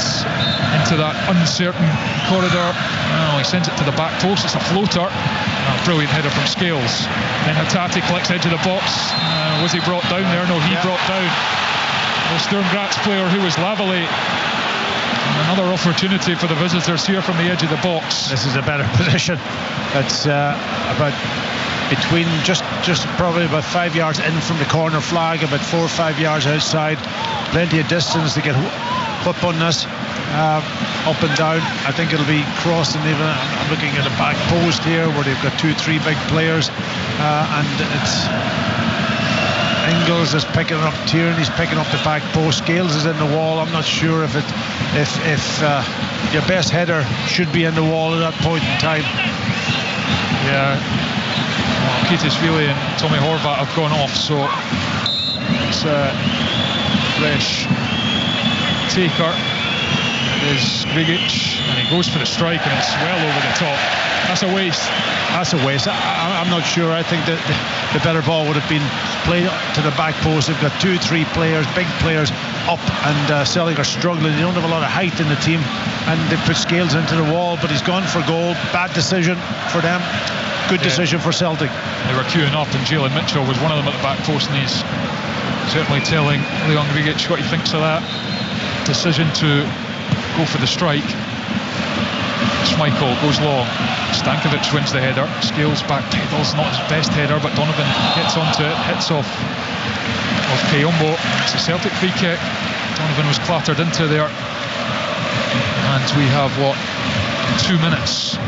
into that uncertain corridor. Oh, he sends it to the back post. It's a floater. Oh, brilliant header from Scales. Then Hatate collects edge of the box. Was he brought down there? No, he brought down the Sturm Graz player, who was Lavallee. Another opportunity for the visitors here from the edge of the box. This is a better position. It's about between just probably about 5 yards in from the corner flag, about 4 or 5 yards outside. Plenty of distance to get whip on this. Up and down. I think it'll be crossing even. I'm looking at a back post here where they've got 2-3 big players, and it's Engels is picking up. Tierney's picking up the back post. Scales is in the wall. I'm not sure if your best header should be in the wall at that point in time. Yeah. Well, Ketisvili and Tommy Horvat have gone off, so it's fresh taker. Is Grigic, and he goes for the strike, and it's well over the top. That's a waste. I'm not sure. I think that the better ball would have been played to the back post. They've got 2-3 players, big players up, and Celtic are struggling. They don't have a lot of height in the team, and they put Scales into the wall, but he's gone for goal. Bad decision for them. Good decision for Celtic. They were queuing up, and Jalen Mitchell was one of them at the back post, and he's certainly telling Leon Grigic what he thinks of that decision to go for the strike. Schmeichel goes long. Stankovic wins the header. Scales back pedals, not his best header, but Donovan gets onto it, hits off of Kayombo. It's a Celtic free kick. Donovan was clattered into there, and we have 2 minutes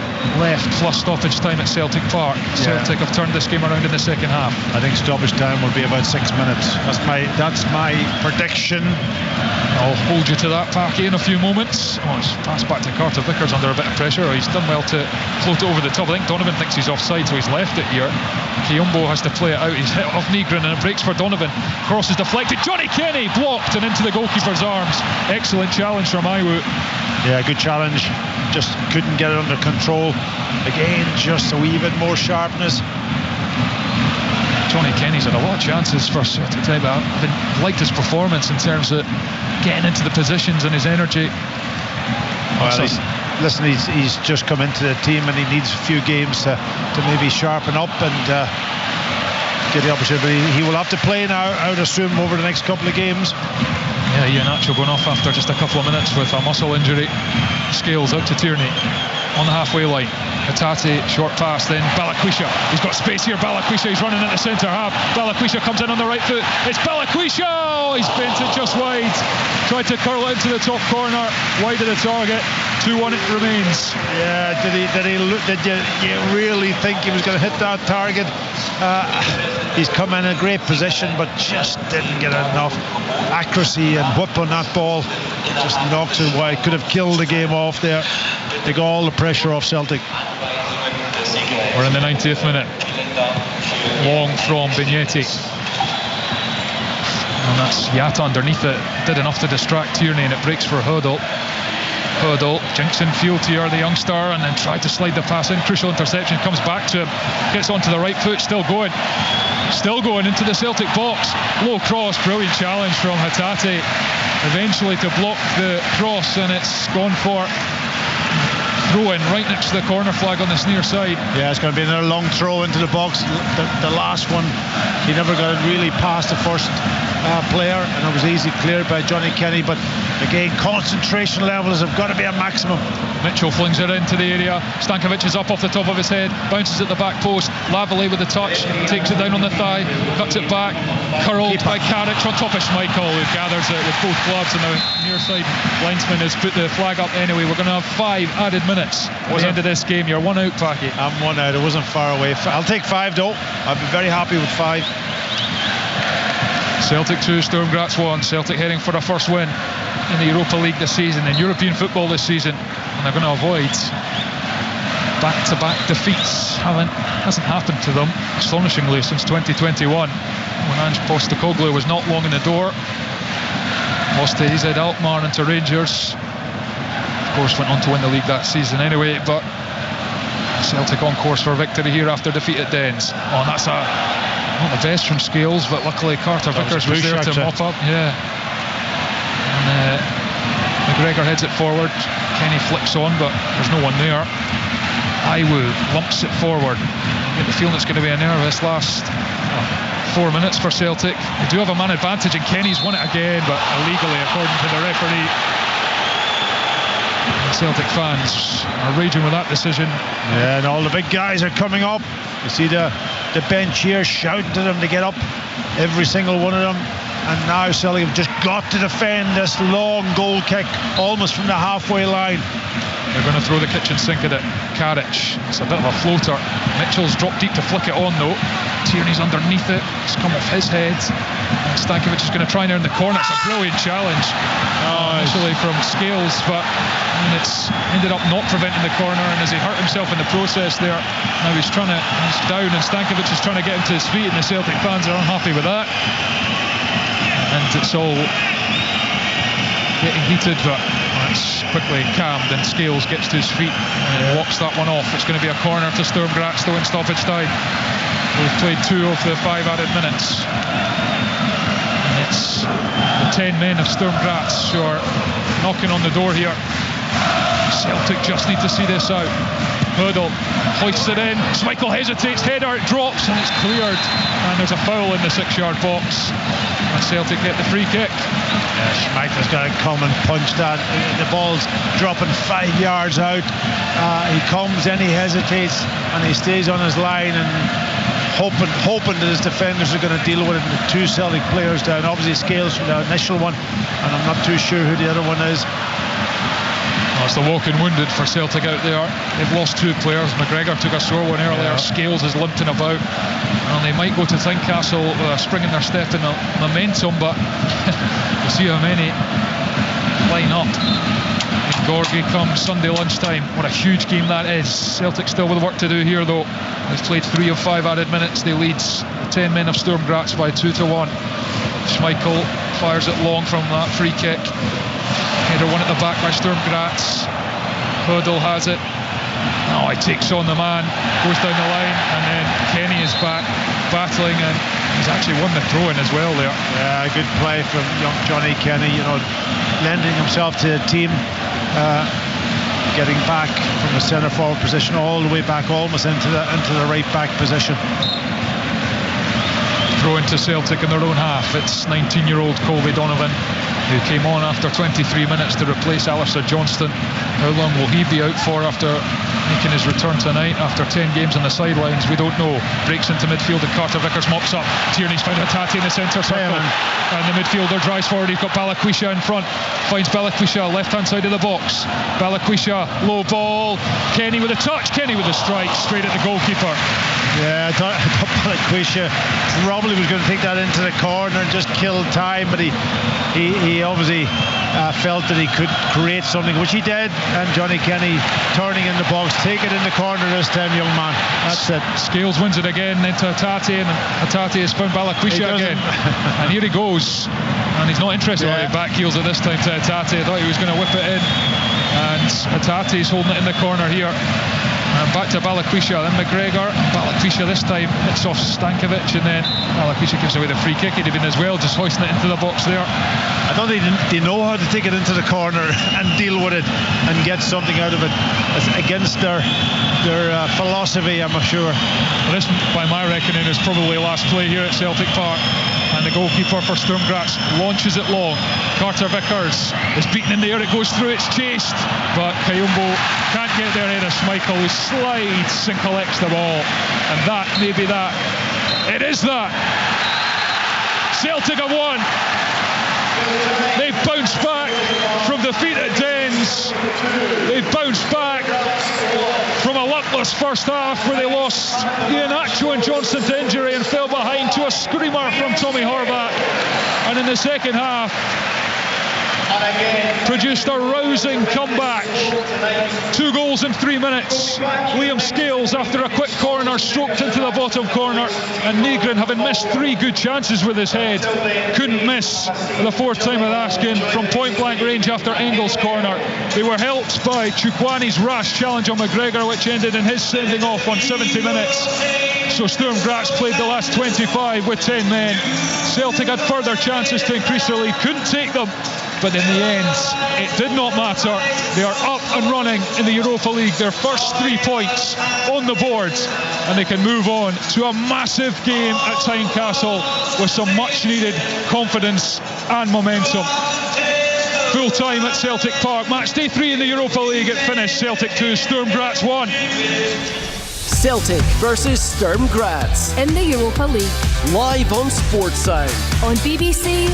left plus stoppage time at Celtic Park. Celtic have turned this game around in the second half. I think stoppage time will be about 6 minutes. That's my prediction. I'll hold you to that, Parky, in a few moments. Oh, it's passed back to Carter Vickers under a bit of pressure. He's done well to float it over the top. I think Donovan thinks he's offside, so he's left it here. Kayombo has to play it out. He's hit off Nygren, and it breaks for Donovan. Cross is deflected. Johnny Kenny blocked and into the goalkeeper's arms. Excellent challenge from Iwu. Yeah, good challenge. Just couldn't get it under control. Again, just a wee bit more sharpness. Johnny Kenny's had a lot of chances for Celtic today, but I've liked his performance in terms of getting into the positions and his energy. Well, he's just come into the team, and he needs a few games to maybe sharpen up and get the opportunity. He will have to play now, I would assume, over the next couple of games. Yeah, Iheanacho going off after just a couple of minutes with a muscle injury. Scales out to Tierney on the halfway line. Hatate, short pass, then Balikwisha. He's got space here. Balikwisha, he's running at the centre half. Balikwisha comes in on the right foot. It's Balikwisha! Oh, he's bent it just wide. tried to curl it into the top corner, wide of the target. 2-1 it remains. Yeah, did you really think he was going to hit that target? He's come in a great position, but just didn't get enough accuracy and whip on that ball. Just knocks it wide. Could have killed the game off there. They got all the pressure off Celtic. We're in the 90th minute. Long from Vignetti. And that's Yatta underneath it. Did enough to distract Tierney, and it breaks for Hurdle. Hurdle jinks in field here, the youngster, and then tried to slide the pass in. Crucial interception, comes back to him, gets onto the right foot, still going into the Celtic box. Low cross, brilliant challenge from Hatate. Eventually to block the cross, and it's gone for throw-in right next to the corner flag on this near side. Yeah, it's going to be another long throw into the box. The last one, he never got it really past the first player, and it was easy cleared by Johnny Kenny. But again, concentration levels have got to be a maximum. Mitchell flings it into the area. Stankovic is up off the top of his head, bounces at the back post. Lavalley with the touch, takes it down on the thigh, cuts it back, curled by Karic on top of Schmeichel, who gathers it with both gloves, and the near side linesman has put the flag up anyway. We're going to have 5 added minutes at the end of this game. You're 1 out, Packy. I'm 1 out. It wasn't far away. I'll take 5 though. I'll be very happy with 5. Celtic 2, Sturm Graz 1. Celtic heading for a first win in the Europa League this season, in European football this season, and they're going to avoid back-to-back defeats. Hasn't happened to them, astonishingly, since 2021, when Ange Postecoglou was not long in the door. Lost to AZ Alkmaar and to Rangers. Of course, went on to win the league that season anyway, but Celtic on course for victory here after defeat at Dens. Oh, and that's not the best from Scales, but luckily Carter Vickers was there to mop up. Yeah. And McGregor heads it forward. Kenny flicks on, but there's no one there. Iwu lumps it forward. I get the feeling it's going to be a nervous last 4 minutes for Celtic. They do have a man advantage, and Kenny's won it again, but illegally according to the referee. Celtic fans are raging with that decision. Yeah, and all the big guys are coming up. You see the bench here shouting to them to get up, every single one of them. And now Celtic have just got to defend this long goal kick almost from the halfway line. They're going to throw the kitchen sink at it. Karic, it's a bit of a floater. Mitchell's dropped deep to flick it on though. Tierney's underneath it, it's come off his head. And Stankovic is going to try and earn the corner. It's a brilliant challenge initially from Scales, but it's ended up not preventing the corner, and as he hurt himself in the process there, now he's down, and Stankovic is trying to get him to his feet, and the Celtic fans are unhappy with that. And it's all getting heated, but it's quickly calmed, and Scales gets to his feet and walks that one off. It's going to be a corner to Sturm Graz though in stoppage time. We've played 2 of the 5 added minutes, and it's the 10 men of Sturm Graz who are knocking on the door here. Celtic just need to see this out. Hurdle hoists it in. Schmeichel hesitates, header, it drops, and it's cleared. And there's a foul in the 6-yard box. And Celtic get the free kick. Yeah, Schmeichel's got to come and punch that. The ball's dropping 5 yards out. He comes in, he hesitates, and he stays on his line and hoping that his defenders are going to deal with it. The 2 Celtic players down. Obviously Scales from the initial one, and I'm not too sure who the other one is. It's the walking wounded for Celtic out there. They've lost 2 players. McGregor took a sore one earlier. Yeah. Scales is limping about, and they might go to Tynecastle with a spring in their step and a momentum, but we'll see how many line up. Gorgie comes Sunday lunchtime. What a huge game that is. Celtic still with work to do here though. They've played 3 of 5 added minutes. They lead the 10 men of Sturm Graz by 2-1. Schmeichel fires it long from that free kick. Header one at the back by Sturm Graz. Hurdle has it. Oh, he takes on the man, goes down the line, and then Kenny is back battling, and he's actually won the throw-in as well there. Yeah, good play from young Johnny Kenny, lending himself to the team, getting back from the centre forward position all the way back almost into the right back position. Throw into Celtic in their own half. It's 19-year-old Colby Donovan who came on after 23 minutes to replace Alistair Johnston. How long will he be out for after making his return tonight? After 10 games on the sidelines, we don't know. Breaks into midfield and Carter Vickers mops up. Tierney's found Hatate in the centre circle. And the midfielder drives forward. He's got Balakwisha in front. Finds Balakwisha left hand side of the box. Balakwisha, low ball. Kenny with a touch. Kenny with a strike straight at the goalkeeper. Yeah, I thought Balakwisha probably was going to take that into the corner and just kill time, but he obviously felt that he could create something, which he did. And Johnny Kenny turning in the box, take it in the corner this time, young man. That's it. Scales wins it again into Hatate, and Hatate has found Balakwisha again. And here he goes. And he's not interested in back heels at this time to Hatate. I thought he was going to whip it in. And Hatate's holding it in the corner here. And back to Balakwisha, then McGregor. Balakwisha this time hits off Stankovic, and then Balakwisha gives away the free kick. He'd have been as well, just hoisting it into the box there. I don't think they know how to take it into the corner and deal with it and get something out of it. It's against their philosophy, I'm sure. Well, this, by my reckoning, is probably last play here at Celtic Park. And the goalkeeper for Sturm Graz launches it long. Carter Vickers is beaten in the air, it goes through, it's chased, but Kayumbo can't get there ahead of Schmeichel, who slides and collects the ball. And that may be that. It is that. Celtic have won. They've bounced back from defeat at Dens. They've bounced back from a luckless first half where they lost Iheanacho and Johnson to injury and fell behind to a screamer from Tommy Horvath. And in the second half, produced a rousing comeback. 2 goals in 3 minutes. Liam Scales, after a quick corner, stroked into the bottom corner, and Negrin, having missed 3 good chances with his head, couldn't miss for the 4th time of asking from point blank range after Engels' corner. They were helped by Chukwani's rash challenge on McGregor, which ended in his sending off on 70 minutes. So Sturm Graz played the last 25 with 10 men. Celtic had further chances to increase their lead, couldn't take them. But in the end, it did not matter. They are up and running in the Europa League. Their first 3 points on the board. And they can move on to a massive game at Tynecastle with some much needed confidence and momentum. Full time at Celtic Park. Match day 3 in the Europa League. It finished Celtic 2, Sturm Graz 1. Celtic versus Sturm Graz In the Europa League. live on Sportside on BBC